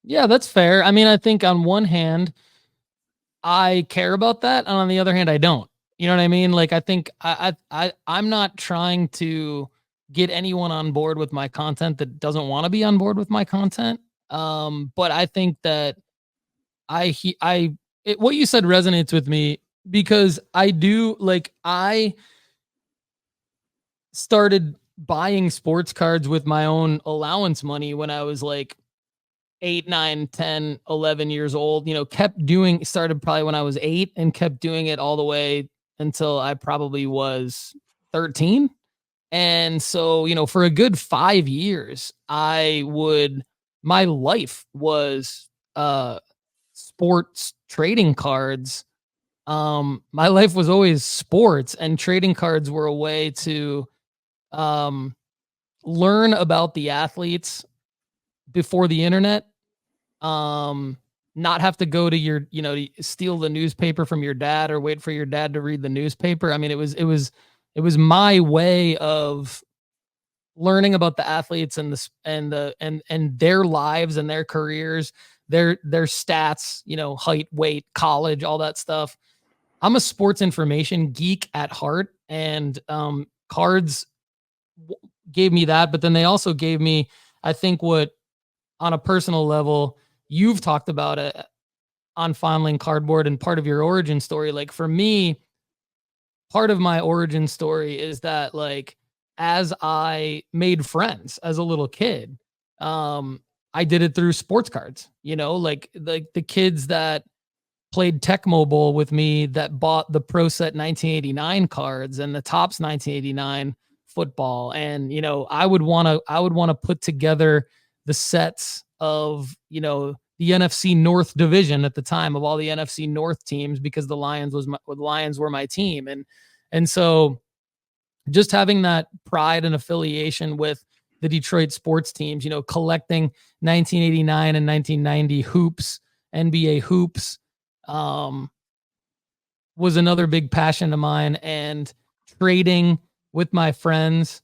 Yeah, that's fair. I mean, I think on one hand, I care about that, and on the other hand, I don't. You know what I mean? Like, I think I'm not trying to get anyone on board with my content that doesn't want to be on board with my content. But I think that what you said resonates with me, because I do, like, I started buying sports cards with my own allowance money when I was like 8, 9, 10, 11 years old, started probably when I was 8 and kept doing it all the way until I probably was 13. And so, for a good 5 years, my life was sports trading cards. My life was always sports, and trading cards were a way to learn about the athletes before the internet. Not have to go to your, steal the newspaper from your dad or wait for your dad to read the newspaper. I mean, it was my way of learning about the athletes and their lives and their careers, their stats, height, weight, college, all that stuff. I'm a sports information geek at heart, and cards gave me that, but then they also gave me, I think, what on a personal level you've talked about it on fondling cardboard and part of your origin story. Like, for me, part of my origin story is that, like, as I made friends as a little kid, I did it through sports cards, like the kids that played Tecmo Bowl with me that bought the Pro Set 1989 cards and the Topps 1989 football. And, I would want to put together the sets of, the NFC North division at the time, of all the NFC North teams, because the Lions were my team. And so just having that pride and affiliation with the Detroit sports teams, collecting 1989 and 1990 hoops, NBA hoops, was another big passion of mine. And trading with my friends,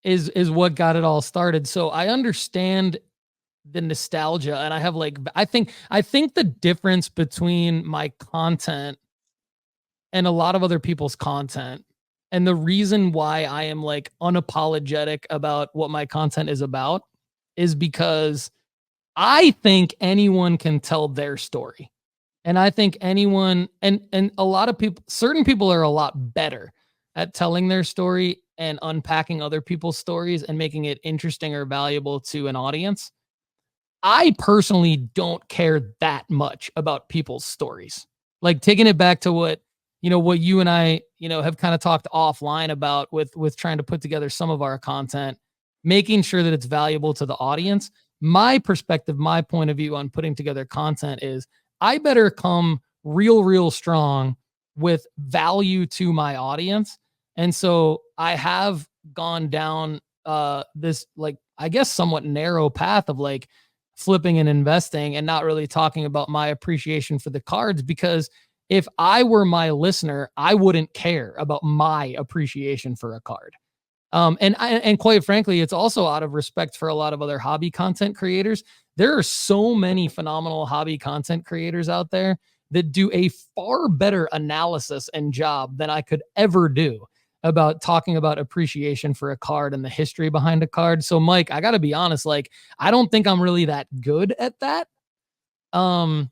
is what got it all started. So I understand the nostalgia, and I have I think the difference between my content and a lot of other people's content, and the reason why I am unapologetic about what my content is about, is because I think anyone can tell their story. And I think anyone, and a lot of people, certain people are a lot better at telling their story and unpacking other people's stories and making it interesting or valuable to an audience. I personally don't care that much about people's stories. Like taking it back to what you and I, have kind of talked offline about with trying to put together some of our content, making sure that it's valuable to the audience. My perspective, my point of view on putting together content is I better come real strong with value to my audience. And so I have gone down this, like, I guess somewhat narrow path of like flipping and investing and not really talking about my appreciation for the cards, because if I were my listener, I wouldn't care about my appreciation for a card. And quite frankly, it's also out of respect for a lot of other hobby content creators. There are so many phenomenal hobby content creators out there that do a far better analysis and job than I could ever do about talking about appreciation for a card and the history behind a card. So Mike, I got to be honest, like, I don't think I'm really that good at that. I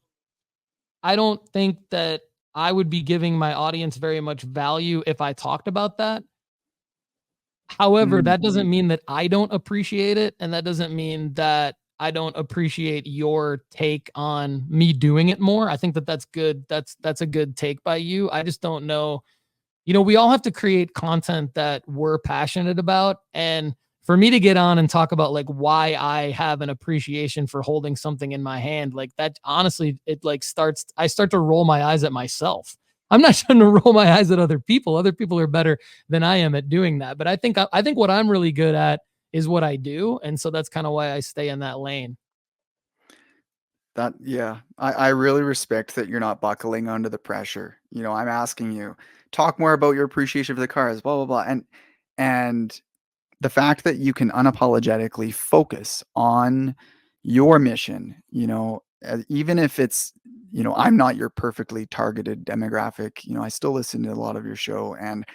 don't think that I would be giving my audience very much value if I talked about that. However, that doesn't mean that I don't appreciate it. And that doesn't mean that I don't appreciate your take on me doing it more. I think that that's good. That's a good take by you. I just don't know. We all have to create content that we're passionate about. And for me to get on and talk about like why I have an appreciation for holding something in my hand, like that, honestly, it like I start to roll my eyes at myself. I'm not trying to roll my eyes at other people. Other people are better than I am at doing that. But I think what I'm really good at is what I do. And so that's kind of why I stay in that lane. Yeah, I really respect that you're not buckling under the pressure. I'm asking you, talk more about your appreciation for the cars, blah, blah, blah. And the fact that you can unapologetically focus on your mission, even if it's, I'm not your perfectly targeted demographic, I still listen to a lot of your show, and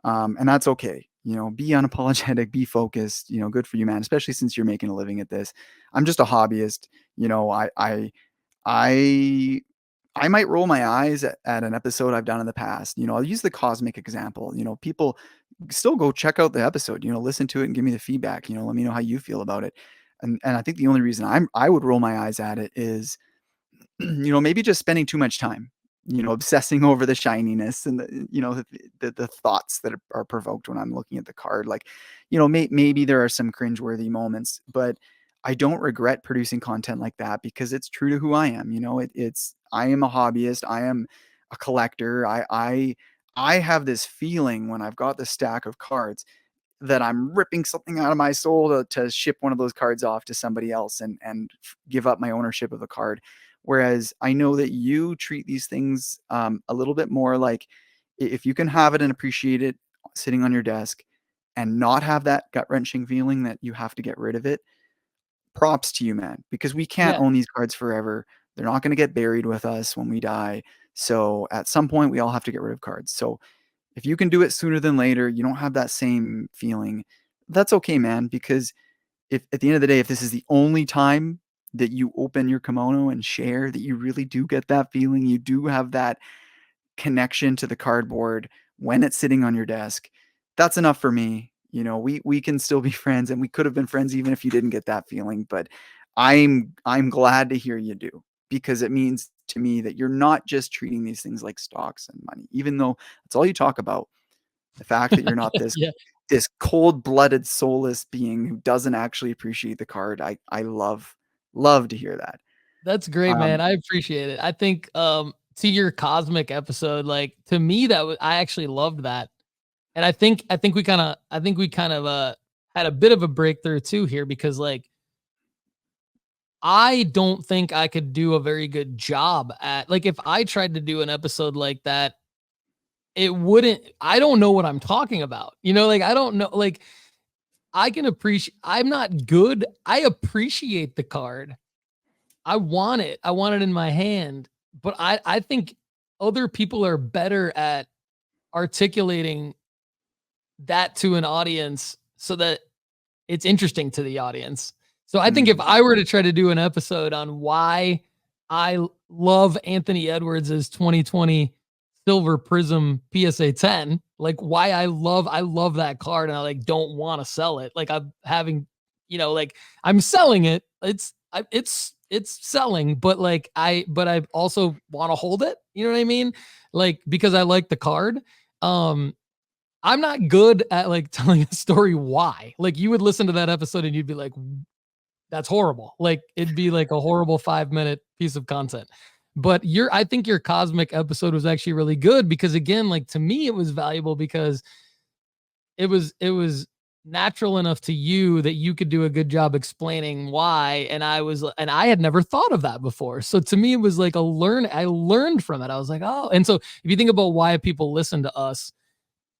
that's okay. Be unapologetic, be focused, good for you, man, especially since you're making a living at this. I'm just a hobbyist. I I might roll my eyes at an episode I've done in the past. I'll use the cosmic example. People still go check out the episode, listen to it and give me the feedback, let me know how you feel about it. And I think the only reason I would roll my eyes at it is, maybe just spending too much time, obsessing over the shininess and the thoughts that are provoked when I'm looking at the card. Like, maybe there are some cringeworthy moments, but I don't regret producing content like that because it's true to who I am. I am a hobbyist. I am a collector. I have this feeling when I've got this stack of cards that I'm ripping something out of my soul to ship one of those cards off to somebody else and give up my ownership of the card. Whereas I know that you treat these things a little bit more like, if you can have it and appreciate it sitting on your desk and not have that gut-wrenching feeling that you have to get rid of it, props to you, man, because we can't Yeah. own these cards forever. They're not going to get buried with us when we die. So at some point, we all have to get rid of cards. So if you can do it sooner than later, you don't have that same feeling, that's okay, man, because if at the end of the day, if this is the only time that you open your kimono and share, that you really do get that feeling, you do have that connection to the cardboard when it's sitting on your desk, that's enough for me. We can still be friends, and we could have been friends even if you didn't get that feeling. But I'm glad to hear you do, because it means to me that you're not just treating these things like stocks and money, even though that's all you talk about. The fact that you're not this Yeah. this cold-blooded, soulless being who doesn't actually appreciate the card. I love to hear that. That's great, man. I appreciate it. I think to your cosmic episode, like, to me, I actually loved that. And I think we kind of had a bit of a breakthrough too here, because like I don't think I could do a very good job at, like, if I tried to do an episode like that, I don't know what I'm talking about. Like, I don't know, like, I'm not good. I appreciate the card. I want it. I want it in my hand. But I think other people are better at articulating that to an audience so that it's interesting to the audience. So I think if I were to try to do an episode on why I love Anthony Edwards' 2020 Silver Prism PSA 10. Like why I love that card and I like don't want to sell it. Like I'm having, like I'm selling it. It's selling, but like I also want to hold it. You know what I mean? Like because I like the card. I'm not good at like telling a story why. Like you would listen to that episode and you'd be like, that's horrible. Like it'd be like a horrible 5-minute piece of content. But I think your cosmic episode was actually really good because again, like to me, it was valuable because it was natural enough to you that you could do a good job explaining why. And I had never thought of that before. So to me, it was like I learned from it. I was like, oh, and so if you think about why people listen to us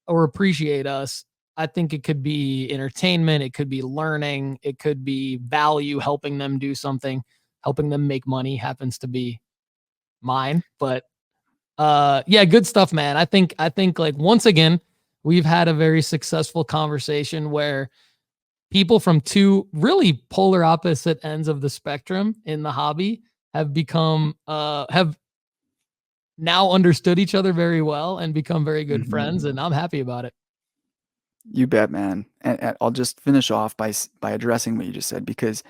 or appreciate us, I think it could be entertainment. It could be learning. It could be value, helping them do something, helping them make money happens to be mine. But yeah, good stuff, man. I think like once again, we've had a very successful conversation where people from two really polar opposite ends of the spectrum in the hobby have become have now understood each other very well and become very good friends, and I'm happy about it. You bet, man. And I'll just finish off by addressing what you just said because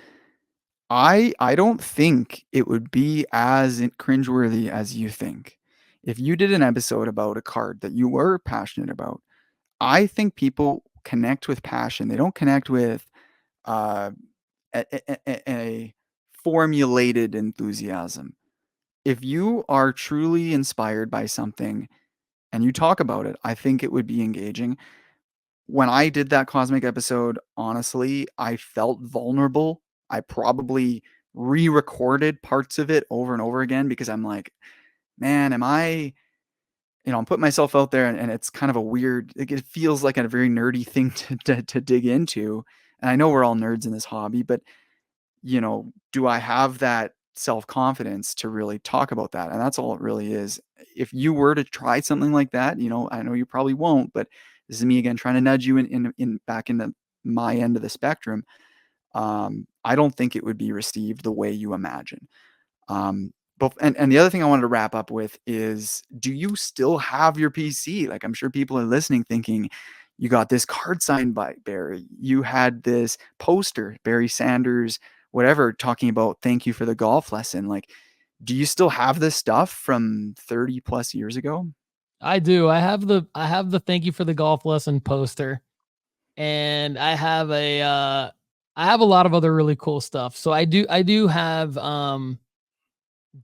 I don't think it would be as cringeworthy as you think. If you did an episode about a card that you were passionate about, I think people connect with passion. They don't connect with a formulated enthusiasm. If you are truly inspired by something and you talk about it, I think it would be engaging. When I did that cosmic episode, honestly, I felt vulnerable. I probably re-recorded parts of it over and over again because I'm like, man, I'm putting myself out there and it's kind of a weird, it feels like a very nerdy thing to dig into. And I know we're all nerds in this hobby, but do I have that self-confidence to really talk about that? And that's all it really is. If you were to try something like that, I know you probably won't, but this is me again trying to nudge you in back into my end of the spectrum. I don't think it would be received the way you imagine. But the other thing I wanted to wrap up with is, do you still have your PC? Like I'm sure people are listening thinking, you got this card signed by Barry. You had this poster, Barry Sanders, whatever, talking about thank you for the golf lesson. Like, do you still have this stuff from 30 plus years ago? I do. I have the thank you for the golf lesson poster, and I have a lot of other really cool stuff. So I do have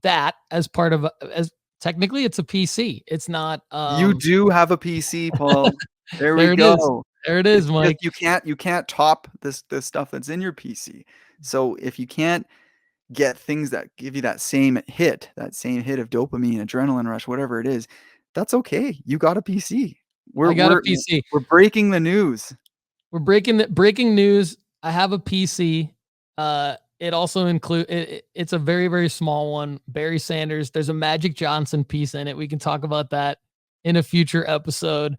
that as part of as technically it's a PC. It's not You do have a PC, Paul. There we go. There it is, Mike. You can't top this stuff that's in your PC. So if you can't get things that give you that same hit of dopamine, adrenaline rush, whatever it is, that's okay. You got a PC. I got a PC. We're breaking the news. We're breaking news. I have a PC. It also it's a very, very small one. Barry Sanders. There's a Magic Johnson piece in it. We can talk about that in a future episode.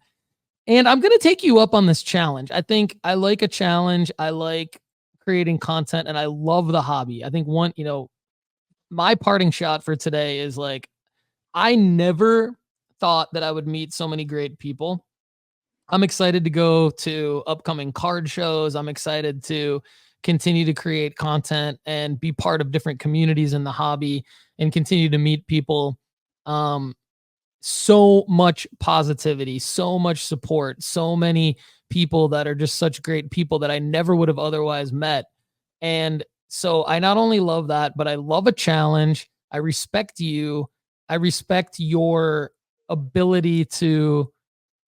And I'm going to take you up on this challenge. I think I like a challenge. I like creating content and I love the hobby. I think my parting shot for today is like, I never thought that I would meet so many great people. I'm excited to go to upcoming card shows. I'm excited to continue to create content and be part of different communities in the hobby and continue to meet people. So much positivity, so much support, so many people that are just such great people that I never would have otherwise met. And so I not only love that, but I love a challenge. I respect you. I respect your ability to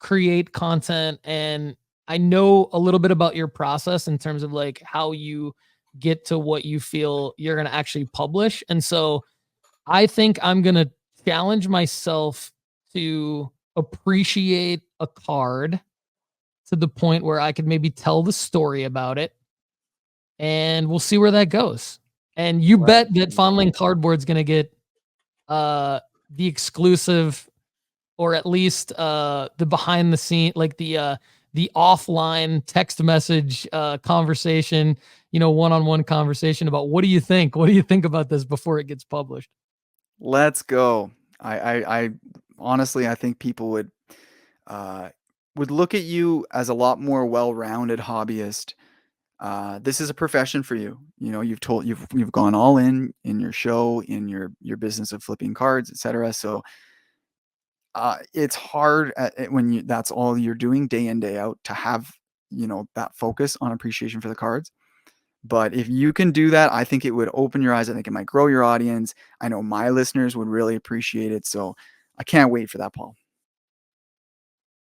create content. And I know a little bit about your process in terms of like how you get to what you feel you're going to actually publish. And so I think I'm going to challenge myself to appreciate a card to the point where I could maybe tell the story about it, and we'll see where that goes. And you bet that Fondling Cardboard's going to get the exclusive, or at least the behind the scene, like the offline text message conversation, one-on-one conversation about what do you think about this before it gets published. Let's go. I honestly, I think people would look at you as a lot more well-rounded hobbyist. This is a profession for you. You know, you've gone all in your show, in your business of flipping cards, etc. So it's hard when that's all you're doing day in, day out, to have, that focus on appreciation for the cards. But if you can do that, I think it would open your eyes. I think it might grow your audience. I know my listeners would really appreciate it. So I can't wait for that, Paul.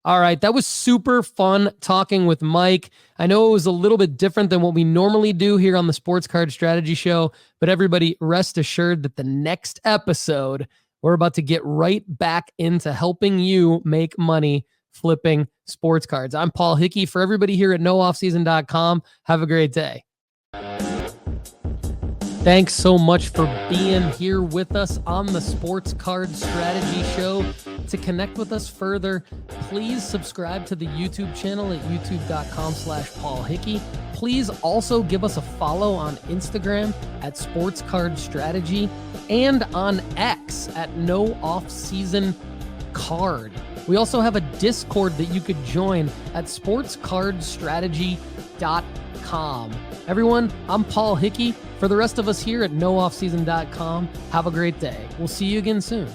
All right, that was super fun talking with Mike. I know it was a little bit different than what we normally do here on the Sports Card Strategy Show, but everybody rest assured that the next episode, we're about to get right back into helping you make money flipping sports cards. I'm Paul Hickey. For everybody here at nooffseason.com, have a great day. Thanks so much for being here with us on the Sports Card Strategy Show. To connect with us further, please subscribe to the YouTube channel at youtube.com/Paul Hickey. Please also give us a follow on Instagram at Sports Card Strategy and on X at NoOffSeasonCard. We also have a Discord that you could join at sportscardstrategy.com. Everyone, I'm Paul Hickey. For the rest of us here at nooffseason.com, have a great day. We'll see you again soon.